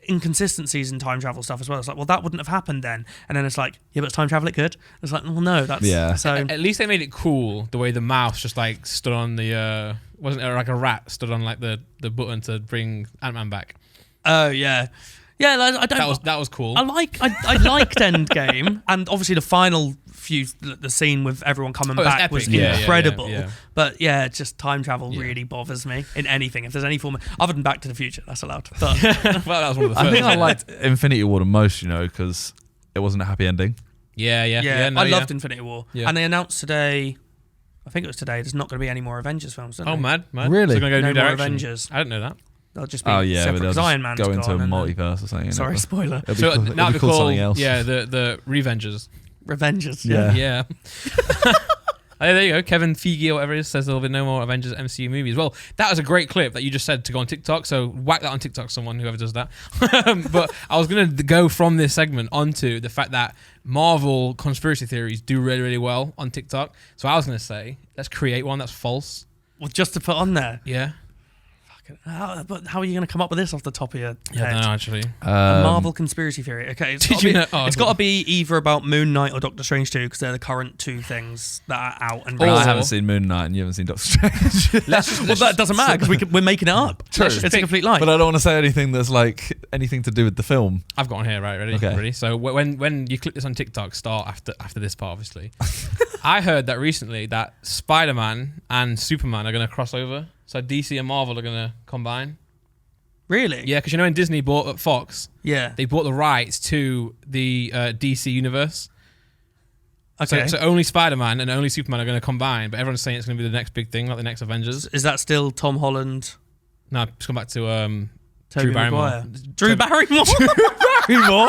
inconsistencies in time travel stuff as well. It's like, well, that wouldn't have happened then. And then it's like, yeah, but it's time travel, it could. It's like, well, no, that's... Yeah. So at least they made it cool, the way the mouse just like stood on the... wasn't it like a rat stood on like the button to bring Ant-Man back? Oh, yeah. Yeah, I don't... That was cool. I liked Endgame, and obviously the final few, the scene with everyone coming back was incredible. Yeah. But yeah, just time travel really bothers me in anything. If there's any form, other than Back to the Future, that's allowed. But well, that was one of the first. I think I liked Infinity War the most, because it wasn't a happy ending. Yeah. I loved Infinity War, Yeah. and they announced today. I think it was today. There's not going to be any more Avengers films. Don't they? mad. Really? So they're going to go No new more direction. Avengers. I didn't know that. They'll just be But separate they'll because Iron Man's go into a gone, and then- multiverse or something. Sorry, spoiler. So now it'll they're be called something else. Yeah, the Revengers. Revengers. Yeah. Yeah. Oh, there you go. Kevin Feige or whatever it is says there'll be no more Avengers MCU movies. Well, that was a great clip that you just said to go on TikTok. So whack that on TikTok, whoever does that. But I was going to go from this segment onto the fact that Marvel conspiracy theories do really, really well on TikTok. So I was going to say, let's create one that's false. Well, just to put on there. Yeah. But how are you going to come up with this off the top of your Yeah, head? no, actually. A Marvel conspiracy theory. Okay, it's Did you know? it's got to be either about Moon Knight or Doctor Strange 2 because they're the current two things that are out and I released. haven't seen Moon Knight and you haven't seen Doctor Strange. Well, that doesn't matter because we're making it up. True. It's a complete lie. But I don't want to say anything that's like anything to do with the film. I've got on here, right? Ready? Okay. Ready? So when you click this on TikTok, start after this part, obviously. I heard that recently that Spider-Man and Superman are going to cross over. So DC and Marvel are going to combine. Really? Yeah, because when Disney bought Fox, Yeah. they bought the rights to the DC universe. Okay. So only Spider-Man and only Superman are going to combine, but everyone's saying it's going to be the next big thing, like the next Avengers. Is that still Tom Holland? No, just come back to Tobey Drew Barrymore. Maguire? Drew Barrymore? Barrymore?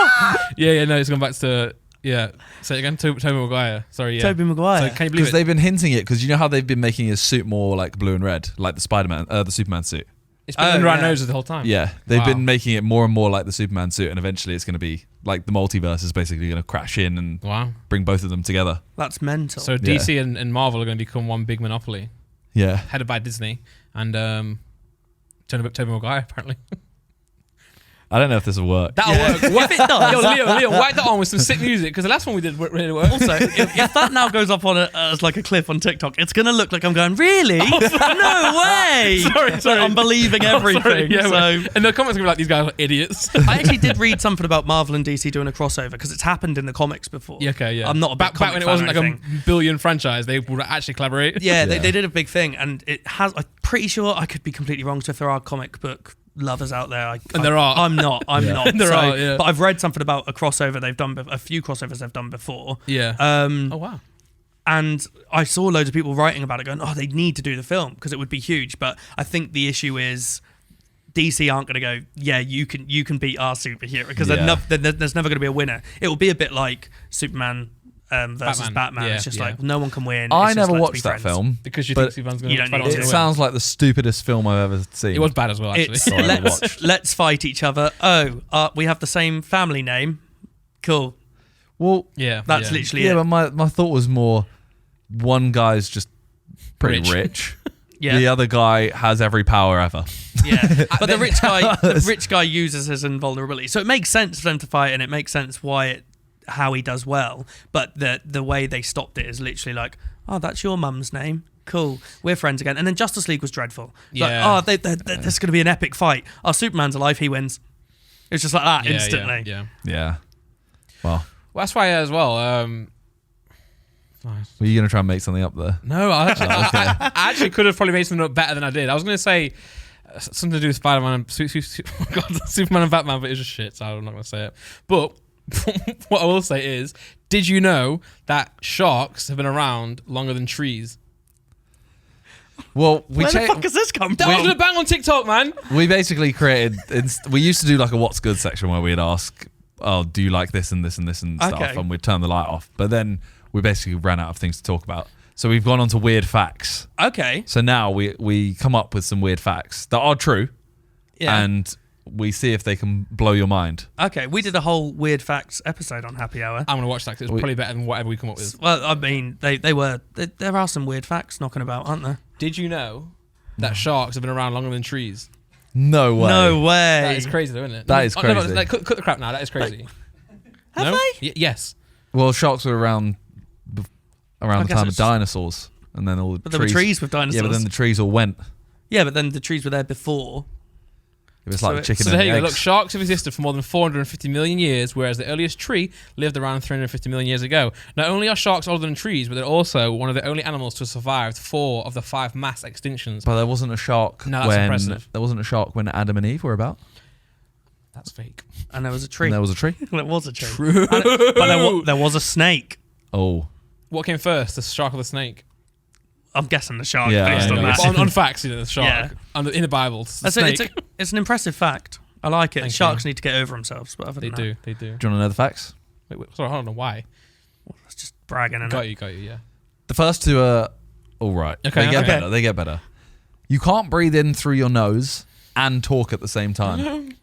Yeah, it's gone back to say it again, Tobey Maguire. Sorry, yeah. Tobey Maguire. So can you believe Because it? they've been hinting it, because you know how they've been making his suit more like blue and red, like the the Superman suit. It's been under our noses the whole time. Yeah, they've Wow. been making it more and more like the Superman suit, and eventually it's going to be like the multiverse is basically going to crash in and Wow. bring both of them together. That's mental. So DC and Marvel are going to become one big monopoly, Yeah. headed by Disney and Tobey Maguire apparently. I don't know if this will work. That'll work. If it does. Yo, Leo, whack that on with some sick music because the last one we did really worked. Also, if that now goes up on as like a clip on TikTok, it's going to look like I'm going, really? No way! Sorry. I'm believing everything. Sorry, yeah, so and the comments are gonna be like, these guys are idiots. I actually did read something about Marvel and DC doing a crossover because it's happened in the comics before. Yeah, okay, yeah. I'm not a big back comic when it fan wasn't or like anything. a billion franchise, they would actually collaborate. Yeah, Yeah. They did a big thing, and it has. I'm pretty sure I could be completely wrong. So if there are comic book lovers out there, There are. I'm not. I'm Yeah. not. There So- are, yeah. But I've read something about a crossover they've done. A few crossovers they've done before. Yeah. Um, Oh wow. And I saw loads of people writing about it, going, "Oh, they need to do the film because it would be huge." But I think the issue is DC aren't going to go, "Yeah, you can beat our superhero," because Yeah. there's never going to be a winner. It will be a bit like Superman versus Batman. Yeah, it's just yeah. like no one can win. I It's just never let's be watched that friends. film. Because you But think Superman's going you to don't Spider-Man's need It gonna win. sounds like the stupidest film I've ever seen. It was bad as well, actually. It's Sorry, I watched. let's fight each other. Oh, we have the same family name. Cool. Well, yeah. That's yeah. literally yeah, it. but my thought was more one guy's just pretty rich. Yeah. The other guy has every power ever. Yeah, but the rich guy uses his invulnerability, so it makes sense for them to fight, and it makes sense how he does well. But the way they stopped it is literally like, oh, that's your mum's name. Cool, we're friends again. And then Justice League was dreadful. Yeah. Like, there's going to be an epic fight. Oh, Superman's alive, he wins. It's just like that Yeah, instantly. Yeah. Yeah. Well, Well, that's why as well. were you going to try and make something up there? No, I actually could have probably made something up better than I did. I was going to say something to do with Spider-Man and Superman and Batman, but it's just shit, so I'm not going to say it. But what I will say is, did you know that sharks have been around longer than trees? Well, Where the fuck has this come That was from? going to bang on TikTok, man. we basically created. We used to do like a what's good section where we'd ask, "Oh, do you like this and this and this and stuff?" Okay. And we'd turn the light off. But then we basically ran out of things to talk about. So we've gone on to weird facts. Okay. So now we come up with some weird facts that are true, Yeah. and we see if they can blow your mind. Okay. We did a whole weird facts episode on Happy Hour. I'm going to watch that because it's probably better than whatever we come up with. Well, I mean, there are some weird facts knocking about, aren't there? Did you know that sharks have been around longer than trees? No way. No way. That is crazy, though, isn't it? That is Oh, no, crazy. like, cut the crap now. That is crazy. Have No? they? Yes. Well, sharks were around I the guess time of it's- dinosaurs, and then all the But there were trees with dinosaurs. Yeah, but then the trees all went. Yeah, but then the trees were there before. It was So like the it- chicken So and there the you go. eggs. Look, sharks have existed for more than 450 million years, whereas the earliest tree lived around 350 million years ago. Not only are sharks older than trees, but they're also one of the only animals to have survived 4 of the 5 mass extinctions. But there wasn't a shark No, that's when impressive. there wasn't a shark when Adam and Eve were about. That's fake. And there was a tree. And there was a tree. There was a tree. True. But there was a snake. Oh, What came first, the shark or the snake? I'm guessing the shark Yeah, based I on know. that. But on facts, the shark. Yeah. In the Bible, it's the That's it. snake. It's an impressive fact. I like it. Thank Sharks you. need to get over themselves, but other They than do. that, They do. do you want to know the facts? Wait, sorry, I don't know why. it's just bragging. Got Innit? you, yeah. The first two are all right. Okay, They get okay. better. They get better. You can't breathe in through your nose and talk at the same time.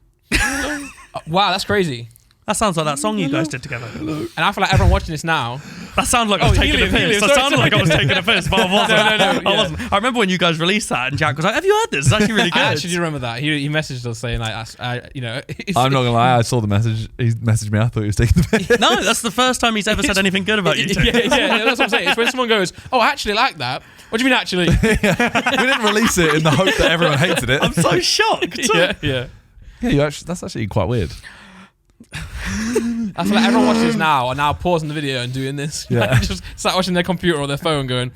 Wow, that's crazy. That sounds like that song you guys did together. And I feel like everyone watching this now. That sounded like I was taking helium, a piss. helium. That Sorry, sounded like I was taking a piss, but I wasn't. No, I yeah. wasn't. I remember when you guys released that, and Jack was like, "Have you heard this? It's actually really good." I actually do remember that. He messaged us saying like, it's, I'm not gonna lie. I saw the message. He messaged me. I thought he was taking the piss. No, that's the first time he's ever said anything good about you two. yeah, that's what I'm saying. It's when someone goes, "Oh, I actually like that." What do you mean, actually? We didn't release it in the hope that everyone hated it. I'm so shocked. yeah. Yeah, that's actually quite weird. I feel like everyone watching this now are now pausing the video and doing this. Yeah. Like, just start watching their computer or their phone, going.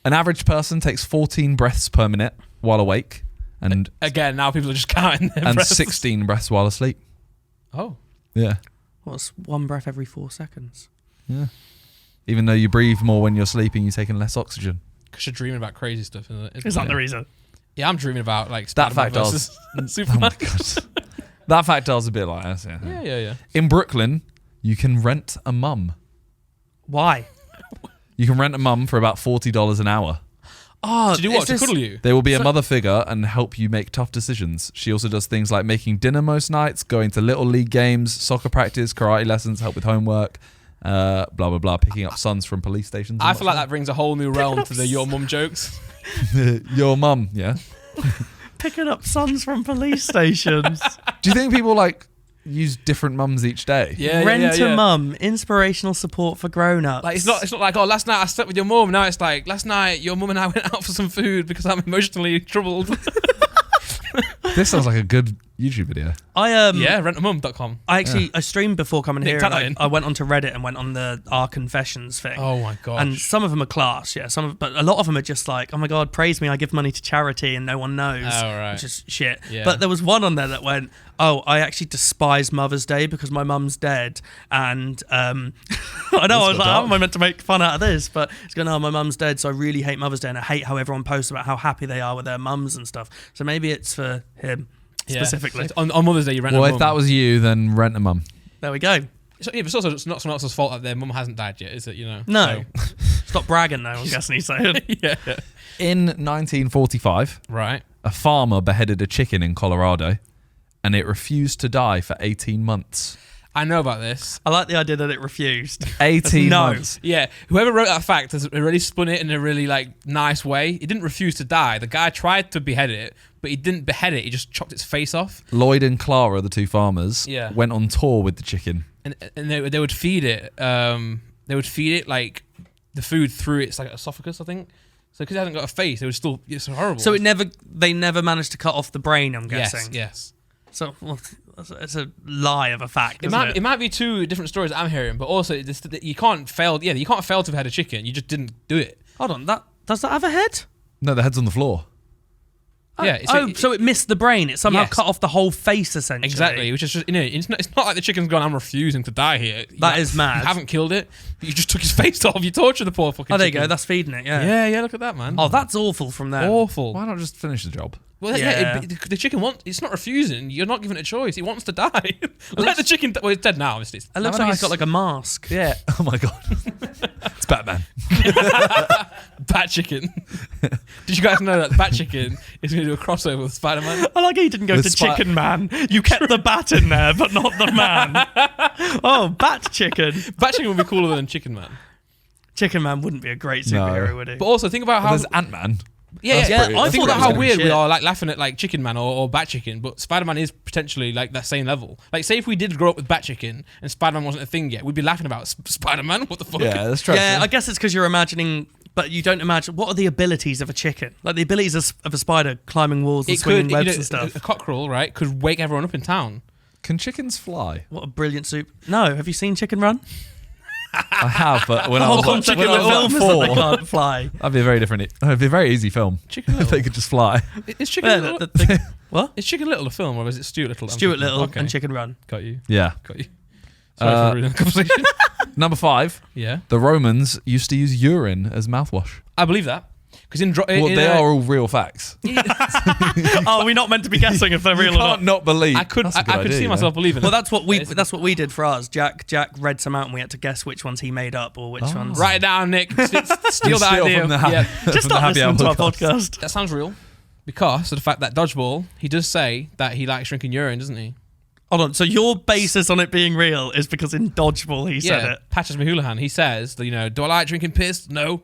An average person takes 14 breaths per minute while awake, and Again, now people are just counting their and breaths. 16 breaths while asleep. Oh, Yeah, What's one breath every 4 seconds? yeah. Even though you breathe more when you're sleeping, you're taking less oxygen. because you're dreaming about crazy stuff. Isn't it? Is that the reason? Yeah, I'm dreaming about like That Spider-Man fact versus Oh Superman. my god, that fact does a bit like us. Yeah. Yeah. In Brooklyn, you can rent a mum. Why? You can rent a mum for about $40 an hour. Oh, To do what? To cuddle you? They will be a mother figure and help you make tough decisions. She also does things like making dinner most nights, going to little league games, soccer practice, karate lessons, help with homework, blah, blah, blah, picking up sons from police stations. I feel like that brings a whole new realm to the your mum jokes. Your mum, yeah? Picking up sons from police stations. Do you think people like use different mums each day? Yeah, Rent a mum, inspirational support for grown-ups. Like it's not like, oh, last night I slept with your mum. Now it's like, last night your mum and I went out for some food because I'm emotionally troubled. This sounds like a good YouTube video. Yeah, rentamum.com. I actually I streamed before coming Nick here. that And in. I went onto Reddit and went on our confessions thing. Oh my gosh. And some of them are class, yeah. But a lot of them are just like, oh my god, praise me, I give money to charity and no one knows. Oh, right. Which is shit. Yeah. But there was one on there that went, oh, I actually despise Mother's Day because my mum's dead. And I know, I was like, how am I meant to make fun out of this? But it's going, oh, my mum's dead, so I really hate Mother's Day and I hate how everyone posts about how happy they are with their mums and stuff. So maybe it's for him specifically. On Mother's Day, you rent Well, a if mum. that was you, then rent a mum. There we go. But it's also not someone else's fault that their mum hasn't died yet, is it? You know. No. Stop bragging now, I'm guessing he's saying. Yeah. In 1945, Right. a farmer beheaded a chicken in Colorado, and it refused to die for 18 months. I know about this. I like the idea that it refused. 18 No. months. Yeah, whoever wrote that fact has really spun it in a really nice way. He didn't refuse to die. The guy tried to behead it, but he didn't behead it. He just chopped its face off. Lloyd and Clara, the two farmers, Yeah. went on tour with the chicken. And they would feed it. They would feed it like the food through its like esophagus, I think. So because it hasn't got a face, it was still it's horrible. So they never managed to cut off the brain, I'm guessing. Yes. So well, it's a lie of a fact, It isn't might it? be two different stories I'm hearing, but also you can't fail. Yeah, you can't fail to have had a chicken. You just didn't do it. Hold on, does that have a head? No, the head's on the floor. Yeah. So it missed the brain. It somehow Yes. cut off the whole face, essentially. Exactly, which is just, it's not like the chicken's gone, I'm refusing to die here. That is mad. You haven't killed it, but you just took his face off. You tortured the poor fucking Oh, there you chicken. go. That's feeding it, yeah. Yeah, look at that, man. Oh, that's awful from them. awful. Why not just finish the job? Well, Yeah. the chicken it's not refusing. You're not given it a choice. It wants to die. Let the chicken, well, it's dead now, obviously. It looks like he's got like a mask. Yeah. Oh my god. It's Batman. Bat chicken. Did you guys know that Bat chicken is going to do a crossover with Spider-Man? I like how you didn't go With to Spi- Chicken Man. You kept the bat in there, but not the man. Oh, Bat Chicken. Bat chicken would be cooler than Chicken Man. Chicken Man wouldn't be a great superhero, No. would he? But also think about how There's Ant-Man. Yeah, That's pretty- I that's think pretty about how good. weird we Shit. are, like laughing at like Chicken Man or Bat Chicken, but Spider-Man is potentially like that same level. Like, say if we did grow up with Bat Chicken and Spider-Man wasn't a thing yet, we'd be laughing about Spider-Man. What the fuck? Yeah, that's true. Yeah, I guess it's because you're imagining, but you don't imagine what are the abilities of a chicken, like the abilities of a spider climbing walls and It swinging could, webs and stuff. a cockerel, right, could wake everyone up in town. Can chickens fly? What a brilliant soup! No, have you seen Chicken Run? I have, but when The I whole was like, concept when of I the was film like is that they 4, can't fly. that'd be a very different. It'd be a very easy film Chicken if Little. they could just fly. Is Chicken Yeah, Little? what? Is Chicken Little a film or is it Stuart Little? Stuart Little Okay. and Chicken Run. Got you. Yeah. Sorry for ruining the conversation. Number 5. Yeah, The Romans used to use urine as mouthwash. I believe that because Well, they are all real facts. Oh, are we not meant to be guessing if they're real You or not? can't not believe. I could That's a good see idea, you know? myself believing. Well, it. that's what we did for ours. Jack read some out, and we had to guess which ones he made up or which ones. Write it down, Nick. Steal that Steal idea. from the Yeah. Just from the start Happy listening to Hour our podcast. That sounds real because of the fact that Dodgeball, he does say that he likes drinking urine, doesn't he? Hold on. So your basis on it being real is because in Dodgeball he said it. Patches Mahulahan, he says that, do I like drinking piss? No.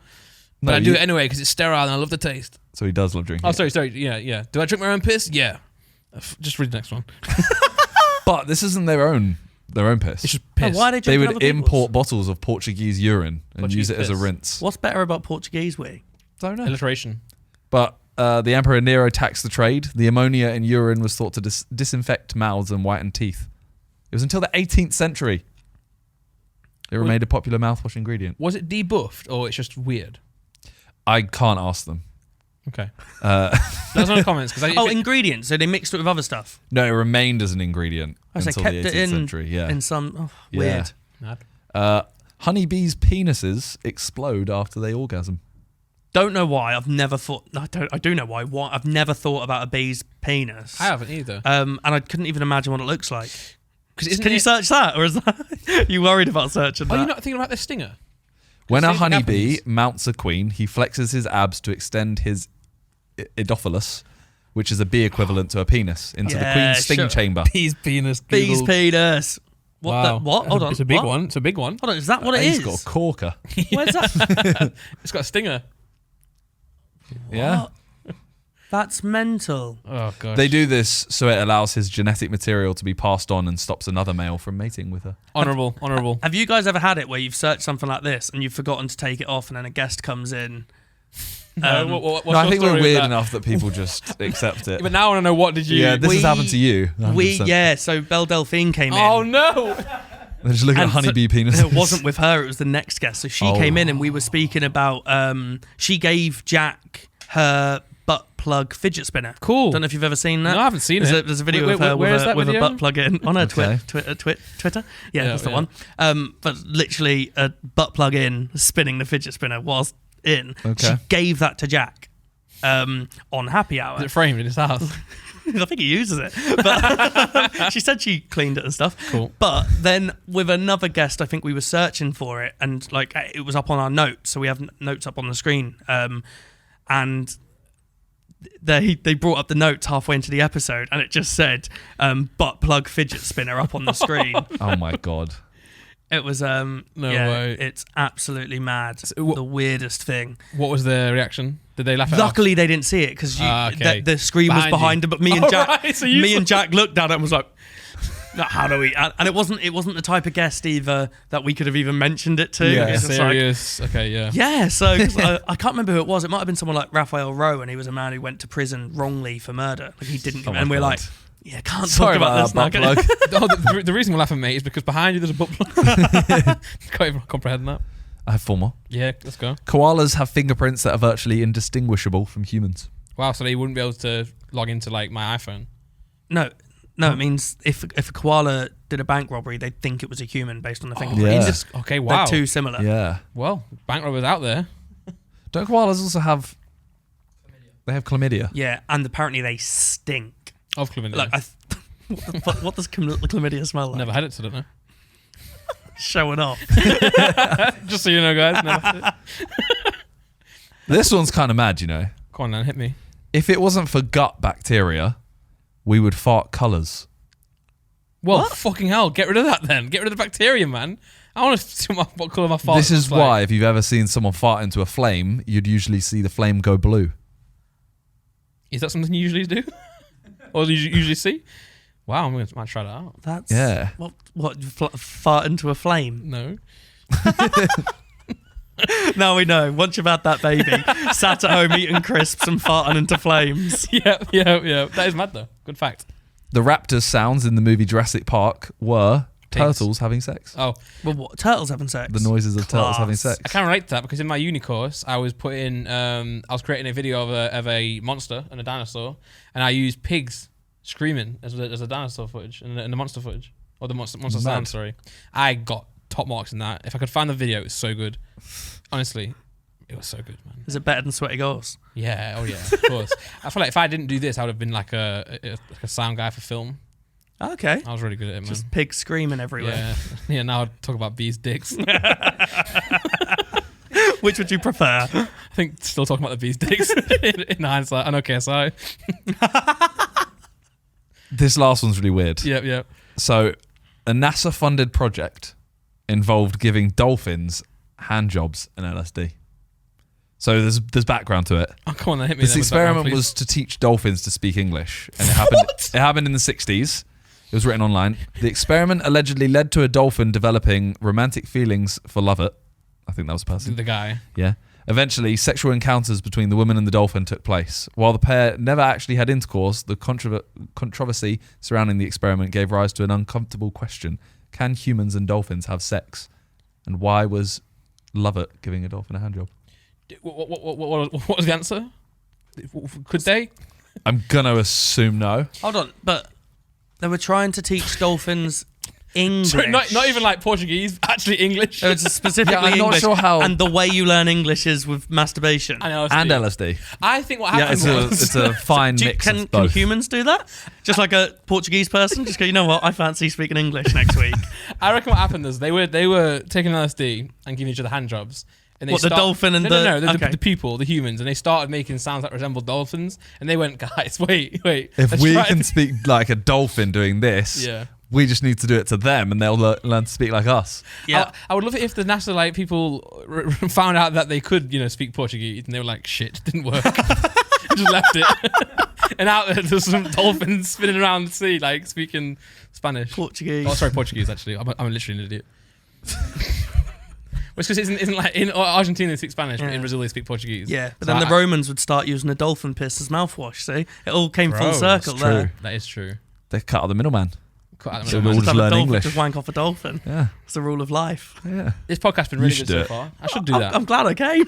But No, I do you- it anyway because it's sterile and I love the taste. So he does love drinking. Oh, sorry. Yeah. Do I drink my own piss? Yeah. Just read the next one. But this isn't their own piss. It's just Oh, piss. why are they They drinking would other people's? import bottles of Portuguese urine and Portuguese use it as a piss. rinse. What's better about Portuguese we? Don't know. Alliteration. But the Emperor Nero taxed the trade. The ammonia in urine was thought to disinfect mouths and whiten teeth. It was until the 18th century it remained a popular mouthwash ingredient. Was it debuffed or it's just weird? I can't ask them. Okay. Let us know in the comments. Cause Ingredients. So they mixed it with other stuff. No, it remained as an ingredient I until kept the 18th it in century. Yeah. in some Yeah. weird. Mad. Honeybees' penises explode after they orgasm. Don't know why. I've never thought. I do know why. Why I've never thought about a bee's penis. I haven't either. And I couldn't even imagine what it looks like. Because Can you search that, or is that you worried about searching Are that? you not thinking about their stinger? When a Same thing honeybee happens. mounts a queen, he flexes his abs to extend his idophilus, which is a bee equivalent to a penis, into the Yeah, queen's sting sure. chamber. Bee's penis. Bee's Googled. penis. What? Wow. What? Hold on. It's a big What? one. It's a big one. Hold on. Is that what it He's is? got a corker. Where's that? It's got a stinger. Yeah. What? That's mental. Oh gosh. They do this so it allows his genetic material to be passed on and stops another male from mating with her. Honourable. Honourable. Have you guys ever had it where you've searched something like this and you've forgotten to take it off, and then a guest comes in? What's No, I your think story we're with weird that? enough that people just accept it. But now I want to know, what did you? Yeah, this has We- happened to you. 100%. So Belle Delphine came in. Oh no! They're just looking at And honeybee so- penis. It wasn't with her, it was the next guest. So she Oh. came in and we were speaking about, she gave Jack her butt plug fidget spinner. Cool. Don't know if you've ever seen that. No, I haven't seen there's it. A video Wait, of her where is that with a video? butt plug in on her Okay. Twitter. Yeah, Yeah, that's the yeah. one. But literally a butt plug in spinning the fidget spinner whilst in. Okay. She gave that to Jack on happy hour. Is it framed in his house? I think he uses it. But she said she cleaned it and stuff. Cool. But then with another guest, I think we were searching for it, and like it was up on our notes, so we have notes up on the screen. And they brought up the notes halfway into the episode, and it just said butt plug fidget spinner up on the screen. Oh my god. It was No way. It's absolutely mad. The weirdest thing. What was the reaction? Did they laugh at Luckily, they didn't see it because okay. the screen was Behind behind you. them. But me and Oh, Jack, right, so you me saw- and Jack looked at it and was like, "How do we?" And it wasn't the type of guest either that we could have even mentioned it to. Yeah. It's just like, Serious? Okay, yeah. yeah. So 'cause I can't remember who it was. It might have been someone like Raphael Rowe, and he was a man who went to prison wrongly for murder. Like he didn't, Oh my and we're God. like, "Yeah, can't Sorry talk about this now." that butt plug. Oh, the reason we're laughing, mate, is because behind you there's a butt plug. Can't even comprehend that. I have 4 more. Yeah, let's go. Koalas have fingerprints that are virtually indistinguishable from humans. Wow, so they wouldn't be able to log into like my iPhone. No, it means if a koala did a bank robbery, they'd think it was a human based on the Yeah. fingerprints. Okay, wow. They're too similar. Yeah. Well, bank robbers out there. Don't koalas also have... They have chlamydia. Yeah, and apparently they stink. Of chlamydia. Like, what does chlamydia smell like? Never had it, so I don't know. Showing off. Just so you know, guys. Never had it. This one's kind of mad, you know. Come on, then, hit me. If it wasn't for gut bacteria, we would fart colours. Well, fucking hell, get rid of that then. Get rid of the bacteria, man. I want to see what colour my fart This is looks like. why, if you've ever seen someone fart into a flame, you'd usually see the flame go blue. Is that something you usually do? Or do you usually see? Wow, might try that out. That's Yeah. What fart into a flame? No. Now we know. Once you've had that baby, sat at home eating crisps and farting into flames. Yeah. That is mad though. Good fact. The raptors' sounds in the movie Jurassic Park were Pigs. turtles having sex. Oh, Well, what? Turtles having sex? The noises of turtles Class. having sex. I can relate to that because in my uni course, I was putting, I was creating a video of a monster and a dinosaur, and I used pigs screaming as the dinosaur footage and the monster footage or the monster Mad. sound. Sorry, I got top marks in that. If I could find the video, it was so good. Honestly, it was so good, man. Is it better than Sweaty Ghosts? Yeah, oh yeah, of course. I feel like if I didn't do this, I would have been like a sound guy for film. Okay. I was really good at it, man. Just pigs screaming everywhere. Yeah, yeah. Now I'd talk about bees' dicks. Which would you prefer? I think still talking about the bees' dicks in hindsight. I know KSI. This last one's really weird. Yep. So, a NASA-funded project involved giving dolphins hand jobs and LSD. So there's background to it. Oh, come on, then hit me. This then with background, experiment please. was to teach dolphins to speak English, and it happened. It happened in the 60s. It was written online. The experiment allegedly led to a dolphin developing romantic feelings for Lovett. I think that was a person. the guy. Yeah. Eventually, sexual encounters between the woman and the dolphin took place. While the pair never actually had intercourse, the controversy surrounding the experiment gave rise to an uncomfortable question. Can humans and dolphins have sex? And why was Lovett giving a dolphin a handjob? What was the answer? Could they? I'm going to assume no. Hold on, but they were trying to teach dolphins English. Sorry, not even like Portuguese, actually English. It's specifically Yeah, I'm not English. sure how- And the way you learn English is with masturbation. And LSD. And LSD. I think what Yeah, happened it's a fine mix Can of both. humans do that? Just like a Portuguese person? Just go, you know what? I fancy speaking English next week. I reckon what happened is they were taking LSD and giving each other hand jobs. And they What, the dolphin and no, the- okay. the people, the humans, and they started making sounds that resembled dolphins. And they went, guys, wait. If let's we try can it." speak like a dolphin doing this, Yeah. we just need to do it to them, and they'll learn to speak like us. Yeah. I would love it if the NASA like people found out that they could, speak Portuguese, and they were like, "Shit, it didn't work." And just left it. And out there's some dolphins spinning around the sea, like speaking Spanish. Portuguese. Oh, sorry, Portuguese. Actually, I'm literally an idiot. Well, it's because it isn't like in Argentina they speak Spanish, but Yeah. in Brazil they speak Portuguese. Yeah, but So then the Romans would start using a dolphin piss as mouthwash, see? It all came full Bro, circle it's there. true. That is true. They cut out the middleman. Cut out the So middleman. we'll just Have a learn dolphin, English. Just wank off a dolphin. Yeah, It's the rule of life. yeah. This podcast's been really should good do so it. far. I should do that. I'm glad I came.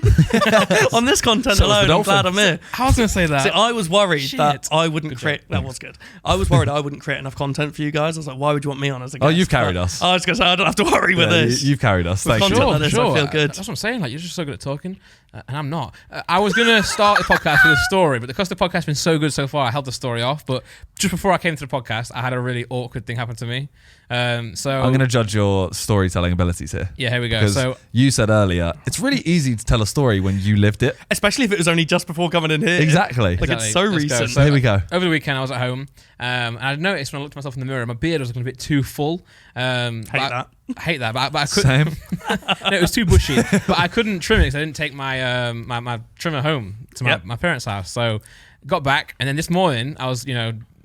On this content So was the alone, I'm dolphin. glad I'm here. I was going to say that. See, I was worried Shit. that I wouldn't Good create. job. That was good. I was worried I wouldn't create enough content for you guys. I was like, why would you want me on as a guest? Oh, you've carried But us. I was going to say, I don't have to worry with Yeah, this. you've carried us. With Thank you. content like this, I feel good. That's what I'm saying. Like, you're just so good at talking, and I'm not. I was going to start the podcast with a story, but because the podcast's been so good so far, I held the story off. But just before I came to the podcast, I had a really awkward thing happen to me. So I'm going to judge your storytelling abilities here. yeah, here we go. Because So you said earlier, it's really easy to tell a story when you lived it. Especially if it was only just before coming in here. Exactly. Like, it's so Let's go. recent. So here we go. Over the weekend, I was at home, and I noticed when I looked at myself in the mirror, my beard was looking a bit too full. Hate that. I hate that, but I couldn't. Same. No, it was too bushy, but I couldn't trim it because I didn't take my my trimmer home to Yep. my parents' house. So got back, and then this morning I was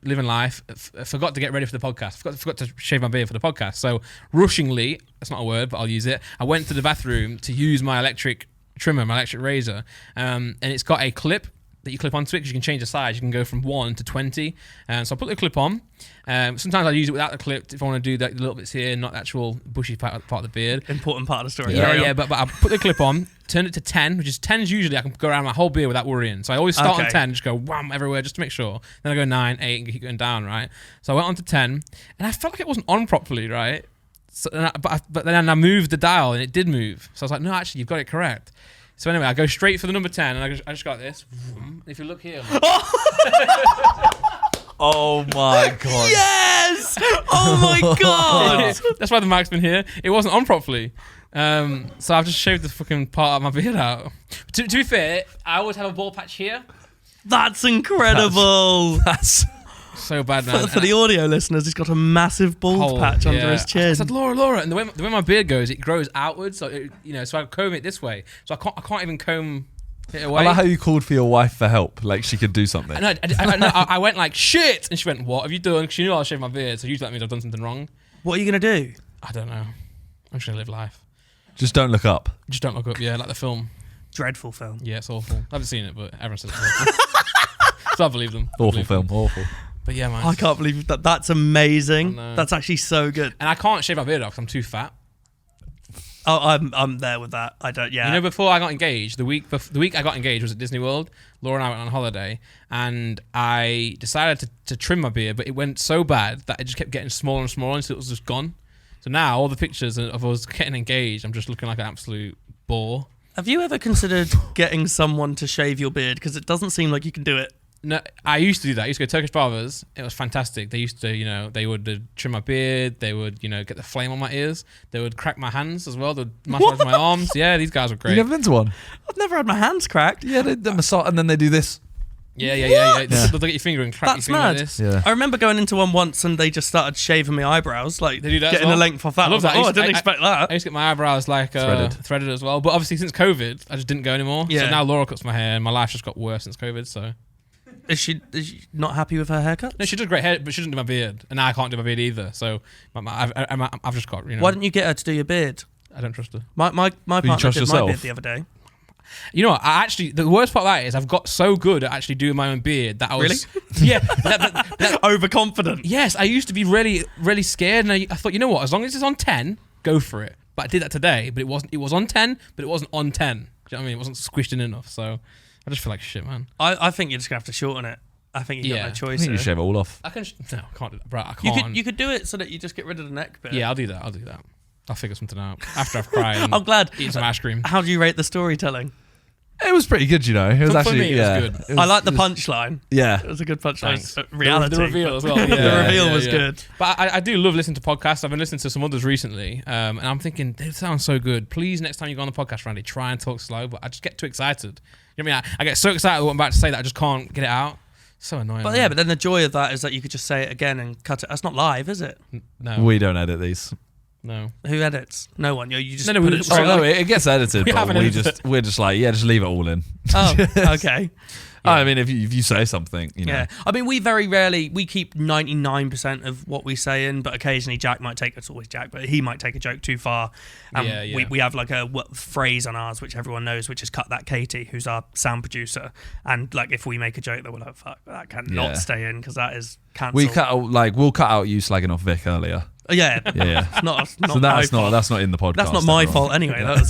living life. Forgot to get ready for the podcast. Forgot to shave my beard for the podcast. So rushingly, that's not a word, but I'll use it. I went to the bathroom to use my electric trimmer, my electric razor, and it's got a clip that you clip onto it because you can change the size. You can go from 1 to 20. So I put the clip on. Sometimes I use it without the clip if I want to do that little bits here, not the actual bushy part of the beard. Important part of the story. Yeah, Carry on. yeah, but I put the clip on, turned it to 10, which is 10 is usually I can go around my whole beard without worrying. So I always start on Okay. 10, just go wham everywhere just to make sure. Then I go 9, 8, and keep going down, right? So I went on to 10, and I felt like it wasn't on properly, right? So, but then I moved the dial, and it did move. So I was like, no, actually, you've got it correct. So anyway, I go straight for the number 10, and I just got this. If you look here, Oh my God. Yes! Oh my god! that's why the mic's been here. It wasn't on properly. So I've just shaved the fucking part of my beard out. To be fair, I always have a ball patch here. That's incredible. That's So bad, man. For the audio listeners, he's got a massive bald Hole, patch under yeah. his I chin. said, Laura, and the way my beard goes, it grows outwards. So so I comb it this way. So I can't even comb it away. I like how you called for your wife for help, like she could do something. I went like shit, and she went, "What have you done?" 'Cause she knew I was shaving my beard, so usually that means I've done something wrong. What are you going to do? I don't know. I'm just gonna live life. Just don't look up. Just don't look up. Yeah, like the film. Dreadful film. Yeah, it's awful. I haven't seen it, but everyone says it's awful. So I believe them. I Awful believe film. them. Awful. But yeah, man. I can't believe that. That's amazing. I know. That's actually so good. And I can't shave my beard off because I'm too fat. Oh, I'm there with that. I don't. Yeah. Before I got engaged, the week I got engaged was at Disney World. Laura and I went on holiday, and I decided to trim my beard, but it went so bad that it just kept getting smaller and smaller until it was just gone. So now all the pictures of us getting engaged, I'm just looking like an absolute bore. Have you ever considered getting someone to shave your beard? Because it doesn't seem like you can do it. No, I used to do that. I used to go to Turkish barbers. It was fantastic. They used to, they would trim my beard. They would, get the flame on my ears. They would crack my hands as well. They would massage my arms. Yeah, these guys were You great. never been to one? I've never had my hands cracked. Yeah, they massage and then they do this. Yeah. Yeah. They'll look at your finger and crack That's your finger mad. like this. Yeah. I remember going into one once and they just started shaving my eyebrows, like They do that as getting well? the length off that. I love that. I I didn't used to- expect that. I used to get my eyebrows like threaded as well. But obviously since COVID, I just didn't go anymore. Yeah. So now Laura cuts my hair and my life's just got worse since COVID. So Is she not happy with her haircut? no, she does great hair, but she doesn't do my beard. And now I can't do my beard either. So I've just got, Why didn't you get her to do your beard? I don't trust her. My partner trust did my yourself? beard the other day. You know what? The worst part of that is I've got so good at actually doing my own beard that I was... Really? Yeah. Overconfident. Yes, I used to be really, really scared. And I thought, you know what? As long as it's on 10, go for it. But I did that today, but it wasn't. It was on 10, but it wasn't on 10. Do you know what I mean? It wasn't squished in enough. So I just feel like shit, man. I think you're just going to have to shorten it. I think you got no I choice. think you here. shave it all off. I can. No, I can't do that, bro. I You can't. could do it so that you just get rid of the neck bit. Yeah, I'll do that. I'll figure something out after I've cried. And I'm glad. eaten some ice cream. How do you rate the storytelling? It was pretty good, you know. It was For actually me, it was yeah. good. It was- I like the it was- punchline. Yeah. It was a good punchline. Thanks. Reality. The reveal as well. the Yeah, reveal yeah, was yeah. good. But I do love listening to podcasts. I've been listening to some others recently, and I'm thinking they sound so good. Please, next time you go on the podcast, Randy, try and talk slow. But I just get too excited. You know what I mean? I get so excited what I'm about to say that I just can't get it out. So annoying. But man. yeah, but then the joy of that is that you could just say it again and cut it. That's not live, is it? No, We don't edit these. no. Who edits? No one. You just No, put we- it Oh, straight Oh no, on. it gets edited, We but haven't edited we're just like, yeah, just leave it all in. Oh, okay. I mean, if you say something, you know. Yeah, I mean, we very rarely, we keep 99% of what we say in, but occasionally Jack might take, it's always Jack, but he might take a joke too far. And Yeah, yeah. We have like a phrase on ours, which everyone knows, which is cut that Katie, who's our sound producer. And like, if we make a joke that we're like, fuck, that can Yeah. not stay in because that is cancelled. We'll cut out you slagging off Vic earlier. Yeah. Yeah. It's not So my that's fault. that's not in the podcast. That's not my everyone. fault anyway. That was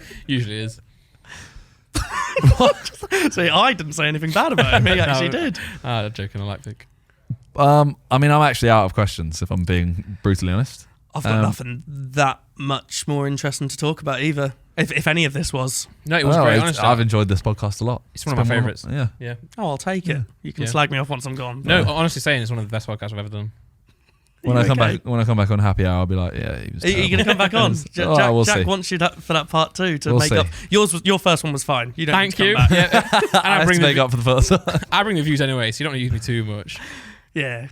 him. Usually is. See, I didn't say anything bad about him. He actually No. did. I'm joking. I like Vic. I mean, I'm actually out of questions if I'm being brutally honest. I've got nothing that much more interesting to talk about either. If any of this was. No, it was Well, great. it's- Honestly, I've enjoyed this podcast a lot. It's one of my been favourites. Yeah. Yeah. Oh, I'll take it. You can Yeah. slag me off once I'm gone. No, honestly saying it's one of the best podcasts I've ever done. When You I come okay? back on Happy Hour, I'll be like, yeah, he was. Are you going to come back on? Oh, we'll Jack see. wants you for that part two to We'll make see. up. Your first one was fine. You don't Thank need to you. come back. Yeah. And I have to make up for the first one. I bring the views anyway, so you don't need to use me too much. Yeah.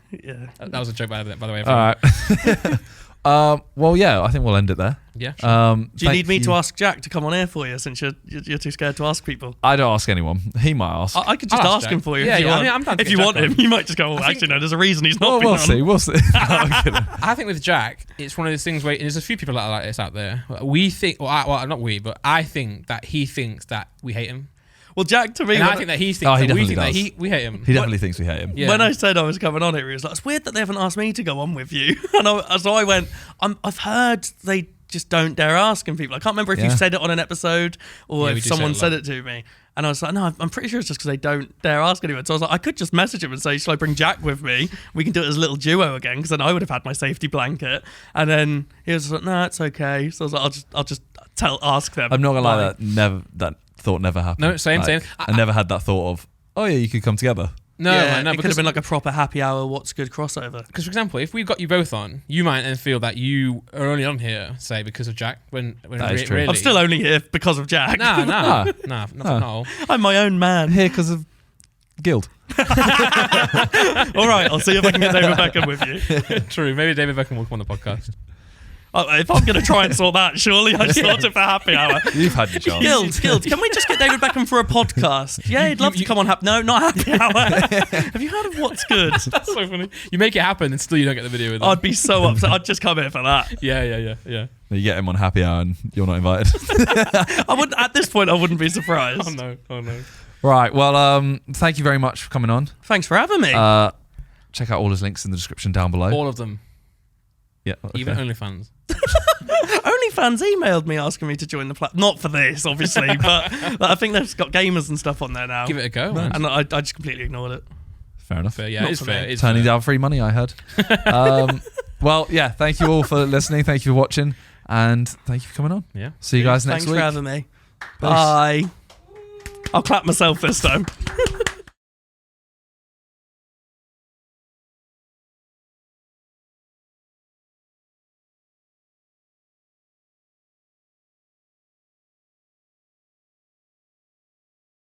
That was a joke by the way. All right. Well, yeah, I think we'll end it there. Yeah. Sure. Do you need me to ask Jack to come on air for you since you're too scared to ask people? I don't ask anyone. He might ask. I could just I'll ask ask him Jack. for you Yeah, if you yeah, I want. mean, I'm down to if get you Jack want on. him, you might just go, think- actually, no, there's a reason he's not Well, been we'll on. see. We'll see. No, I'm kidding. I think with Jack, it's one of those things where there's a few people that are like this out there. We think, well, not we, but I think that he thinks that we hate him. Well, Jack, to me, And when I think that he thinks Oh, he that we definitely think that we hate him. He definitely thinks we hate him. Yeah. when I said I was coming on here, he was like, it's weird that they haven't asked me to go on with you. And so I went, I've heard they just don't dare asking people. I can't remember if you Yeah. said it on an episode or Yeah, we if do say it someone a said lot. it to me. And I was like, no, I'm pretty sure it's just because they don't dare ask anyone. So I was like, I could just message him and say, shall I bring Jack with me? We can do it as a little duo again, because then I would have had my safety blanket. And then he was like, no, it's okay. So I was like, I'll just ask them. I'm not gonna lie. Why? That thought never happened. No, same. I never had that thought of, oh yeah, you could come together. No, Yeah, man, no, it could have been like a proper happy hour, what's good crossover. because for example, if we got you both on, you might then feel that you are only on here, say, because of Jack. When That is true. really, I'm still only here because of Jack. nah, Ah. not at all. I'm my own man. Here because of Guild. All right, I'll see if I can get David Beckham with you. True. Maybe David Beckham will come on the podcast. If I'm going to try and sort that, surely I sort it for happy hour. You've had your chance. Guild, can we just get David Beckham for a podcast? Yeah, he'd love to come on. No, not happy hour. Have you heard of What's Good? That's so funny. You make it happen, and still you don't get the video with him. I'd be so upset. I'd just come here for that. Yeah. You get him on Happy Hour and you're not invited. I wouldn't. At this point, I wouldn't be surprised. Oh no. Right. Well, thank you very much for coming on. Thanks for having me. Check out all his links in the description down below. All of them, Yeah. Okay. even OnlyFans. OnlyFans emailed me asking me to join the platform. Not for this, obviously, but I think they've got gamers and stuff on there now. Give it a go. Man. And I just completely ignored it. Fair enough. Fair, yeah, Not it's for fair. me. It's Turning fair. down free money, I heard. Well, yeah. Thank you all for listening. Thank you for watching, and thank you for coming on. Yeah. See you guys next Thanks week. for having me. Bye. I'll clap myself this time.